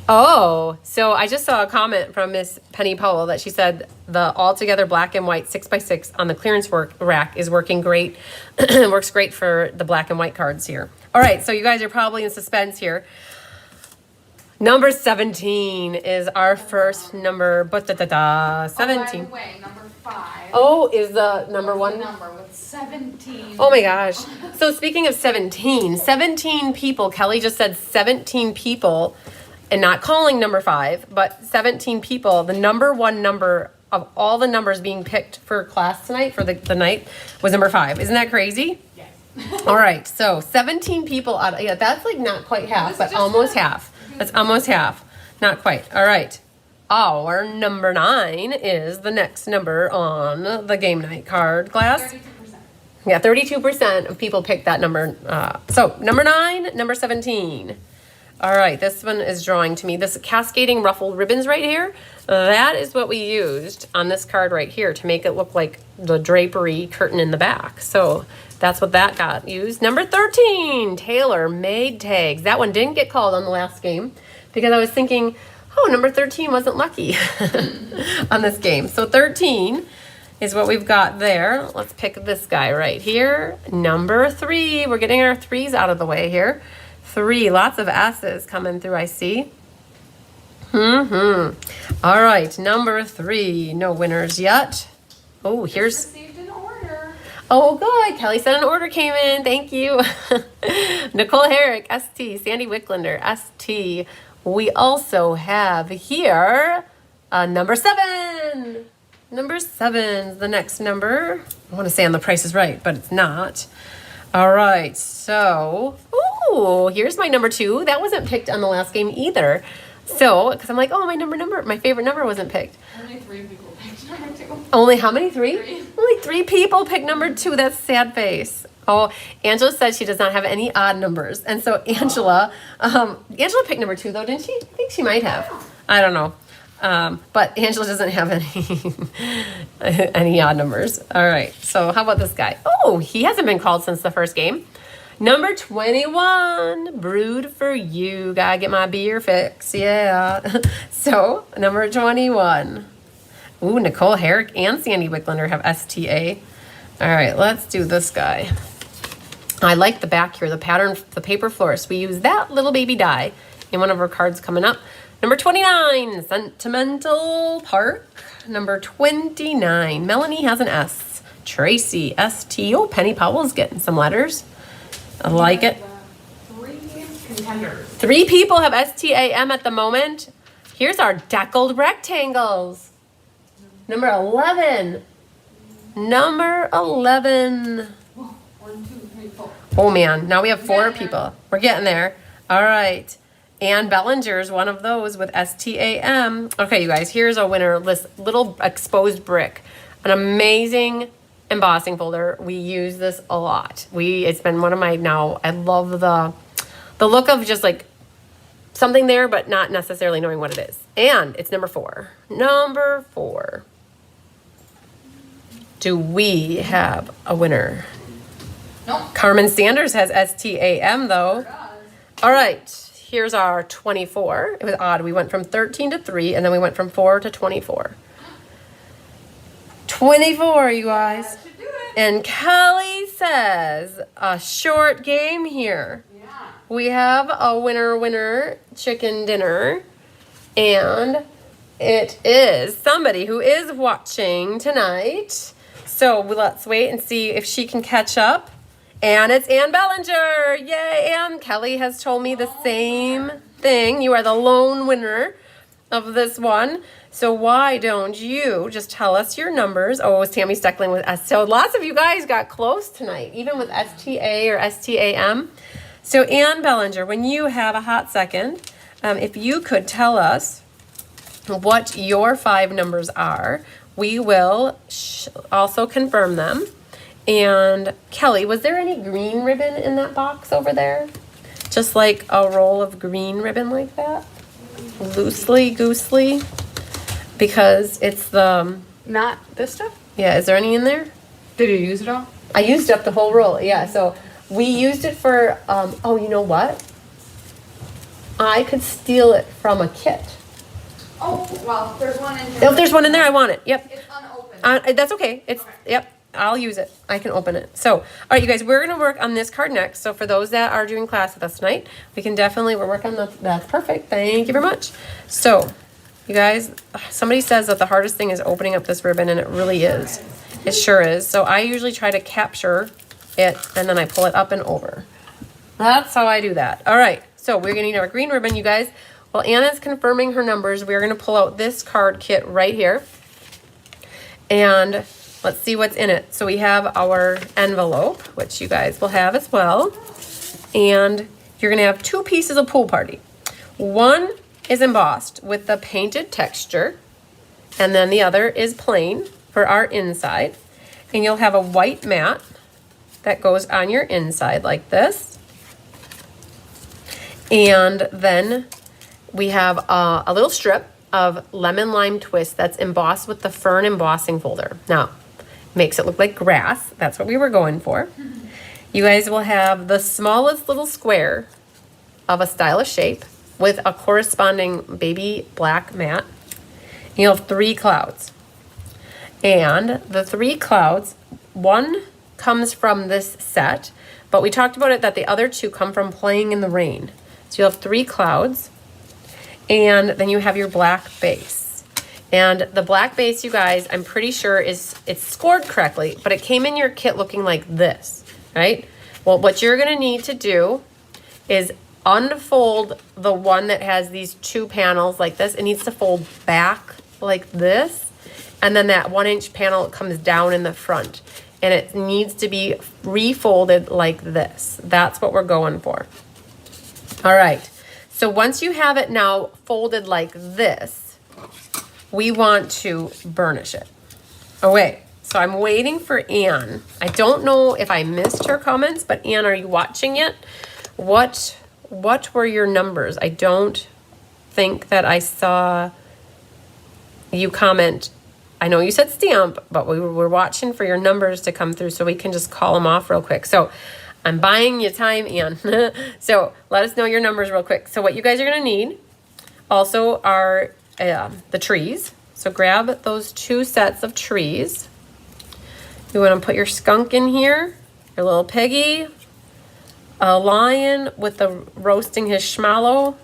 Oh, so I just saw a comment from Miss Penny Powell that she said the all-together black and white 6x6 on the clearance rack is working great. Works great for the black and white cards here. All right, so you guys are probably in suspense here. Number 17 is our first number. 17. Oh, by the way, number 5. Oh, is the number 1? Number with 17. Oh my gosh. So speaking of 17 people, Kelly just said 17 people, and not calling number 5, but 17 people. The number 1 number of all the numbers being picked for class tonight, for the night, was number 5. Isn't that crazy? Yes. All right, so 17 people out of, yeah, that's like not quite half, but almost half. That's almost half. Not quite. All right. Our number 9 is the next number on the game night card class. 32%. Yeah, 32% of people picked that number. So number 9, number 17. All right, this one is drawing to me. This cascading ruffled ribbons right here, that is what we used on this card right here to make it look like the drapery curtain in the back. So that's what that got used. Number 13, tailor-made tags. That one didn't get called on the last game because I was thinking, oh, number 13 wasn't lucky on this game. So 13 is what we've got there. Let's pick this guy right here. Number 3, we're getting our 3s out of the way here. 3, lots of S's coming through, I see. All right, number 3, no winners yet. Oh, here's... Received an order. Oh, good. Kelly said an order came in. Thank you. Nicole Herrick, ST. Sandy Wicklander, ST. We also have here number 7. Number 7's the next number. I want to say on The Price is Right, but it's not. All right, so, ooh, here's my number 2. That wasn't picked on the last game either. So, because I'm like, oh, my favorite number wasn't picked. Only 3 people picked number 2. Only how many? 3? 3. Only 3 people picked number 2. That's sad face. Oh, Angela said she does not have any odd numbers. And so Angela picked number 2 though, didn't she? I think she might have. I don't know. But Angela doesn't have any odd numbers. All right. So how about this guy? Oh, he hasn't been called since the first game. Number 21, brewed for you. Gotta get my beer fix. Yeah. So number 21. Ooh, Nicole Herrick and Sandy Wicklander have STA. All right, let's do this guy. I like the back here, the pattern, the paper florist. We use that little baby die in one of our cards coming up. Number 29, Sentimental Park. Number 29, Melanie has an S. Tracy, ST. Oh, Penny Powell's getting some letters. I like it. 3 contenders. 3 people have STAM at the moment. Here's our deckled rectangles. Number 11. Number 11. 1, 2, 3, 4. Oh man, now we have 4 Getting there. people. We're getting there. All right. Ann Bellinger's one of those with STAM. Okay, you guys, here's a winner. This little exposed brick. An amazing embossing folder. We use this a lot. It's been one of my now. I love the look of just like something there, but not necessarily knowing what it is. And it's number 4. Number 4. Do we have a winner? Nope. Carmen Sanders has STAM though. Does. All right, here's our 24. It was odd. We went from 13 to 3, and then we went from 4 to 24. 24, you guys. That should do it. And Kelly says a short game here. Yeah. We have a winner chicken dinner, and it is somebody who is watching tonight. So let's wait and see if she can catch up. And it's Ann Bellinger. Yay, Ann. Kelly has told me the same thing. You are the lone winner of this one. So why don't you just tell us your numbers? Oh, it was Tammy Steckling with S. So lots of you guys got close tonight, even with STA or STAM. So Ann Bellinger, when you have a hot second, if you could tell us what your 5 numbers are, we will also confirm them. And Kelly, was there any green ribbon in that box over there? Just like a roll of green ribbon like that? Loosely goosely? Because it's the... Not this stuff? Yeah, is there any in there? Did you use it all? I used up the whole roll, yeah. So we used it for, oh, you know what? I could steal it from a kit. Oh, well, there's one in here. If there's one in there, I want it. Yep. It's unopened. That's okay. It's, Okay. yep. I'll use it. I can open it. So, all right, you guys, we're going to work on this card next. So for those that are doing class with us tonight, we're working on that's perfect. Thank you very much. So, you guys, somebody says that the hardest thing is opening up this ribbon, and it really is. It sure is. So I usually try to capture it, and then I pull it up and over. That's how I do that. All right, so we're going to need our green ribbon, you guys. While Anna's confirming her numbers, we're going to pull out this card kit right here. And let's see what's in it. So we have our envelope, which you guys will have as well. And you're going to have 2 pieces of Pool Party. One is embossed with the painted texture, and then the other is plain for our inside. And you'll have a white mat that goes on your inside like this. And then we have a little strip of lemon lime twist that's embossed with the fern embossing folder. Now, makes it look like grass. That's what we were going for. You guys will have the smallest little square of a stylish shape with a corresponding baby black mat. You'll have 3 clouds. And the 3 clouds, one comes from this set, but we talked about it that the other 2 come from playing in the rain. So you'll have 3 clouds, and then you have your black base. And the black base, you guys, I'm pretty sure it's scored correctly, but it came in your kit looking like this, right? Well, what you're gonna need to do is unfold the one that has these 2 panels like this. It needs to fold back like this. And then that 1-inch panel comes down in the front. And it needs to be refolded like this. That's what we're going for. All right. So once you have it now folded like this, we want to burnish it. Okay. So I'm waiting for Anne. I don't know if I missed her comments, but Anne, are you watching yet? What were your numbers? I don't think that I saw you comment. I know you said stamp, but we were watching for your numbers to come through so we can just call them off real quick. So I'm buying you time, Ann. So let us know your numbers real quick. So what you guys are going to need also are the trees. So grab those 2 sets of trees. You want to put your skunk in here, your little piggy, a lion with the roasting his schmallow,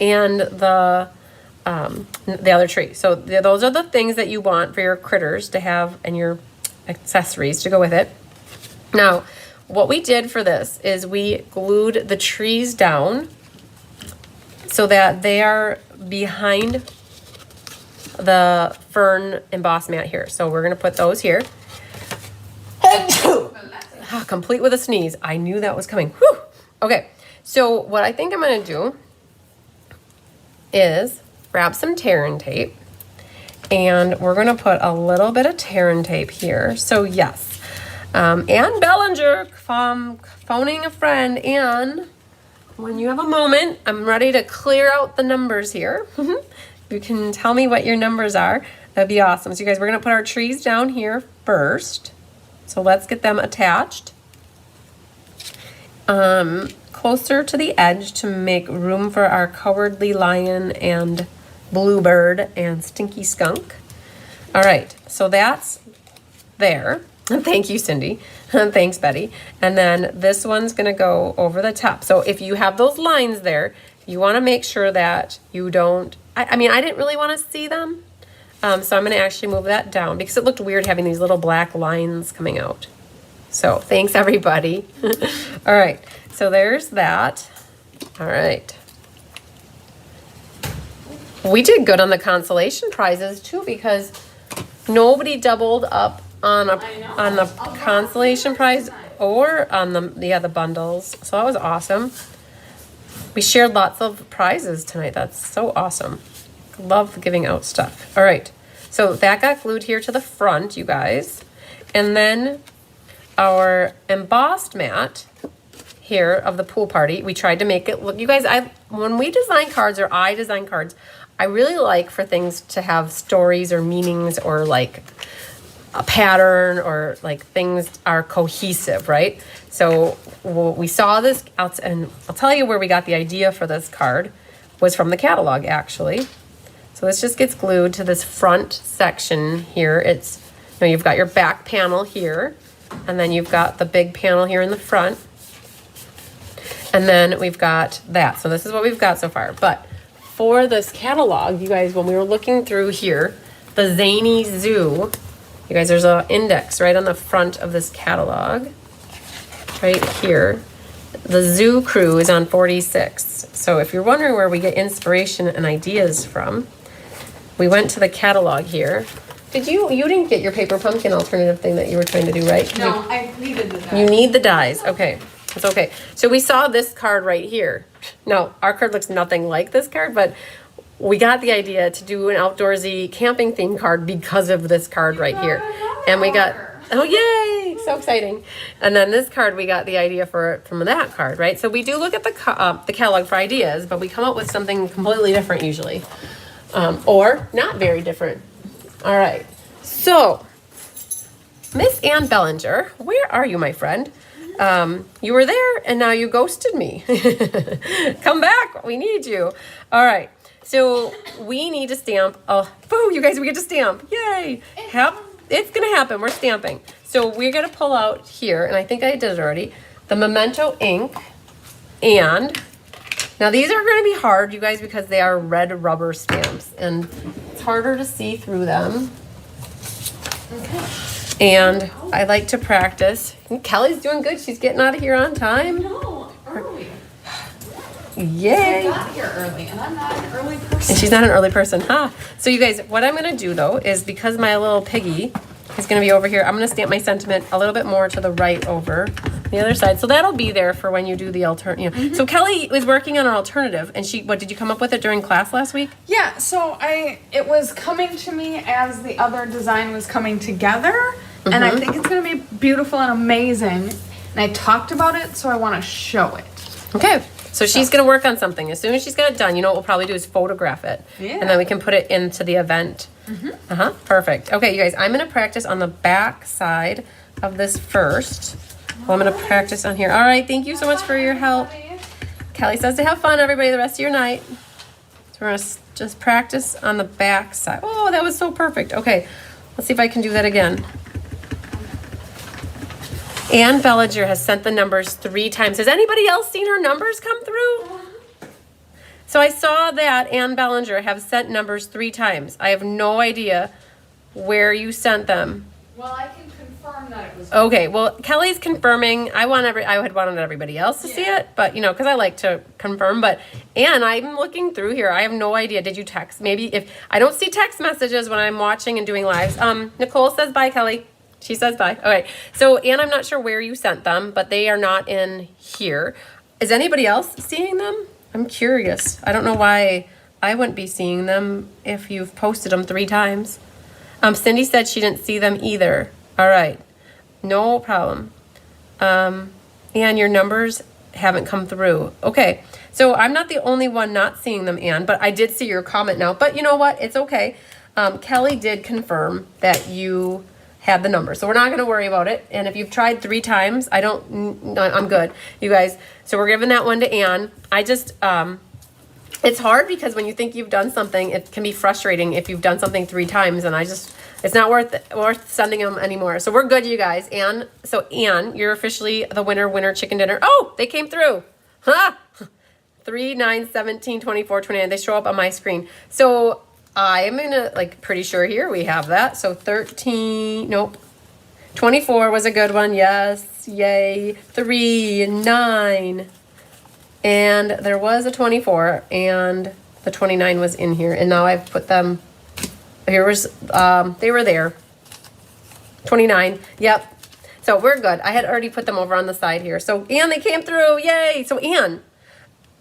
and the other tree. So those are the things that you want for your critters to have and your accessories to go with it. Now, what we did for this is we glued the trees down so that they are behind the fern embossed mat here. So we're going to put those here. Complete with a sneeze. I knew that was coming. Whew. Okay, so what I think I'm going to do is grab some tear-in tape, and we're going to put a little bit of tear-in tape here. So yes, Ann Bellinger from phoning a friend. Ann, when you have a moment, I'm ready to clear out the numbers here. You can tell me what your numbers are. That'd be awesome. So you guys, we're going to put our trees down here first. So let's get them attached. Closer to the edge to make room for our cowardly lion and bluebird and stinky skunk. All right, so that's there. Thank you, Cindy. Thanks, Betty. And then this one's gonna go over the top. So if you have those lines there, you wanna make sure that you don't, I mean, I didn't really wanna see them. So I'm gonna actually move that down because it looked weird having these little black lines coming out. So thanks, everybody. All right, so there's that. All right. We did good on the consolation prizes too because nobody doubled up on the consolation prize or on the bundles. So that was awesome. We shared lots of prizes tonight. That's so awesome. Love giving out stuff. All right. So that got glued here to the front, you guys. And then our embossed mat here of the pool party, we tried to make it look, you guys, when we design cards or I design cards, I really like for things to have stories or meanings or like a pattern or like things are cohesive, right? So we saw this, and I'll tell you where we got the idea for this card was from the catalog actually. So this just gets glued to this front section here. It's, you know, you've got your back panel here, and then you've got the big panel here in the front. And then we've got that. So this is what we've got so far. But for this catalog, you guys, when we were looking through here, the Zany Zoo, you guys, there's an index right on the front of this catalog, right here. The zoo crew is on 46. So if you're wondering where we get inspiration and ideas from, we went to the catalog here. You didn't get your paper pumpkin alternative thing that you were trying to do, right? No, I needed the dies. You need the dies, okay. It's okay. So we saw this card right here. Now, our card looks nothing like this card, but we got the idea to do an outdoorsy camping theme card because of this card right here. And we got, Oh, yay! So exciting. And then this card, we got the idea for it from that card, right? So we do look at the catalog for ideas, but we come up with something completely different usually. Or not very different. All right. So, Miss Ann Bellinger, where are you, my friend? You were there and now you ghosted me. Come back. We need you. All right. So we need to stamp. Oh, boo, you guys, we get to stamp. Yay. It's going to happen. We're stamping. So we're going to pull out here, and I think I did it already, the Memento ink. And now these are going to be hard, you guys, because they are red rubber stamps. And it's harder to see through them. Okay. And I like to practice. And Kelly's doing good. She's getting out of here on time. No, early. Yay. I got here early, and I'm not an early person. And she's not an early person, huh? So you guys, what I'm going to do, though, is because my little piggy is going to be over here, I'm going to stamp my sentiment a little bit more to the right over the other side. So that'll be there for when you do the alternative. You know. So Kelly was working on an alternative, and what, did you come up with it during class last week? Yeah, so it was coming to me as the other design was coming together, and I think it's going to be beautiful and amazing. And I talked about it, so I want to show it. Okay. So she's going to work on something. As soon as she's got it done, you know what we'll probably do is photograph it. Yeah. And then we can put it into the event. Perfect. Okay, you guys, I'm going to practice on the back side of this first. Well, I'm going to practice on here. All right, thank you so much for your help. Kelly says to have fun, everybody, the rest of your night. So we're going to just practice on the back side. Oh, that was so perfect. Okay, let's see if I can do that again. Ann Bellinger has sent the numbers 3 times. Has anybody else seen her numbers come through? So I saw that Ann Bellinger have sent numbers 3 times. I have no idea where you sent them. Well, I can confirm that it was. Okay, well, Kelly's confirming. I had wanted everybody else to see it, but you know, because I like to confirm. But Ann, I'm looking through here. I have no idea. Did you text? Maybe if I don't see text messages when I'm watching and doing lives. Nicole says bye, Kelly. She says bye. All right. So, Ann, I'm not sure where you sent them, but they are not in here. Is anybody else seeing them? I'm curious. I don't know why I wouldn't be seeing them if you've posted them 3 times. Cindy said she didn't see them either. All right. No problem. Ann, your numbers haven't come through. Okay. So, I'm not the only one not seeing them, Ann, but I did see your comment now. But you know what? It's okay. Kelly did confirm that you had the number. So we're not going to worry about it. And if you've tried 3 times, I'm good, you guys. So we're giving that one to Ann. It's hard because when you think you've done something, it can be frustrating if you've done something 3 times and it's not worth sending them anymore. So we're good, you guys. Ann, you're officially the winner chicken dinner. Oh, they came through. Huh? 3, 9, 17, 24, 29. They show up on my screen. So I'm gonna pretty sure here we have that. So 13, nope. 24 was a good one. Yes, yay. 3, 9. And there was a 24 and the 29 was in here. And now I've put them, they were there. 29, yep. So we're good. I had already put them over on the side here. So Ann, they came through, yay. So Ann,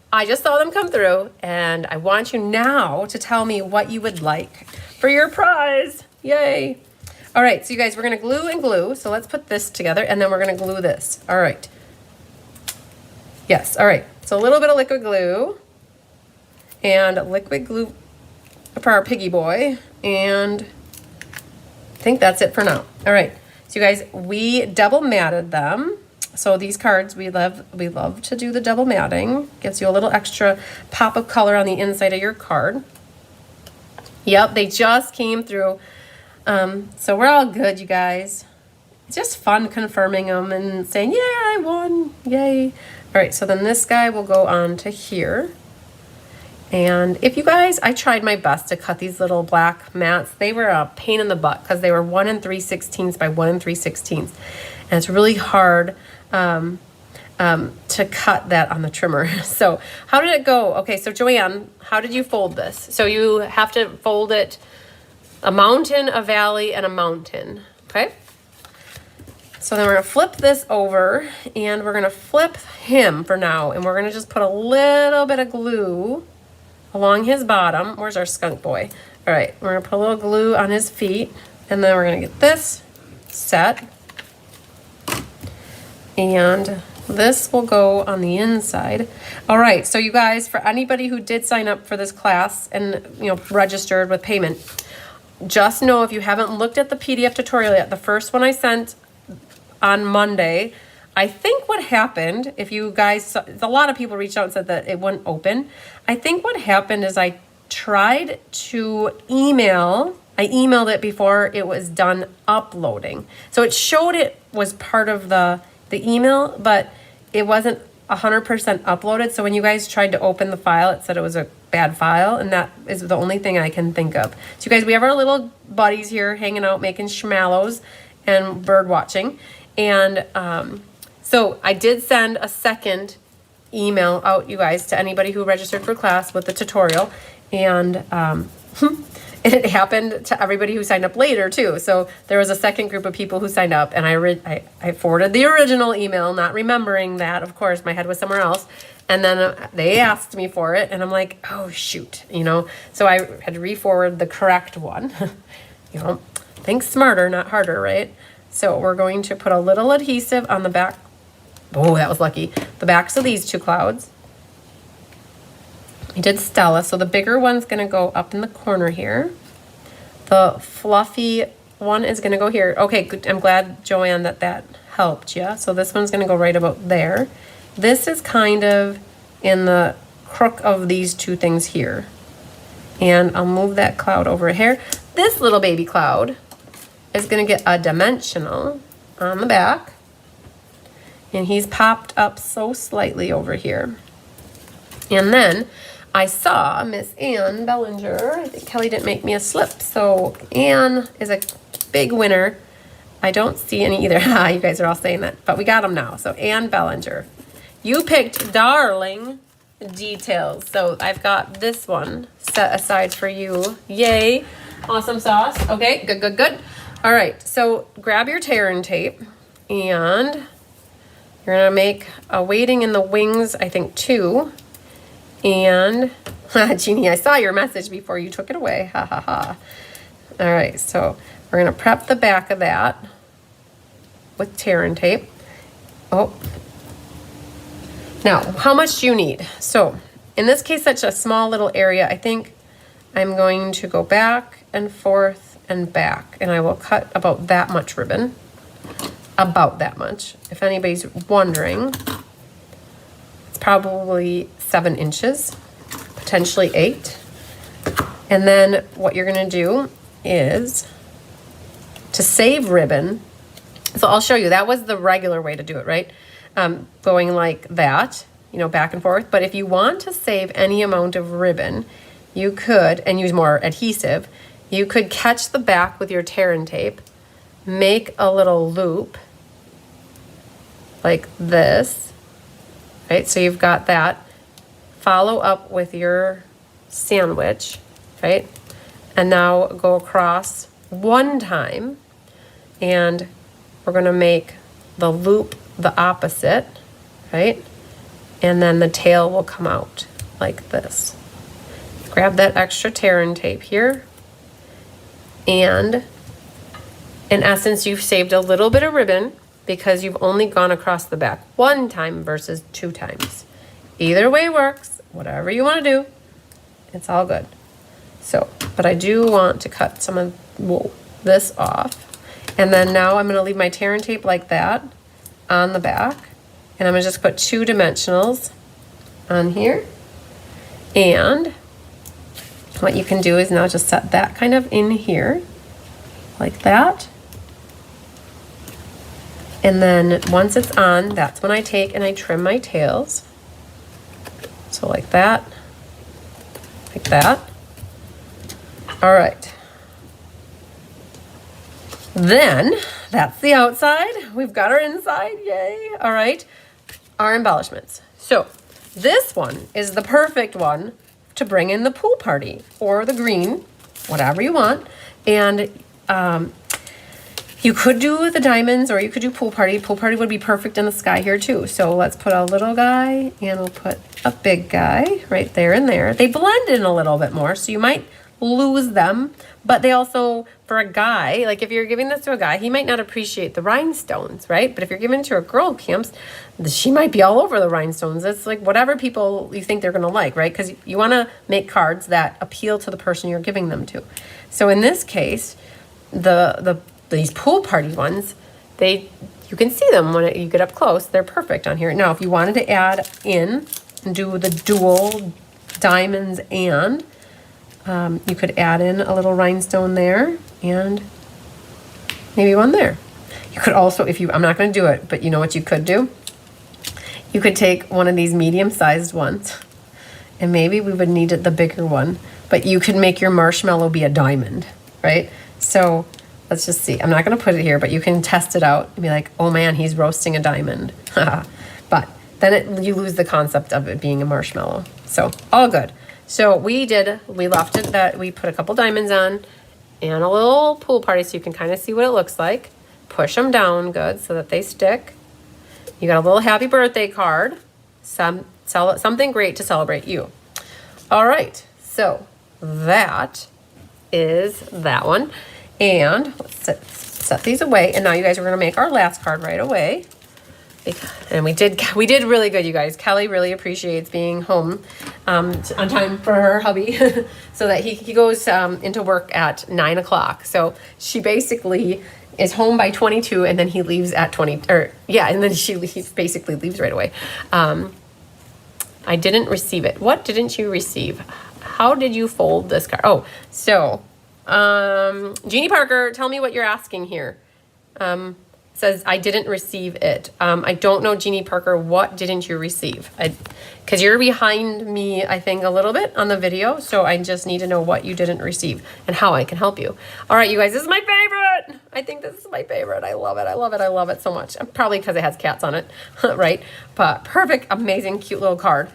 I just saw them come through, and I want you now to tell me what you would like for your prize. Yay. All right, so you guys, we're going to glue and glue. So let's put this together, and then we're going to glue this. All right. Yes, all right. So a little bit of liquid glue, and liquid glue for our piggy boy, and I think that's it for now. All right, so you guys, we double matted them. So these cards, we love to do the double matting. Gives you a little extra pop of color on the inside of your card. Yep, they just came through. So we're all good, you guys. It's just fun confirming them and saying, yeah, I won, yay. All right, so then this guy will go on to here. And if you guys, I tried my best to cut these little black mats. They were a pain in the butt because they were 1 3/16 by 1 3/16. And it's really hard to cut that on the trimmer. So how did it go? Okay, so Joanne, how did you fold this? So you have to fold it a mountain, a valley, and a mountain, okay? So then we're gonna flip this over and we're gonna flip him for now. And we're gonna just put a little bit of glue along his bottom. Where's our skunk boy? All right, we're gonna put a little glue on his feet and then we're gonna get this set. And this will go on the inside. All right, so you guys, for anybody who did sign up for this class and, you know, registered with payment, just know if you haven't looked at the PDF tutorial yet, the first one I sent on Monday, I think what happened, if you guys, a lot of people reached out and said that it wouldn't open. I think what happened is I tried to I emailed it before it was done uploading. So it showed it was part of the email, but it wasn't 100% uploaded. So when you guys tried to open the file, it said it was a bad file, and that is the only thing I can think of. So you guys, we have our little buddies here hanging out, making schmallows and bird watching. And so I did send a second email out, you guys, to anybody who registered for class with the tutorial. And it happened to everybody who signed up later too. So there was a second group of people who signed up, and I forwarded the original email, not remembering that, of course, my head was somewhere else. And then they asked me for it, and I'm like, oh shoot, you know. So I had to re-forward the correct one. You know, think smarter, not harder, right? So we're going to put a little adhesive on the back. Oh, that was lucky. The backs of these two clouds. I did Stella, so the bigger one's gonna go up in the corner here. The fluffy one is gonna go here. Okay, good. I'm glad, Joanne, that helped you. So this one's gonna go right about there. This is kind of in the crook of these two things here. And I'll move that cloud over here. This little baby cloud is gonna get a dimensional on the back. And he's popped up so slightly over here. And then I saw Miss Ann Bellinger. I think Kelly didn't make me a slip. So Ann is a big winner. I don't see any either. You guys are all saying that, but we got them now. So Ann Bellinger, you picked darling details. So I've got this one set aside for you. Yay. Awesome sauce. Okay, good, good, good. All right, so grab your tear and tape, and you're gonna make a weighting in the wings, I think 2. And Jeannie, I saw your message before you took it away. Ha ha ha. All right, so we're gonna prep the back of that with tear and tape. Oh. Now, how much do you need? So in this case, such a small little area, I think I'm going to go back and forth and back, and I will cut about that much ribbon. About that much. If anybody's wondering, it's probably 7 inches, potentially 8. And then what you're gonna do is to save ribbon. So I'll show you, that was the regular way to do it, right? Going like that, you know, back and forth. But if you want to save any amount of ribbon, you could, and use more adhesive, you could catch the back with your tear and tape, make a little loop like this, right? So you've got that. Follow up with your sandwich, right? And now go across one time, and we're gonna make the loop the opposite, right? And then the tail will come out like this. Grab that extra tear and tape here, and in essence, you've saved a little bit of ribbon because you've only gone across the back 1 time versus 2 times. Either way works, whatever you want to do, it's all good. So, but I do want to cut some of this off. And then now I'm going to leave my tear and tape like that on the back. And I'm going to just put 2 dimensionals on here. And what you can do is now just set that kind of in here, like that. And then once it's on, that's when I take and I trim my tails. So like that, like that. All right. Then that's the outside. We've got our inside, yay. All right, our embellishments. So this one is the perfect one to bring in the pool party, or the green, whatever you want. And you could do the diamonds, or you could do pool party. Pool party would be perfect in the sky here too. So let's put a little guy, and we'll put a big guy right there and there. They blend in a little bit more, so you might lose them. But they also, for a guy, like if you're giving this to a guy, he might not appreciate the rhinestones, right? But if you're giving it to a girl who camps, she might be all over the rhinestones. It's like whatever people you think they're going to like, right? Because you want to make cards that appeal to the person you're giving them to. So in this case, these pool party ones, you can see them when you get up close. They're perfect on here. Now, if you wanted to add in and do the dual diamonds and you could add in a little rhinestone there and maybe one there. You could also, I'm not going to do it, but you know what you could do? You could take one of these medium-sized ones, and maybe we would need the bigger one, but you could make your marshmallow be a diamond, right? So let's just see. I'm not going to put it here, but you can test it out and be like, oh man, he's roasting a diamond. But then you lose the concept of it being a marshmallow. So all good. So we left it that we put a couple diamonds on and a little pool party so you can kind of see what it looks like. Push them down good so that they stick. You got a little happy birthday card. Something great to celebrate you. All right, so that is that one. And let's set these away. And now you guys are gonna make our last card right away. And we did really good, you guys. Kelly really appreciates being home on time for her hubby so that he goes into work at 9 o'clock. So she basically is home by 22 and then he leaves at 20, and then he basically leaves right away. I didn't receive it. What didn't you receive? How did you fold this card? Oh, so Jeannie Parker, tell me what you're asking here. Says, I didn't receive it. I don't know, Jeannie Parker, what didn't you receive? Because you're behind me, I think, a little bit on the video, so I just need to know what you didn't receive and how I can help you. All right, you guys, this is my favorite. I think this is my favorite. I love it. I love it. I love it so much. Probably because it has cats on it, right? But perfect, amazing, cute little card.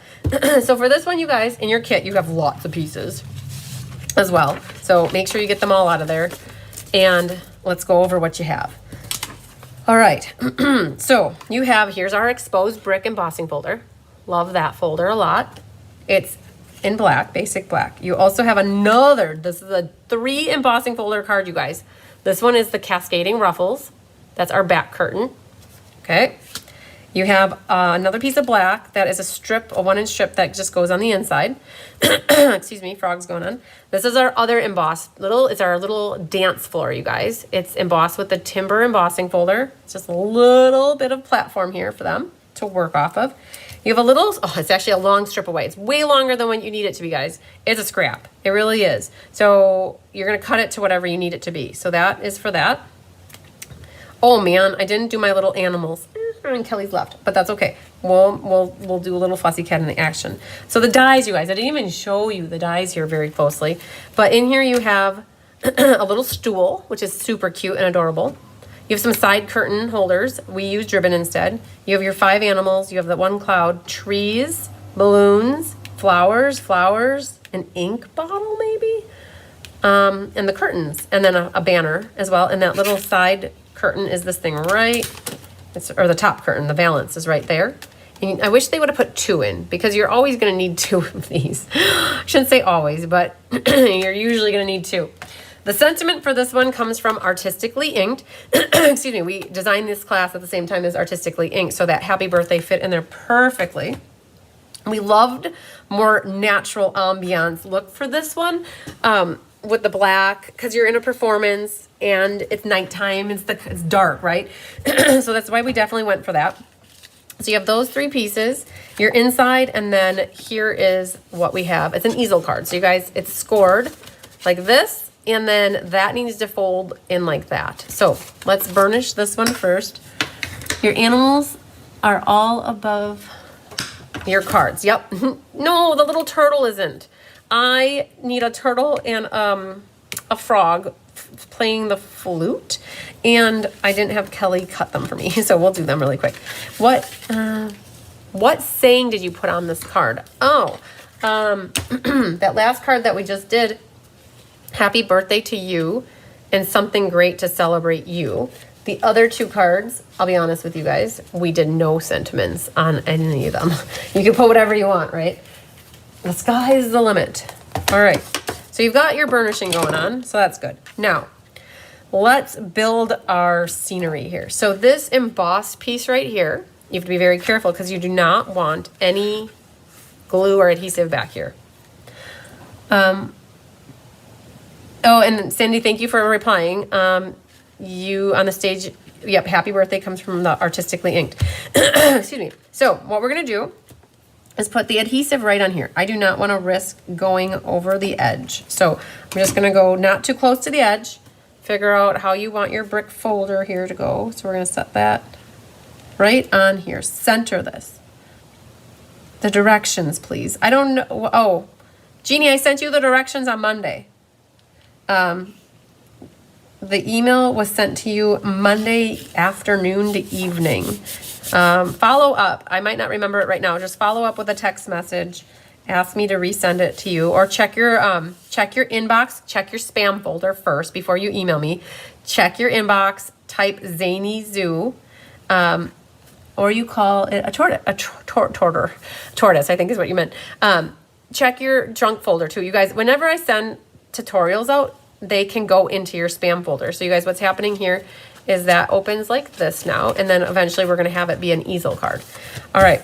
So for this one, you guys, in your kit, you have lots of pieces as well. So make sure you get them all out of there. And let's go over what you have. All right, so you have, here's our exposed brick embossing folder. Love that folder a lot. It's in black, basic black. You also have another, this is a 3 embossing folder card, you guys. This one is the cascading ruffles. That's our back curtain, okay? You have another piece of black that is a 1-inch strip that just goes on the inside. Excuse me, frogs going on. This is our other embossed it's our little dance floor, you guys. It's embossed with the timber embossing folder. It's just a little bit of platform here for them to work off of. You have it's actually a long strip away. It's way longer than what you need it to be, guys. It's a scrap. It really is. So you're gonna cut it to whatever you need it to be. So that is for that. Oh man, I didn't do my little animals. And Kelly's left, but that's okay. We'll do a little fussy cat in the action. So the dies, you guys, I didn't even show you the dies here very closely, but in here you have a little stool, which is super cute and adorable. You have some side curtain holders. We used ribbon instead. You have your 5 animals. You have the 1 cloud, trees, balloons, flowers, an ink bottle maybe, and the curtains, and then a banner as well. And that little side curtain is this thing right. Or the top curtain, the valance is right there. And I wish they would have put 2 in because you're always going to need 2 of these. I shouldn't say always, but you're usually going to need 2. The sentiment for this one comes from Artistically Inked. Excuse me, we designed this class at the same time as Artistically Inked, so that happy birthday fit in there perfectly. We loved more natural ambiance look for this one. With the black, because you're in a performance and it's nighttime, it's dark, right? So that's why we definitely went for that. So you have those 3 pieces, your inside, and then here is what we have. It's an easel card. So you guys, it's scored like this, and then that needs to fold in like that. So let's burnish this one first. Your animals are all above your cards. Yep. No, the little turtle isn't. I need a turtle and a frog playing the flute, and I didn't have Kelly cut them for me, so we'll do them really quick. What saying did you put on this card? Oh, that last card that we just did, happy birthday to you, and something great to celebrate you. The other 2 cards, I'll be honest with you guys, we did no sentiments on any of them. You can put whatever you want, right? The sky is the limit. All right, So you've got your burnishing going on, so that's good. Now, let's build our scenery here. So this embossed piece right here, you have to be very careful because you do not want any glue or adhesive back here. Oh, and Cindy, thank you for replying. You on the stage, yep, happy birthday comes from the Artistically Inked. Excuse me. So what we're gonna do is put the adhesive right on here. I do not wanna risk going over the edge. So I'm just gonna go not too close to the edge, figure out how you want your brick folder here to go. So we're gonna set that right on here, center this. The directions, please. I don't know, oh, Jeannie, I sent you the directions on Monday. The email was sent to you Monday afternoon to evening. Follow up. I might not remember it right now. Just follow up with a text message. Ask me to resend it to you, or check your inbox. Check your spam folder first before you email me. Check your inbox. Type Zany Zoo, or you call it a tortoise. I think is what you meant. Check your junk folder too, you guys. Whenever I send tutorials out, they can go into your spam folder. So you guys, what's happening here is that opens like this now, and then eventually we're gonna have it be an easel card. All right,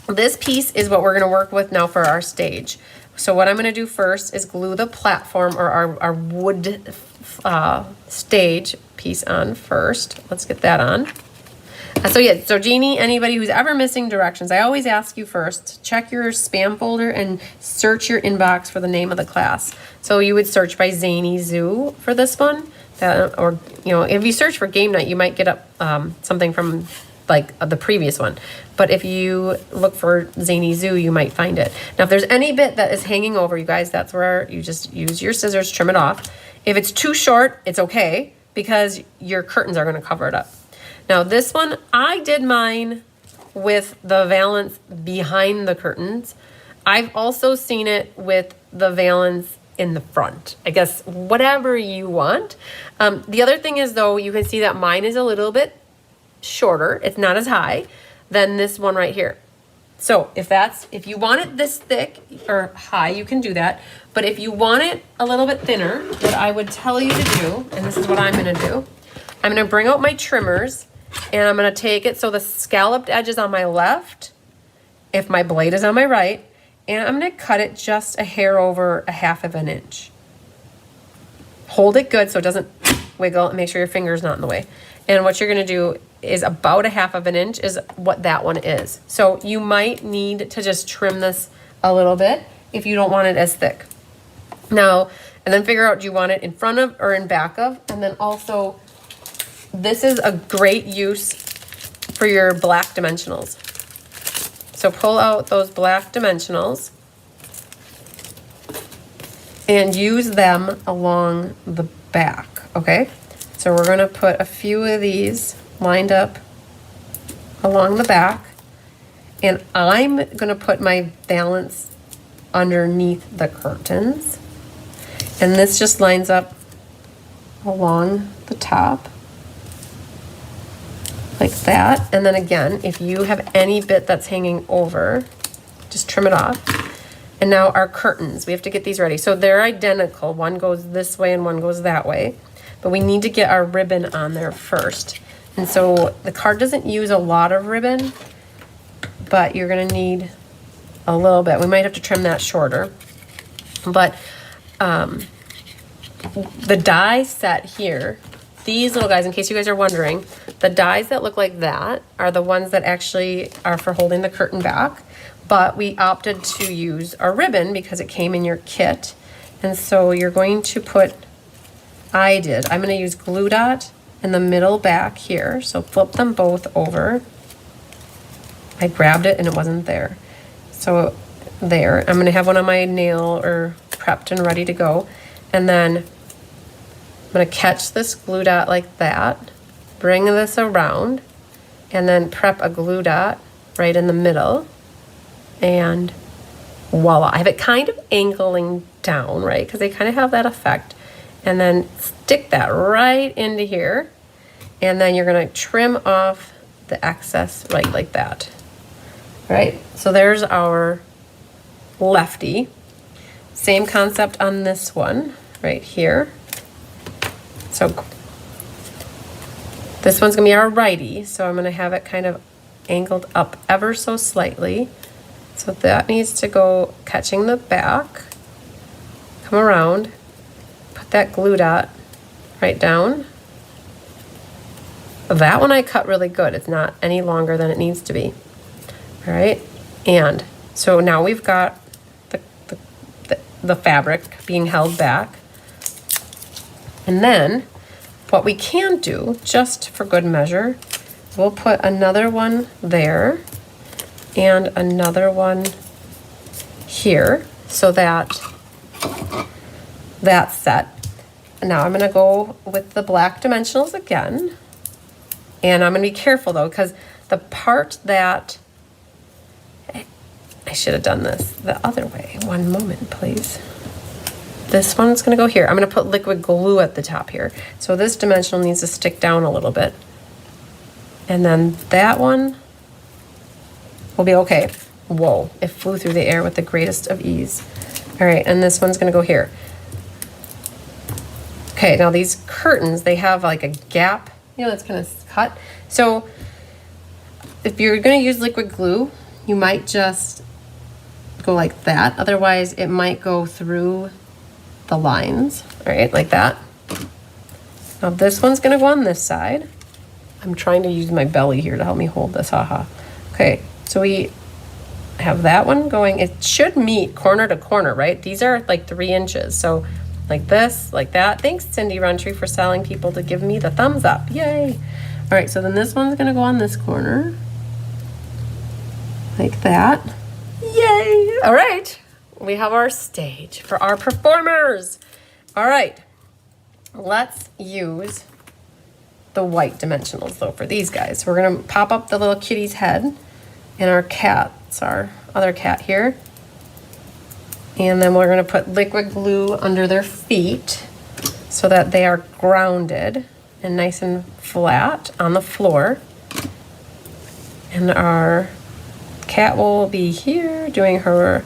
this piece is what we're gonna work with now for our stage. So what I'm gonna do first is glue the platform or our wood stage piece on first. Let's get that on. So yeah, so Jeannie, anybody who's ever missing directions, I always ask you first, check your spam folder and search your inbox for the name of the class. So you would search by Zany Zoo for this one, or you know, if you search for game night, you might get up something from like the previous one. But if you look for Zany Zoo, you might find it. Now, if there's any bit that is hanging over, you guys, that's where you just use your scissors, trim it off. If it's too short, it's okay because your curtains are going to cover it up. Now this one, I did mine with the valance behind the curtains. I've also seen it with the valance in the front. I guess whatever you want. The other thing is though, you can see that mine is a little bit shorter. It's not as high than this one right here. So if you want it this thick or high, you can do that. But if you want it a little bit thinner, what I would tell you to do, and this is what I'm gonna do, I'm gonna bring out my trimmers and I'm gonna take it so the scalloped edge is on my left, if my blade is on my right, and I'm gonna cut it just a hair over 1/2 inch. Hold it good so it doesn't wiggle, and make sure your finger's not in the way. And what you're gonna do is about 1/2 inch is what that one is. So you might need to just trim this a little bit if you don't want it as thick. Now, and then figure out, do you want it in front of or in back of? And then also, this is a great use for your black dimensionals. So pull out those black dimensionals and use them along the back, okay? So we're gonna put a few of these lined up along the back, and I'm gonna put my valance underneath the curtains. And this just lines up along the top. Like that. And then again, if you have any bit that's hanging over, just trim it off. And now our curtains, we have to get these ready. So they're identical. One goes this way and one goes that way. But we need to get our ribbon on there first. And so the card doesn't use a lot of ribbon, but you're gonna need a little bit. We might have to trim that shorter. But the die set here, these little guys, in case you guys are wondering, the dies that look like that are the ones that actually are for holding the curtain back, but we opted to use a ribbon because it came in your kit. And so you're going to put, I'm gonna use glue dot in the middle back here. So flip them both over. I grabbed it and it wasn't there. So there, I'm gonna have one on my nail or prepped and ready to go. And then I'm gonna catch this glue dot like that, bring this around, and then prep a glue dot right in the middle, and voila. I have it kind of angling down, right? Because they kind of have that effect. And then stick that right into here, and then you're gonna trim off the excess right like that. Right, so there's our lefty. Same concept on this one right here. So this one's gonna be our righty, so I'm gonna have it kind of angled up ever so slightly. So that needs to go catching the back, come around, put that glue dot right down. That one I cut really good. It's not any longer than it needs to be. All right, and so now we've got the fabric being held back. And then what we can do, just for good measure, we'll put another one there and another one here so that that's set. Now I'm gonna go with the black dimensionals again. And I'm gonna be careful though, because the part that, I should have done this the other way. One moment, please. This one's gonna go here. I'm gonna put liquid glue at the top here. So this dimensional needs to stick down a little bit. And then that one will be okay. Whoa, it flew through the air with the greatest of ease. All right, and this one's gonna go here. Okay, now these curtains, they have like a gap, that's gonna cut. So if you're gonna use liquid glue, you might just go like that. Otherwise, it might go through the lines, all right, like that. Now this one's gonna go on this side. I'm trying to use my belly here to help me hold this, haha. Okay, so we have that one going. It should meet corner to corner, right? These are like 3 inches, so like this, like that. Thanks, Cindy Runtree, for selling people to give me the thumbs up, yay. All right, so then this one's gonna go on this corner, like that. Yay! All right, we have our stage for our performers. All right, let's use the white dimensionals though for these guys. So we're gonna pop up the little kitty's head and our cat's our other cat here. And then we're gonna put liquid glue under their feet so that they are grounded and nice and flat on the floor. And our cat will be here doing her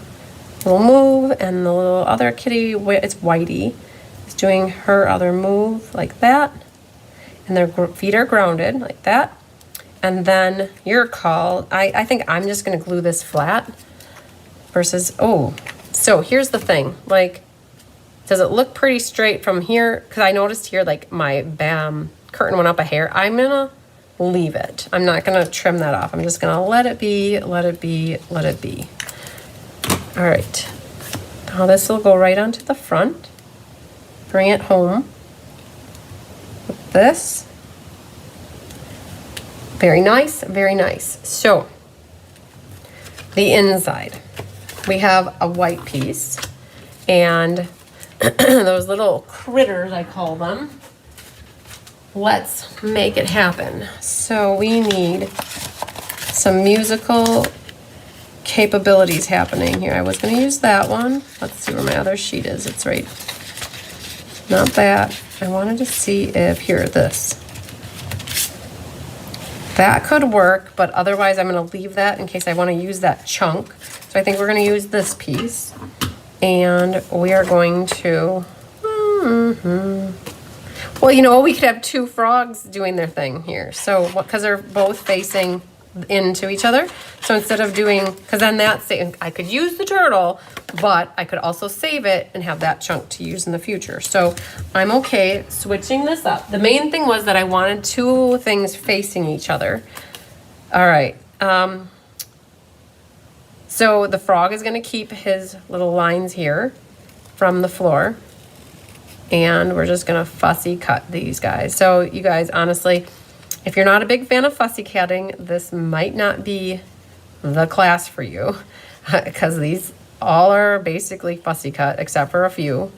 little move, and the little other kitty, it's Whitey, is doing her other move like that. And their feet are grounded like that. And then your call, I think I'm just gonna glue this flat versus, oh, so here's the thing, like, does it look pretty straight from here? Because I noticed here, like, my curtain went up a hair. I'm gonna leave it. I'm not gonna trim that off. I'm just gonna let it be, let it be, let it be. All right, now this will go right onto the front. Bring it home with this. Very nice, very nice. So, the inside. We have a white piece, and those little critters, I call them. Let's make it happen. So we need some musical capabilities happening here. I was going to use that one. Let's see where my other sheet is. It's right. Not that. I wanted to see if, here, this. That could work, but otherwise I'm going to leave that in case I want to use that chunk. So I think we're going to use this piece, and we are going to, well, we could have 2 frogs doing their thing here. So, because they're both facing into each other. So instead of doing, because then I could use the turtle, but I could also save it and have that chunk to use in the future. So I'm okay switching this up. The main thing was that I wanted 2 things facing each other. All right. So the frog is going to keep his little lines here from the floor. And we're just going to fussy cut these guys. So you guys, honestly, if you're not a big fan of fussy cutting, this might not be the class for you because these all are basically fussy cut except for a few.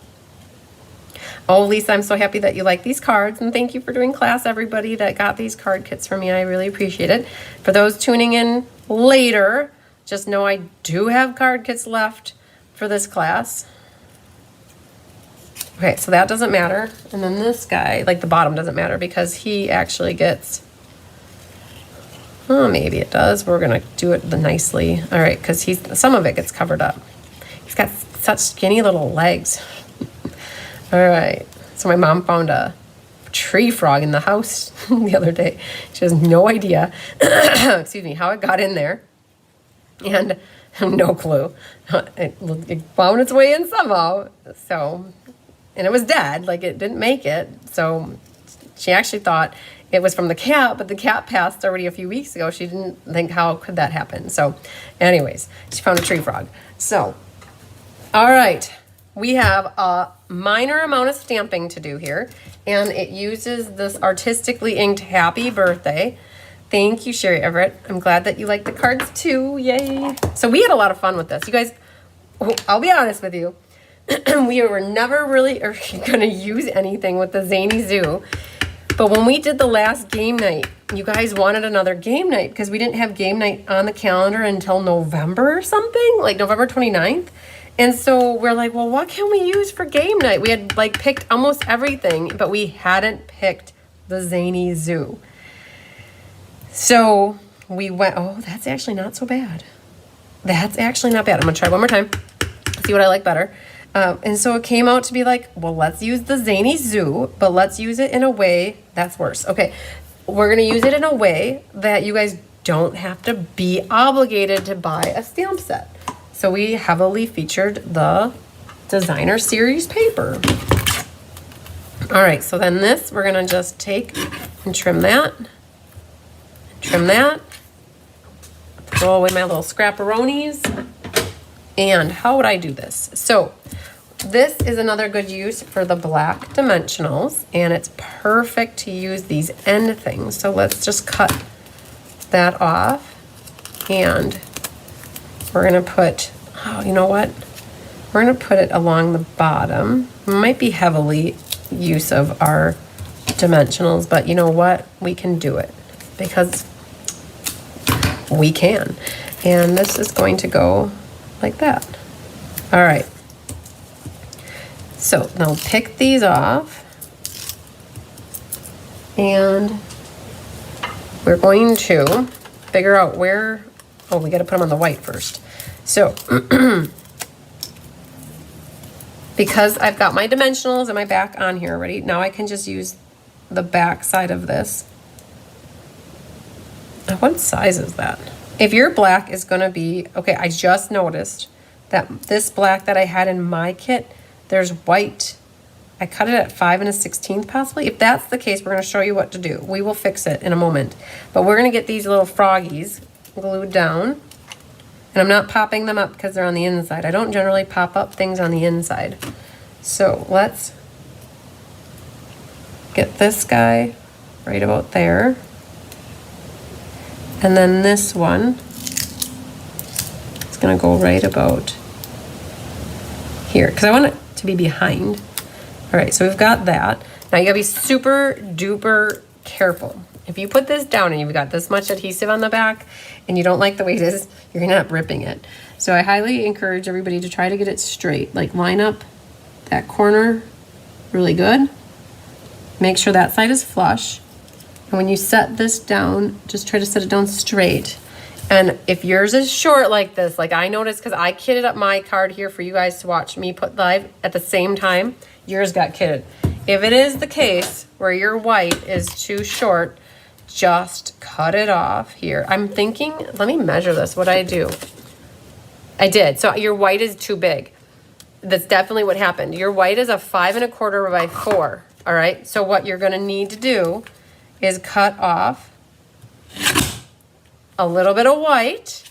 Oh, Lisa, I'm so happy that you like these cards, and thank you for doing class, everybody that got these card kits for me. I really appreciate it. For those tuning in later, just know I do have card kits left for this class. Okay, so that doesn't matter. And then this guy, like the bottom doesn't matter because he actually gets, oh, maybe it does. We're gonna do it nicely. All right, because some of it gets covered up. He's got such skinny little legs. All right. So my mom found a tree frog in the house the other day. She has no idea, excuse me, how it got in there. And no clue. It found its way in somehow. So, and it was dead. Like, it didn't make it. So she actually thought it was from the cat, but the cat passed already a few weeks ago. She didn't think, how could that happen? So anyways, she found a tree frog. So, all right. We have a minor amount of stamping to do here, and it uses this artistically inked happy birthday. Thank you, Sherry Everett. I'm glad that you like the cards too. Yay. So we had a lot of fun with this. You guys, I'll be honest with you. We were never really going to use anything with the Zany Zoo. But when we did the last game night, you guys wanted another game night because we didn't have game night on the calendar until November or something, like November 29th. And so we're like, well, what can we use for game night? We had like picked almost everything, but we hadn't picked the Zany Zoo. So we went, oh, that's actually not so bad. That's actually not bad. I'm going to try one more time, see what I like better. And so it came out to be like, well, let's use the Zany Zoo, but let's use it in a way that's worse. Okay, we're going to use it in a way that you guys don't have to be obligated to buy a stamp set. So we heavily featured the designer series paper. All right, so then this, we're going to just take and trim that. Trim that. Throw away my little scrapperonis. And how would I do this? So this is another good use for the black dimensionals, and it's perfect to use these end things. So let's just cut that off, and we're gonna put, oh, you know what? We're gonna put it along the bottom. It might be heavily use of our dimensionals, but you know what? We can do it because we can. And this is going to go like that. All right. So now pick these off, and we're going to figure out where, oh, we got to put them on the white first. So because I've got my dimensionals and my back on here already, now I can just use the back side of this. What size is that? If your black is going to be, okay, I just noticed that this black that I had in my kit, there's white. I cut it at 5 1/16 possibly. If that's the case, we're going to show you what to do. We will fix it in a moment. But we're going to get these little froggies glued down. And I'm not popping them up because they're on the inside. I don't generally pop up things on the inside. So let's get this guy right about there. And then this one is going to go right about here because I want it to be behind. All right, so we've got that. Now you got to be super duper careful. If you put this down and you've got this much adhesive on the back and you don't like the way it is, you're going to end up ripping it. So I highly encourage everybody to try to get it straight. Like line up that corner really good. Make sure that side is flush. And when you set this down, just try to set it down straight. And if yours is short like this, like I noticed, because I kitted up my card here for you guys to watch me put live at the same time, yours got kitted. If it is the case where your white is too short, just cut it off here. I'm thinking, let me measure this, what I do. I did, so your white is too big. That's definitely what happened. Your white is a 5 1/4 by 4, all right? So what you're gonna need to do is cut off a little bit of white,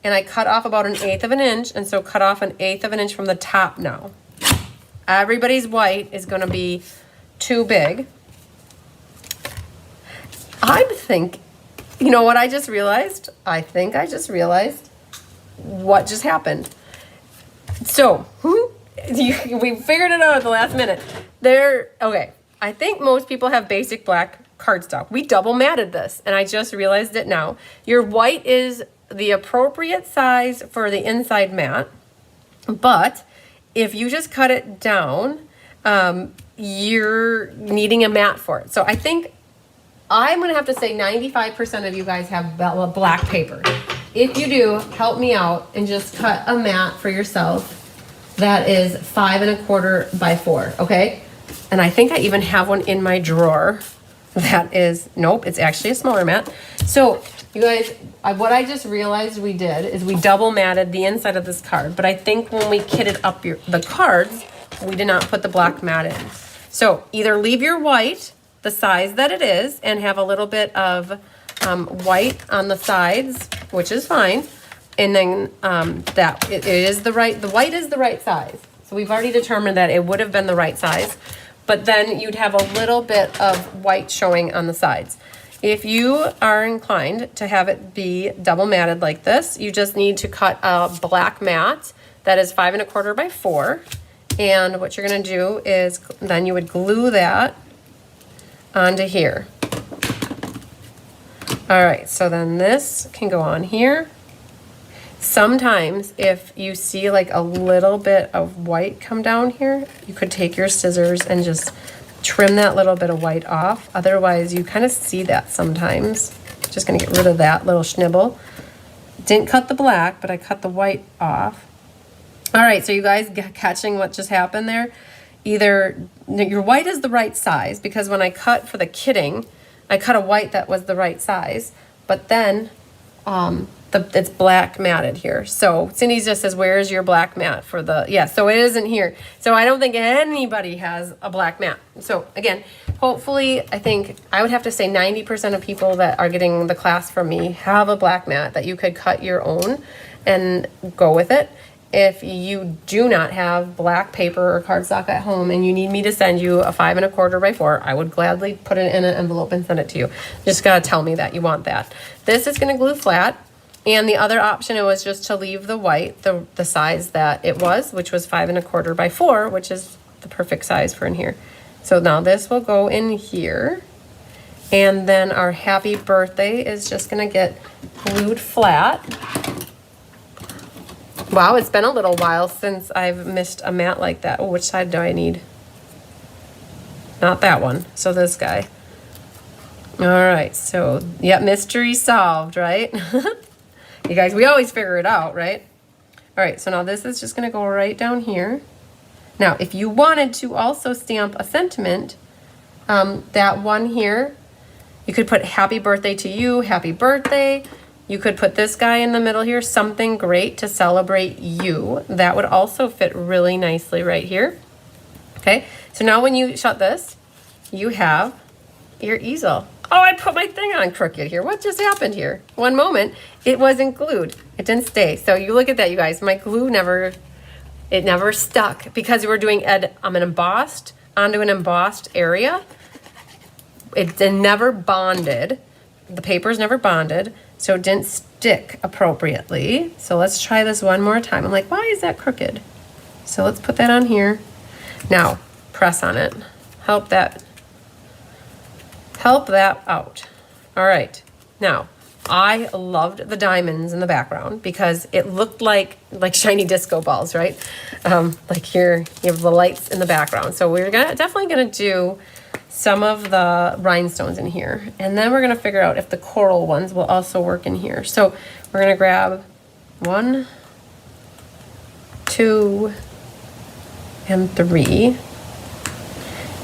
and I cut off about 1/8 of an inch, and so cut off 1/8 of an inch from the top now. Everybody's white is gonna be too big. I think, you know what I just realized? I think I just realized what just happened. So, we figured it out at the last minute. Okay, I think most people have basic black cardstock. We double matted this, and I just realized it now. Your white is the appropriate size for the inside mat, but if you just cut it down, you're needing a mat for it. So I think I'm gonna have to say 95% of you guys have black paper. If you do, help me out and just cut a mat for yourself that is 5 1/4 by 4, okay? And I think I even have one in my drawer that is, nope, it's actually a smaller mat. So you guys, what I just realized we did is we double matted the inside of this card, but I think when we kitted up the cards, we did not put the black mat in. So either leave your white the size that it is and have a little bit of white on the sides, which is fine. And then the white is the right size. So we've already determined that it would have been the right size, but then you'd have a little bit of white showing on the sides. If you are inclined to have it be double matted like this, you just need to cut a black mat that is 5 1/4 by 4. And what you're gonna do is then you would glue that onto here. All right, so then this can go on here. Sometimes if you see like a little bit of white come down here, you could take your scissors and just trim that little bit of white off. Otherwise, you kind of see that sometimes. Just gonna get rid of that little schnibble. Didn't cut the black, but I cut the white off. All right, so you guys catching what just happened there? Either your white is the right size, because when I cut for the kitting, I cut a white that was the right size, but then it's black matted here. So Cindy just says, where's your black mat for the, yeah, so it isn't here. So I don't think anybody has a black mat. So again, hopefully, I think I would have to say 90% of people that are getting the class from me have a black mat that you could cut your own and go with it. If you do not have black paper or cardstock at home and you need me to send you a 5 1/4 by 4, I would gladly put it in an envelope and send it to you. Just gotta tell me that you want that. This is gonna glue flat. And the other option, it was just to leave the white, the size that it was, which was 5 1/4 by 4, which is the perfect size for in here. So now this will go in here. And then our happy birthday is just gonna get glued flat. Wow, it's been a little while since I've missed a mat like that. Oh, which side do I need? Not that one, so this guy. All right, so, yeah, mystery solved, right? You guys, we always figure it out, right? All right, so now this is just gonna go right down here. Now, if you wanted to also stamp a sentiment, that one here, you could put happy birthday to you, happy birthday. You could put this guy in the middle here, something great to celebrate you. That would also fit really nicely right here. Okay, so now when you shut this, you have your easel. Oh, I put my thing on crooked here. What just happened here? One moment, it wasn't glued. It didn't stay. So you look at that, you guys. My glue never stuck because we're doing an embossed onto an embossed area. It never bonded. The paper's never bonded, so it didn't stick appropriately. So let's try this one more time. I'm like, why is that crooked? So let's put that on here. Now, press on it. Help that out. All right. Now, I loved the diamonds in the background because it looked like shiny disco balls, right? Like here, you have the lights in the background. So we're definitely gonna do some of the rhinestones in here. And then we're gonna figure out if the coral ones will also work in here. So we're gonna grab 1, 2, and 3.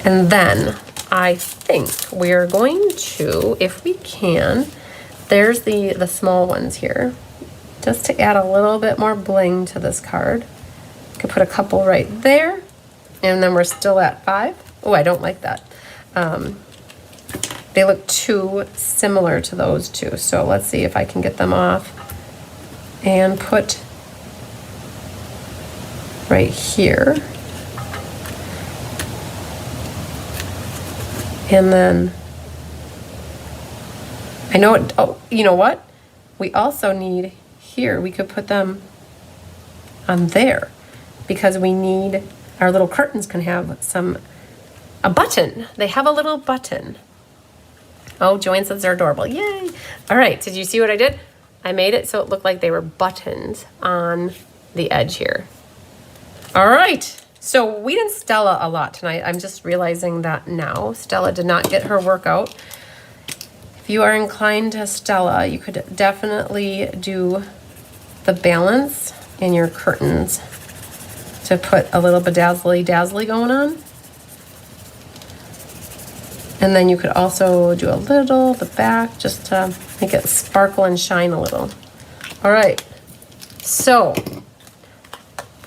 And then I think we're going to, if we can, there's the small ones here, just to add a little bit more bling to this card. You could put a couple right there, and then we're still at 5. Oh, I don't like that. They look too similar to those two. So let's see if I can get them off and put right here. And then I know it, oh, you know what? We also need here, we could put them on there because we need, our little curtains can have a button. They have a little button. Oh, Joanne says they're adorable. Yay. All right, did you see what I did? I made it so it looked like they were buttons on the edge here. All right. So we didn't Stella a lot tonight. I'm just realizing that now. Stella did not get her workout. If you are inclined to Stella, you could definitely do the balance in your curtains to put a little bedazzly dazzly going on. And then you could also do a little the back just to make it sparkle and shine a little. All right, so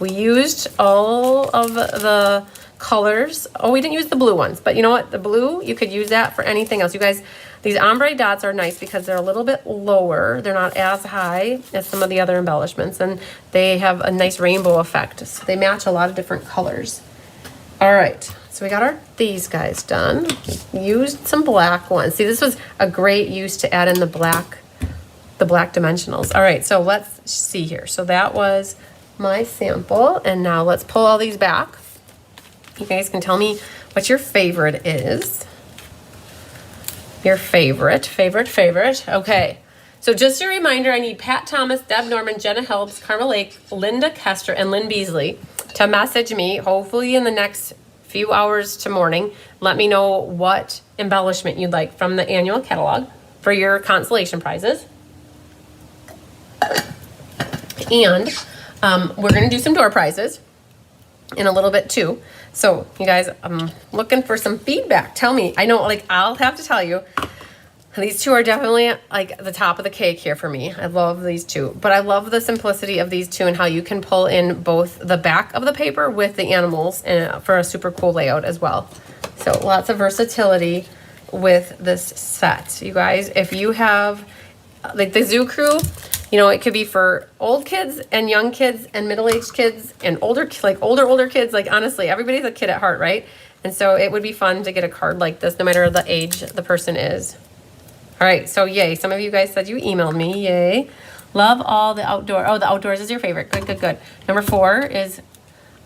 we used all of the colors. Oh, we didn't use the blue ones, but you know what? The blue, you could use that for anything else. You guys, these ombre dots are nice because they're a little bit lower. They're not as high as some of the other embellishments, and they have a nice rainbow effect. So they match a lot of different colors. All right, so we got these guys done. Used some black ones. See, this was a great use to add in the black dimensionals. All right, so let's see here. So that was my sample, and now let's pull all these back. You guys can tell me what your favorite is. Your favorite. Okay. So just a reminder, I need Pat Thomas, Deb Norman, Jenna Helps, Karma Lake, Linda Kester, and Lynn Beasley to message me, hopefully in the next few hours to morning. Let me know what embellishment you'd like from the annual catalog for your consolation prizes. And we're going to do some door prizes in a little bit too. So you guys, I'm looking for some feedback. Tell me. I know, like, I'll have to tell you, these two are definitely like the top of the cake here for me. I love these two, but I love the simplicity of these two and how you can pull in both the back of the paper with the animals and for a super cool layout as well. So lots of versatility with this set. You guys, if you have like the Zoo Crew, you know, it could be for old kids and young kids and middle-aged kids and older, like older kids. Like, honestly, everybody's a kid at heart, right? And so it would be fun to get a card like this, no matter the age the person is. All right, so yay. Some of you guys said you emailed me. Yay. Love all the outdoor. Oh, the outdoors is your favorite. Good. Number 4 is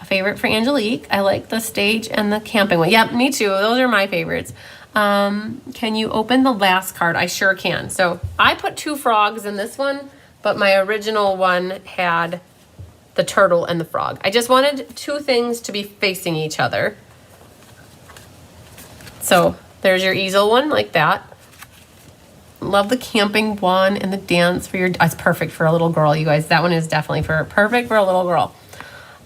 a favorite for Angelique. I like the stage and the camping one. Yep, me too. Those are my favorites. Can you open the last card? I sure can. So I put 2 frogs in this one, but my original one had the turtle and the frog. I just wanted 2 things to be facing each other. So there's your easel one, like that. Love the camping one and the dance for your, it's perfect for a little girl, you guys. That one is definitely perfect for a little girl.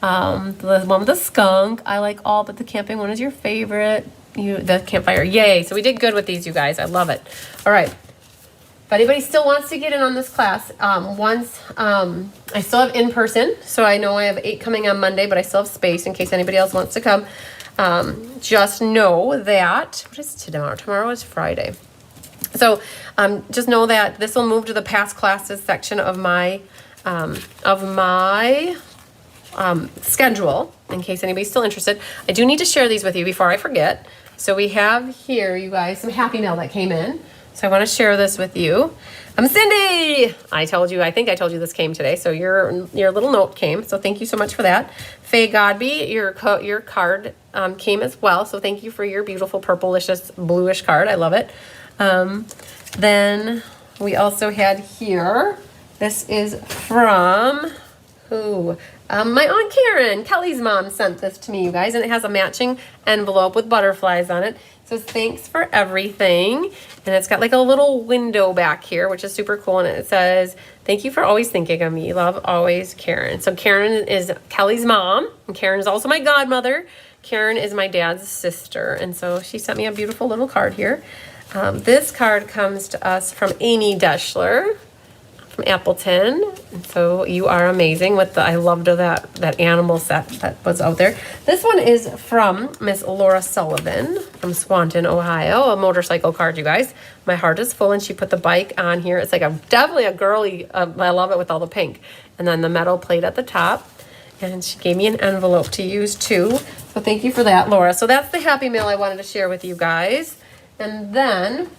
The one with the skunk, I like all, but the camping one is your favorite. The campfire, yay. So we did good with these, you guys. I love it. All right. If anybody still wants to get in on this class, I still have in person. So I know I have 8 coming on Monday, but I still have space in case anybody else wants to come. Just know that, what is tomorrow? Tomorrow is Friday. So just know that this will move to the past classes section of my schedule, in case anybody's still interested. I do need to share these with you before I forget. So we have here, you guys, some Happy Mail that came in. So I want to share this with you. I'm Cindy. I think I told you this came today. So your little note came. So thank you so much for that. Faye Godby, your card came as well. So thank you for your beautiful purplicious bluish card. I love it. Then we also had here, this is from who? My Aunt Karen, Kelly's mom, sent this to me, you guys, and it has a matching envelope with butterflies on it. So thanks for everything. And it's got like a little window back here, which is super cool. And it says, thank you for always thinking of me. Love, always, Karen. So Karen is Kelly's mom, and Karen is also my godmother. Karen is my dad's sister. And so she sent me a beautiful little card here. This card comes to us from Amy Deschler from Appleton. And so you are amazing with I loved that animal set that was out there. This one is from Miss Laura Sullivan from Swanton, Ohio, a motorcycle card, you guys. My heart is full, and she put the bike on here. It's like definitely a girly, I love it with all the pink. And then the metal plate at the top. And she gave me an envelope to use too. So thank you for that, Laura. So that's the Happy Mail I wanted to share with you guys. And then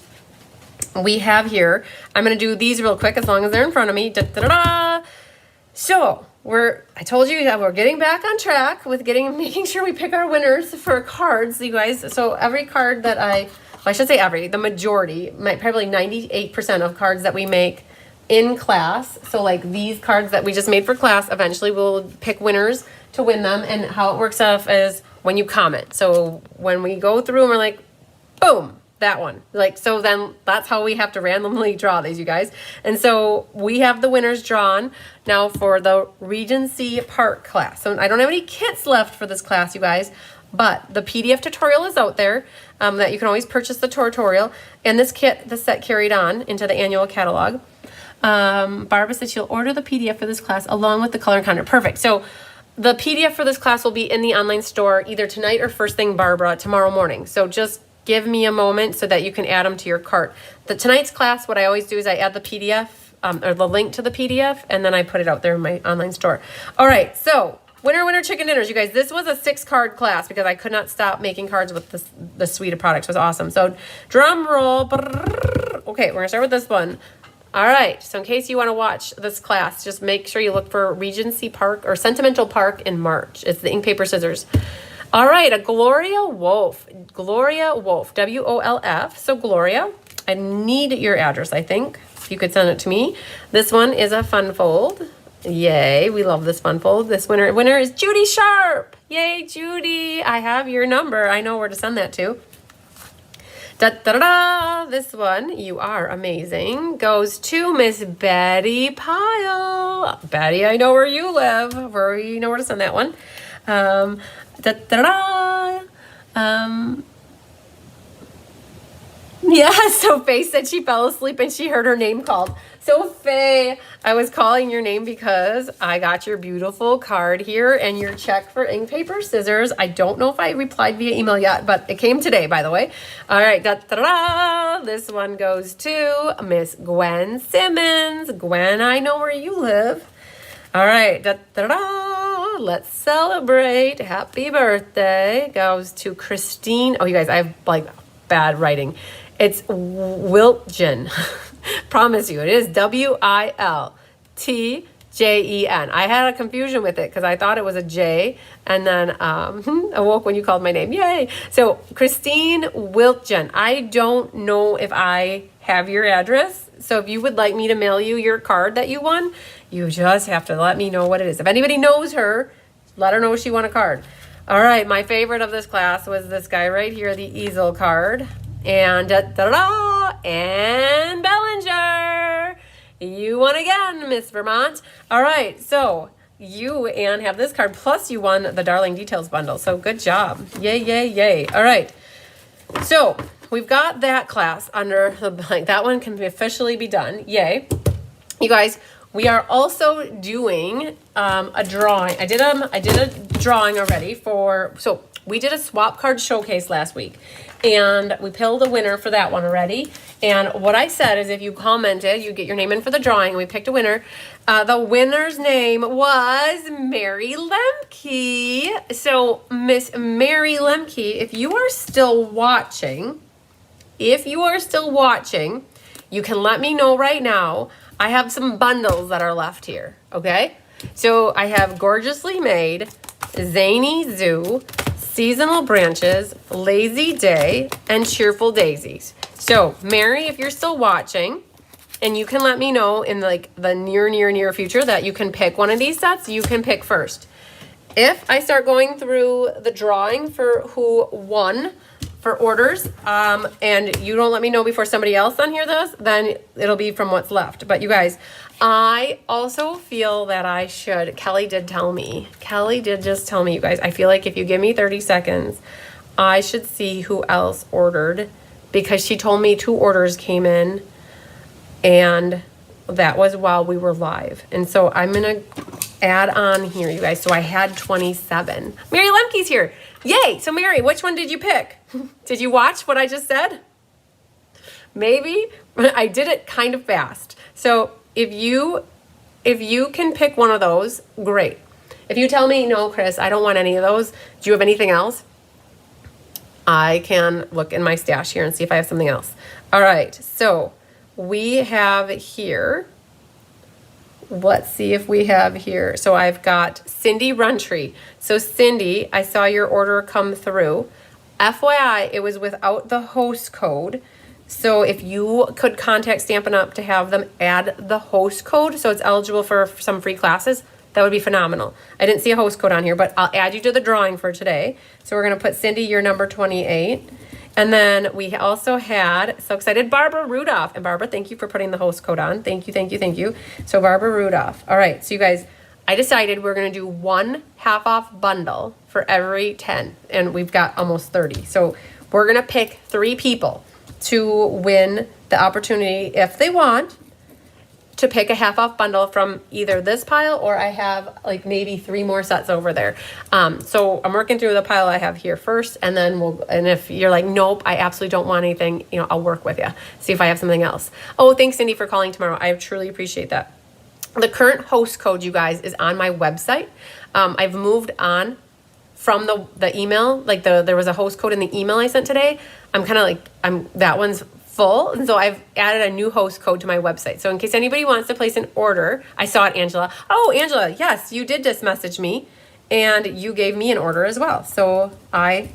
we have here, I'm going to do these real quick as long as they're in front of me. Da-da-da-da. So I told you that we're getting back on track with making sure we pick our winners for cards, you guys. So every card that I should say the majority, probably 98% of cards that we make in class. So like these cards that we just made for class, eventually we'll pick winners to win them. And how it works out is when you comment. So when we go through and we're like, boom, that one. Like, so then that's how we have to randomly draw these, you guys. And so we have the winners drawn now for the Regency Park class. So I don't have any kits left for this class, you guys, but the PDF tutorial is out there that you can always purchase the tutorial. And this kit, the set carried on into the annual catalog. Barbara said she'll order the PDF for this class along with the color and content. Perfect. So the PDF for this class will be in the online store either tonight or first thing, Barbara, tomorrow morning. So just give me a moment so that you can add them to your cart. Tonight's class, what I always do is I add the PDF or the link to the PDF, and then I put it out there in my online store. All right, so winner chicken dinners, you guys. This was a 6-card class because I could not stop making cards with the suite of products. It was awesome. So drum roll. Okay, we're gonna start with this one. All right, so in case you want to watch this class, just make sure you look for Regency Park or Sentimental Park in March. It's the ink, paper, scissors. All right, a Gloria Wolf, W-O-L-F. So Gloria, I need your address, I think. If you could send it to me. This one is a fun fold. Yay, we love this fun fold. This winner is Judy Sharp. Yay, Judy, I have your number. I know where to send that to. Da-da-da-da! This one, you are amazing, goes to Miss Betty Pyle. Betty, I know where you live. You know where to send that one. Da-da-da! Yeah, so Faye said she fell asleep and she heard her name called. So Faye, I was calling your name because I got your beautiful card here and your check for ink, paper, scissors. I don't know if I replied via email yet, but it came today, by the way. All right, da-da-da. This one goes to Miss Gwen Simmons. Gwen, I know where you live. All right, da-da-da. Let's celebrate. Happy birthday. Goes to Christine. Oh, you guys, I have like bad writing. It's Wiltgen. Promise you, it is W-I-L-T-J-E-N. I had a confusion with it because I thought it was a J, and then awoke when you called my name. Yay! So Christine Wiltgen. I don't know if I have your address, so if you would like me to mail you your card that you won, you just have to let me know what it is. If anybody knows her, let her know she won a card. All right, my favorite of this class was this guy right here, the easel card. And da-da-da, and Bellinger. You won again, Miss Vermont. All right, so you, Anne, have this card, plus you won the Darling Details bundle. So good job. Yay, yay, yay. All right, so we've got that class under the blank. That one can officially be done. Yay. You guys, we are also doing a drawing. I did a drawing already so we did a swap card showcase last week, and we pulled a winner for that one already. And what I said is if you commented, you get your name in for the drawing, and we picked a winner. The winner's name was Mary Lemke. So Miss Mary Lemke, if you are still watching, you can let me know right now. I have some bundles that are left here, okay? So I have Gorgeously Made, Zany Zoo, Seasonal Branches, Lazy Day, and Cheerful Daisies. So, Mary, if you're still watching, and you can let me know in like the near future that you can pick one of these sets, you can pick first. If I start going through the drawing for who won for orders, and you don't let me know before somebody else on here does, then it'll be from what's left. But you guys, I also feel that I should, Kelly did just tell me, you guys, I feel like if you give me 30 seconds, I should see who else ordered, because she told me 2 orders came in, and that was while we were live. And so I'm gonna add on here, you guys. So I had 27. Mary Lemke's here. Yay! So Mary, which one did you pick? Did you watch what I just said? Maybe. I did it kind of fast. So if you can pick one of those, great. If you tell me, no, Chris, I don't want any of those, do you have anything else? I can look in my stash here and see if I have something else. All right, so we have here, let's see if we have here. So I've got Cindy Runtree. So Cindy, I saw your order come through. FYI, it was without the host code. So if you could contact Stampin' Up! To have them add the host code so it's eligible for some free classes, that would be phenomenal. I didn't see a host code on here, but I'll add you to the drawing for today. So we're gonna put Cindy, your number 28. And then we also had, so excited, Barbara Rudolph. And Barbara, thank you for putting the host code on. Thank you, thank you, thank you. So Barbara Rudolph. All right, so you guys, I decided we're going to do one half off bundle for every 10. And we've got almost 30. So we're going to pick 3 people to win the opportunity, if they want, to pick a half off bundle from either this pile, or I have like maybe 3 more sets over there. So I'm working through the pile I have here first, and then and if you're like, nope, I absolutely don't want anything, you know, I'll work with you, see if I have something else. Oh, thanks Cindy for calling tomorrow. I truly appreciate that. The current host code, you guys, is on my website. I've moved on from the email, like there was a host code in the email I sent today. I'm kind of like, that one's full, and so I've added a new host code to my website. So in case anybody wants to place an order, I saw it, Angela. Oh, Angela, yes, you did just message me, and you gave me an order as well. So I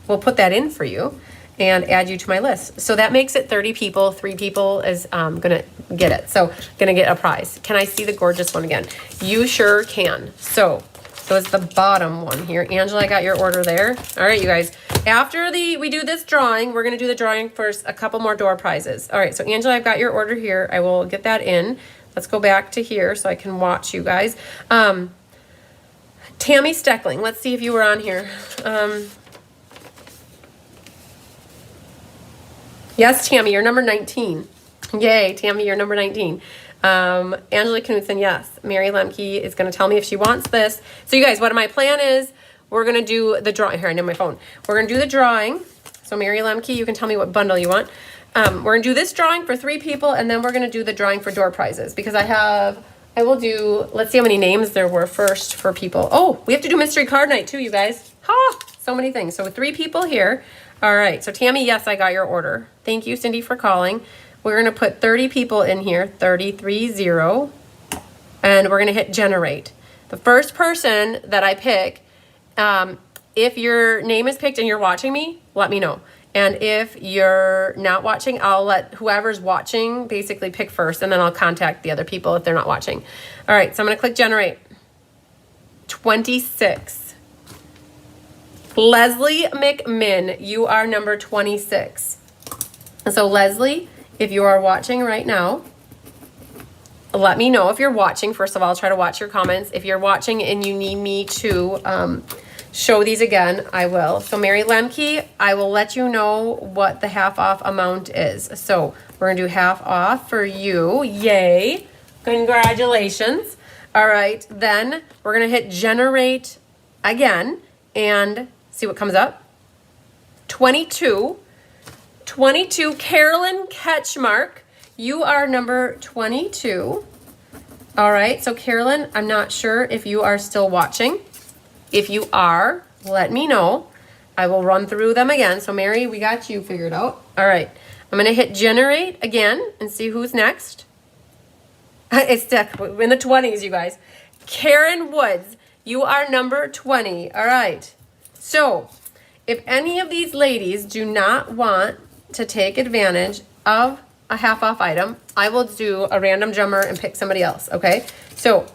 will put that in for you and add you to my list. So that makes it 30 people. 3 people is gonna get it. So gonna get a prize. Can I see the gorgeous one again? You sure can. So it's the bottom one here. Angela, I got your order there. All right, you guys. After we do this drawing, we're going to do the drawing for a couple more door prizes. All right, so Angela, I've got your order here. I will get that in. Let's go back to here so I can watch you guys. Tammy Steckling, let's see if you were on here. Yes, Tammy, you're number 19. Yay, Tammy, you're number 19. Angela Knudsen, yes. Mary Lemke is going to tell me if she wants this. So you guys, what my plan is, we're going to do the drawing. Here, I know my phone. We're going to do the drawing. So Mary Lemke, you can tell me what bundle you want. We're going to do this drawing for 3 people, and then we're going to do the drawing for door prizes, because I will do, let's see how many names there were first for people. Oh, we have to do mystery card night too, you guys. Ha! So many things. So 3 people here. All right. So Tammy, yes, I got your order. Thank you, Cindy, for calling. We're going to put 30 people in here, 330, and we're going to hit generate. The first person that I pick, if your name is picked and you're watching me, let me know. And if you're not watching, I'll let whoever's watching basically pick first, and then I'll contact the other people if they're not watching. All right, so I'm going to click generate. 26. Leslie McMinn, you are number 26. So Leslie, if you are watching right now, let me know if you're watching. First of all, I'll try to watch your comments. If you're watching and you need me to show these again, I will. So Mary Lemke, I will let you know what the half off amount is. So we're gonna do half off for you. Yay, congratulations. All right, then we're gonna hit generate again and see what comes up. 22, Carolyn Ketchmark, you are number 22. All right, so Carolyn, I'm not sure if you are still watching. If you are, let me know. I will run through them again. So Mary, we got you figured out. All right, I'm gonna hit generate again and see who's next. It's in the 20s, you guys. Karen Woods, you are number 20. All right, so if any of these ladies do not want to take advantage of a half off item, I will do a random drummer and pick somebody else, okay? So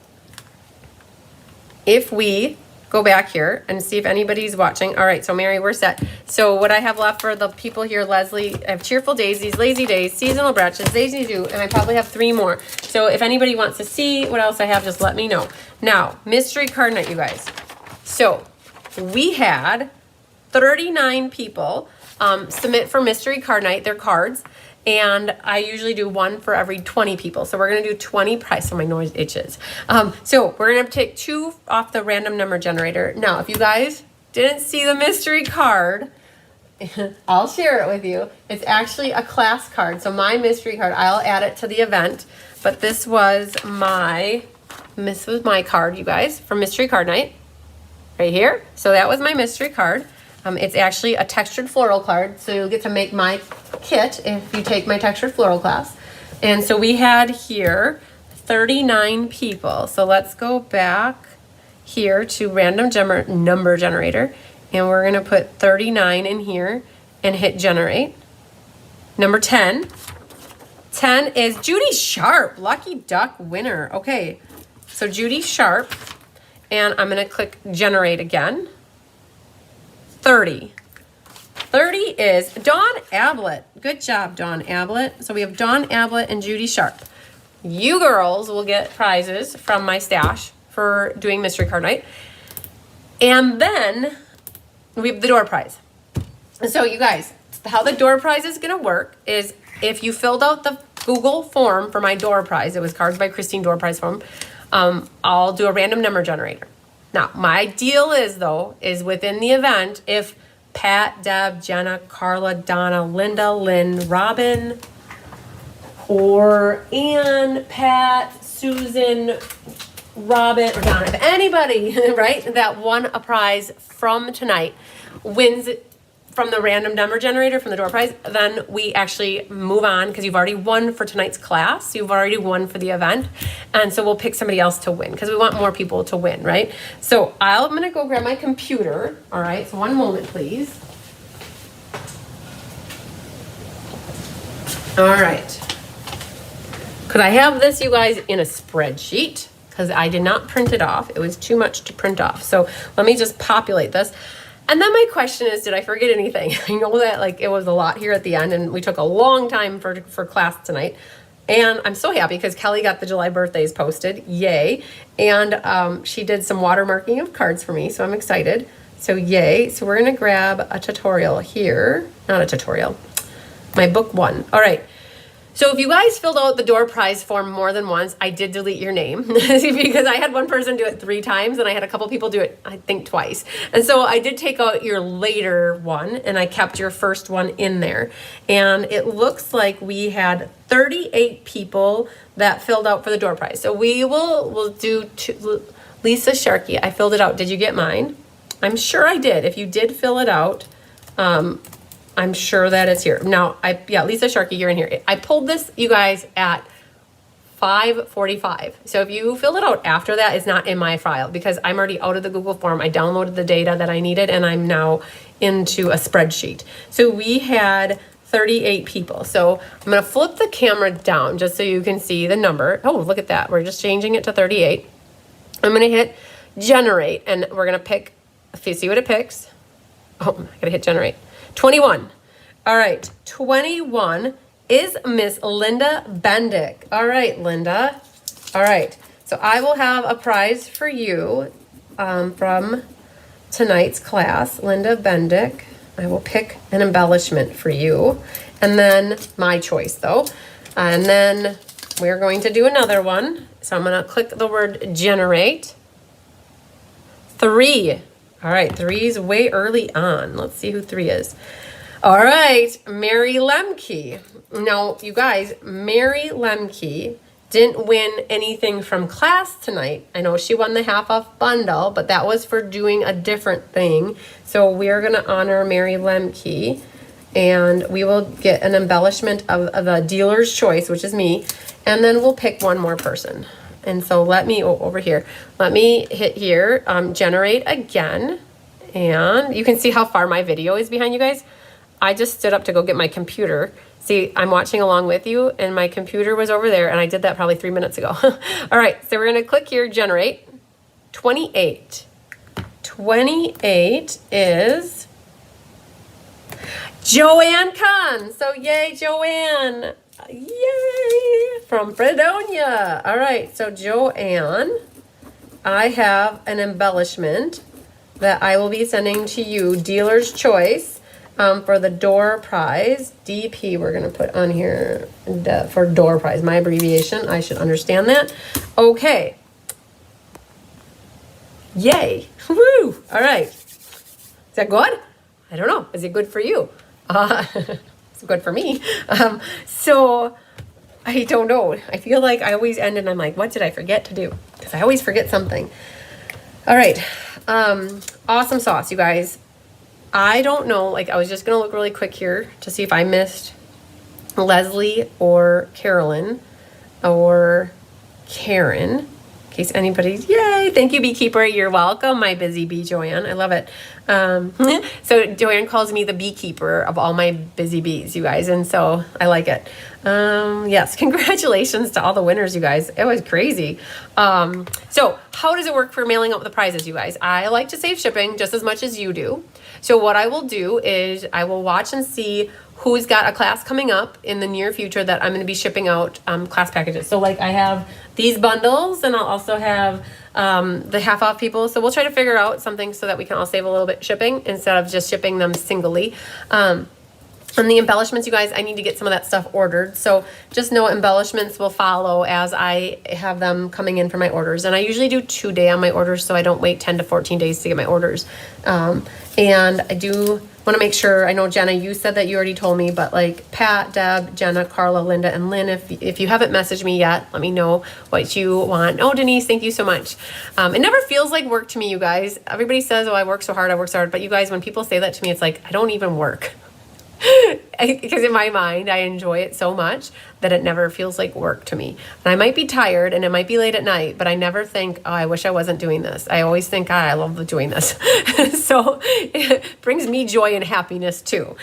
if we go back here and see if anybody's watching. All right, so Mary, we're set. So what I have left for the people here, Leslie, I have Cheerful Daisies, Lazy Days, Seasonal Branches, Zany Zoo, and I probably have 3 more. So if anybody wants to see what else I have, just let me know. Now, mystery card night, you guys. So we had 39 people submit for mystery card night, their cards, and I usually do 1 for every 20 people. So we're gonna do 20 prize, so my nose itches. So we're gonna take 2 off the random number generator. Now, if you guys didn't see the mystery card, I'll share it with you. It's actually a class card. So my mystery card, I'll add it to the event, but this was my card, you guys, from mystery card night, right here. So that was my mystery card. It's actually a textured floral card, so you'll get to make my kit if you take my textured floral class. And so we had here 39 people. So let's go back here to random number generator, and we're gonna put 39 in here and hit generate. Number 10. 10 is Judy Sharp, Lucky Duck winner. Okay, so Judy Sharp, and I'm gonna click generate again. 30. 30 is Dawn Ablett. Good job, Dawn Ablett. So we have Dawn Ablett and Judy Sharp. You girls will get prizes from my stash for doing mystery card night. And then we have the door prize. So you guys, how the door prize is going to work is if you filled out the Google form for my door prize, it was Cards by Christine door prize form, I'll do a random number generator. Now, my deal is, though, is within the event, if Pat, Deb, Jenna, Carla, Donna, Linda, Lynn, Robin, or Ann, Pat, Susan, Robin, or Donna, if anybody, right, that won a prize from tonight wins from the random number generator from the door prize, then we actually move on because you've already won for tonight's class. You've already won for the event. And so we'll pick somebody else to win because we want more people to win, right? So I'm going to go grab my computer. All right, so one moment, please. All right. Could I have this, you guys, in a spreadsheet? Because I did not print it off. It was too much to print off. So let me just populate this. And then my question is, did I forget anything? I know that like it was a lot here at the end and we took a long time for class tonight. And I'm so happy because Kelly got the July birthdays posted. Yay. And she did some watermarking of cards for me. So I'm excited. So yay. So we're going to grab a tutorial here. Not a tutorial. My book one. All right. So if you guys filled out the door prize form more than once, I did delete your name because I had one person do it 3 times and I had a couple people do it, I think, twice. And so I did take out your later one and I kept your first one in there. And it looks like we had 38 people that filled out for the door prize. So we'll do Lisa Sharkey. I filled it out. Did you get mine? I'm sure I did. If you did fill it out, I'm sure that it's here. Now, Lisa Sharkey, you're in here. I pulled this, you guys, at 5:45. So if you fill it out after that, it's not in my file because I'm already out of the Google form. I downloaded the data that I needed and I'm now into a spreadsheet. So we had 38 people. So I'm going to flip the camera down just so you can see the number. Oh, look at that. We're just changing it to 38. I'm going to hit generate and we're going to pick, if you see what it picks. Oh, I got to hit generate. 21. All right, 21 is Miss Linda Bendick. All right, Linda. All right, so I will have a prize for you from tonight's class, Linda Bendick. I will pick an embellishment for you, and then my choice though. And then we're going to do another one. So I'm going to click the word generate. 3. All right, 3 is way early on. Let's see who 3 is. All right, Mary Lemke. Now, you guys, Mary Lemke didn't win anything from class tonight. I know she won the half-off bundle, but that was for doing a different thing. So we're going to honor Mary Lemke, and we will get an embellishment of a dealer's choice, which is me, and then we'll pick one more person. And so let me, over here, let me hit here, generate again. And you can see how far my video is behind you guys. I just stood up to go get my computer. See, I'm watching along with you and my computer was over there and I did that probably 3 minutes ago. All right, so we're gonna click here, generate. 28. 28 is Joanne Kahn. So yay, Joanne. Yay! From Fredonia. All right, so Joanne, I have an embellishment that I will be sending to you, dealer's choice, for the door prize. DP, we're going to put on here for door prize, my abbreviation. I should understand that. Okay. Yay. Woo! All right. Is that good? I don't know. Is it good for you? It's good for me. So I don't know. I feel like I always end and I'm like, what did I forget to do? Because I always forget something. All right. Awesome sauce, you guys. I don't know. Like, I was just going to look really quick here to see if I missed Leslie or Carolyn or Karen. case anybody's, yay, thank you, beekeeper. You're welcome, my busy bee, Joanne. I love it. So Joanne calls me the beekeeper of all my busy bees, you guys, and so I like it. Yes, congratulations to all the winners, you guys. It was crazy. So how does it work for mailing out the prizes, you guys? I like to save shipping just as much as you do. So what I will do is I will watch and see who's got a class coming up in the near future that I'm going to be shipping out class packages. So like I have these bundles, and I'll also have the half off people. So we'll try to figure out something so that we can all save a little bit shipping instead of just shipping them singly. And the embellishments, you guys, I need to get some of that stuff ordered. So just know embellishments will follow as I have them coming in for my orders. And I usually do 2-day on my orders, so I don't wait 10 to 14 days to get my orders. And I do want to make sure, I know Jenna, you said that you already told me, but like Pat, Deb, Jenna, Carla, Linda, and Lynn, if you haven't messaged me yet, let me know what you want. Oh, Denise, thank you so much. It never feels like work to me, you guys. Everybody says, oh, I work so hard, but you guys, when people say that to me, it's like, I don't even work. Because in my mind, I enjoy it so much that it never feels like work to me. And I might be tired and it might be late at night, but I never think, oh, I wish I wasn't doing this. I always think, God, I love doing this. So it brings me joy and happiness too.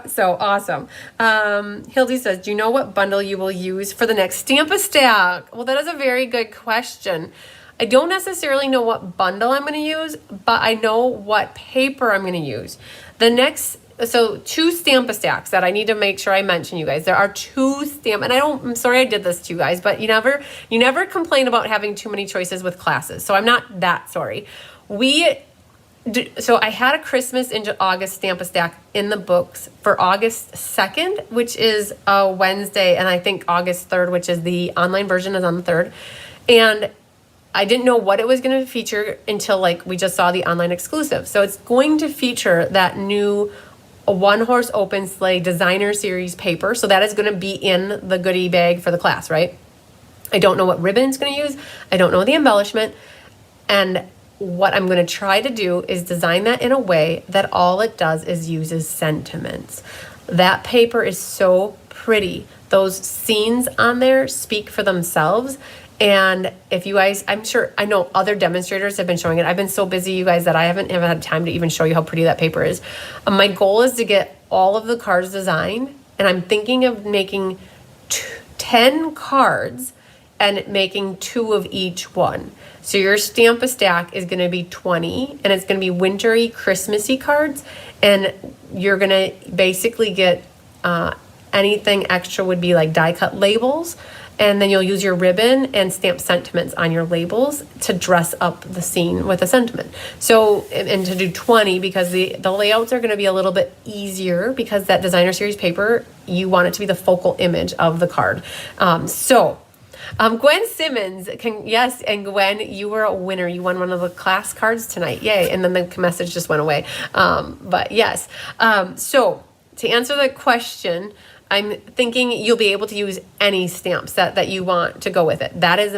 So awesome. Hildy says, do you know what bundle you will use for the next Stamp-A-Stack? Well, that is a very good question. I don't necessarily know what bundle I'm going to use, but I know what paper I'm going to use. So 2 Stamp-A-Stacks that I need to make sure I mention, you guys. There are 2 and I'm sorry I did this to you guys, but you never complain about having too many choices with classes. So I'm not that sorry. So I had a Christmas in August Stamp-A-Stack in the books for August 2nd, which is a Wednesday, and I think August 3rd, which is the online version, is on the 3rd. And I didn't know what it was going to feature until like we just saw the online exclusive. So it's going to feature that new One Horse Open Sleigh designer series paper. So that is going to be in the goodie bag for the class, right? I don't know what ribbon it's going to use. I don't know the embellishment. And what I'm going to try to do is design that in a way that all it does is uses sentiments. That paper is so pretty. Those scenes on there speak for themselves. And if you guys, I know other demonstrators have been showing it. I've been so busy, you guys, that I haven't had time to even show you how pretty that paper is. My goal is to get all of the cards designed, and I'm thinking of making 10 cards and making 2 of each one. So your Stamp-A-Stack is going to be 20, and it's going to be wintry, Christmassy cards, and you're going to basically get anything extra would be like die cut labels. And then you'll use your ribbon and stamp sentiments on your labels to dress up the scene with a sentiment. So, and to do 20, because the layouts are going to be a little bit easier because that designer series paper, you want it to be the focal image of the card. Gwen Simmons, yes, and Gwen, you were a winner. You won one of the class cards tonight. Yay. And then the message just went away. But yes. So to answer the question, I'm thinking you'll be able to use any stamp set that you want to go with it. That is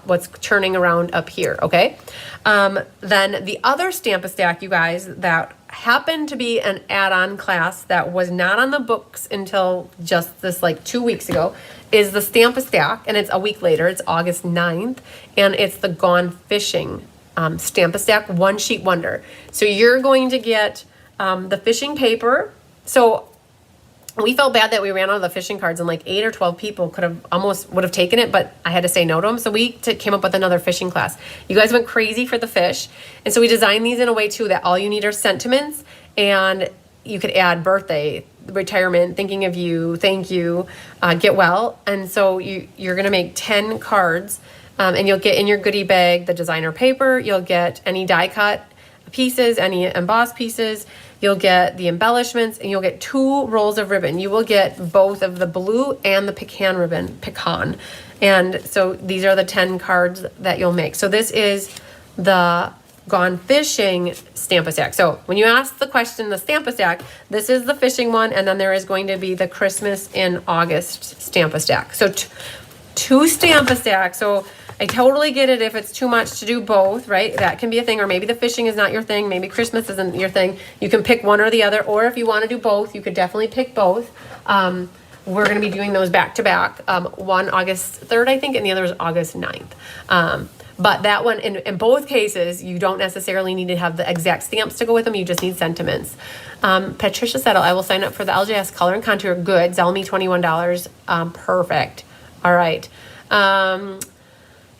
what's churning around up here, okay? Then the other Stamp-A-Stack, you guys, that happened to be an add-on class that was not on the books until just this like 2 weeks ago, is the Stamp-A-Stack, and it's a week later. It's August 9th, and it's the Gone Fishing Stamp-A-Stack One Sheet Wonder. So you're going to get the fishing paper. So we felt bad that we ran out of the fishing cards, and like 8 or 12 people would have taken it, but I had to say no to them. So we came up with another fishing class. You guys went crazy for the fish. And so we designed these in a way too that all you need are sentiments, and you could add birthday, retirement, thinking of you, thank you, get well. And so you're going to make 10 cards, and you'll get in your goodie bag the designer paper. You'll get any die cut pieces, any embossed pieces. You'll get the embellishments, and you'll get 2 rolls of ribbon. You will get both of the blue and the pecan ribbon, pecan. And so these are the 10 cards that you'll make. So this is the Gone Fishing Stamp-A-Stack. So when you ask the question, the Stamp-A-Stack, this is the fishing one, and then there is going to be the Christmas in August Stamp-A-Stack. So 2 Stamp-A-Stack. So I totally get it if it's too much to do both, right? That can be a thing, or maybe the fishing is not your thing. Maybe Christmas isn't your thing. You can pick one or the other, or if you want to do both, you could definitely pick both. We're going to be doing those back to back. One August 3rd, I think, and the other is August 9th. But that one, in both cases, you don't necessarily need to have the exact stamps to go with them. You just need sentiments. Patricia said, I will sign up for the LJS Color and Contour. Good. Sell me $21. Perfect. All right.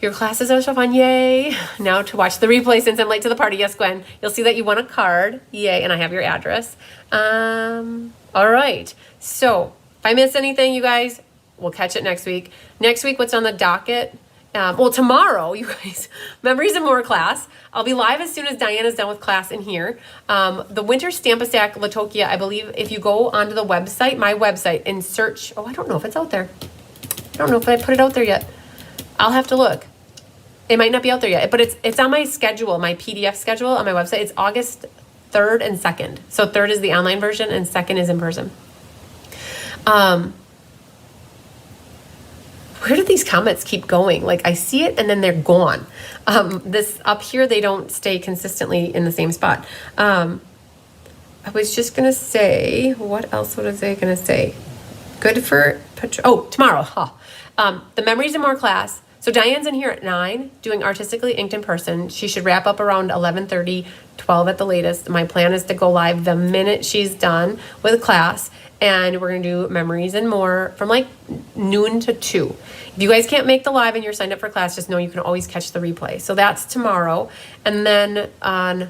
Your classes are so fun. Yay. Now to watch the replay since I'm late to the party. Yes, Gwen. You'll see that you won a card. Yay. And I have your address. All right. So if I miss anything, you guys, we'll catch it next week. Next week, what's on the docket? Well, tomorrow, you guys, Memories and More class. I'll be live as soon as Diana's done with class in here. The Winter Stamp-A-Stack Latokia, I believe if you go onto the website, my website, and search, I don't know if it's out there. I don't know if I put it out there yet. I'll have to look. It might not be out there yet, but it's on my schedule, my PDF schedule on my website. It's August 3rd and 2nd. So 3rd is the online version and 2nd is in person. Where do these comments keep going? Like I see it and then they're gone. This up here, they don't stay consistently in the same spot. I was just going to say, what else was I going to say? Good for, tomorrow. The Memories and More class. So Diane's in here at 9 doing Artistically Inked in person. She should wrap up around 11:30, 12 at the latest. My plan is to go live the minute she's done with class. And we're going to do Memories and More from like noon to 2. If you guys can't make the live and you're signed up for class, just know you can always catch the replay. So that's tomorrow. And then on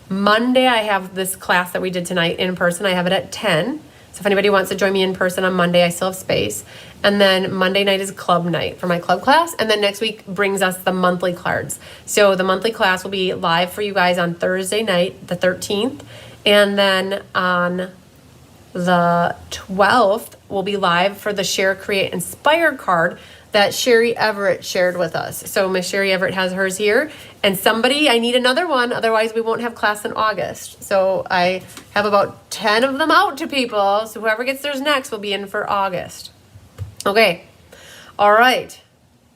Monday, I have this class that we did tonight in person. I have it at 10. So if anybody wants to join me in person on Monday, I still have space. And then Monday night is club night for my club class. And then next week brings us the monthly cards. So the monthly class will be live for you guys on Thursday night, the 13th. And then on the 12th, we'll be live for the Share, Create, Inspire card that Sherry Everett shared with us. So Miss Sherry Everett has hers here. And I need another one, otherwise we won't have class in August. So I have about 10 of them out to people. So whoever gets theirs next will be in for August. Okay. All right.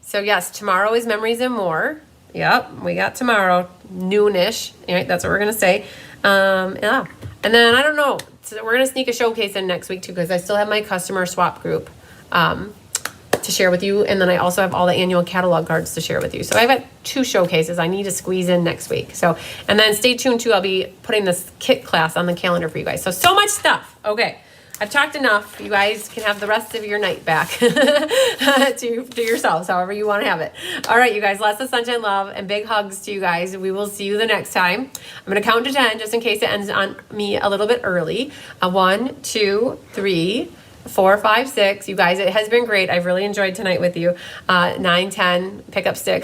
So yes, tomorrow is Memories and More. Yep, we got tomorrow, noonish. All right, that's what we're going to say. Yeah. And then, I don't know, so we're going to sneak a showcase in next week too, because I still have my customer swap group to share with you. And then I also have all the annual catalog cards to share with you. So I've got 2 showcases I need to squeeze in next week. So, and then stay tuned too. I'll be putting this kit class on the calendar for you guys. So much stuff. Okay. I've talked enough. You guys can have the rest of your night back to yourselves, however you want to have it. All right, you guys, lots of sunshine, love, and big hugs to you guys. We will see you the next time. I'm going to count to 10 just in case it ends on me a little bit early. 1, 2, 3, 4, 5, 6. You guys, it has been great. I've really enjoyed tonight with you. 9, 10, pick up sticks.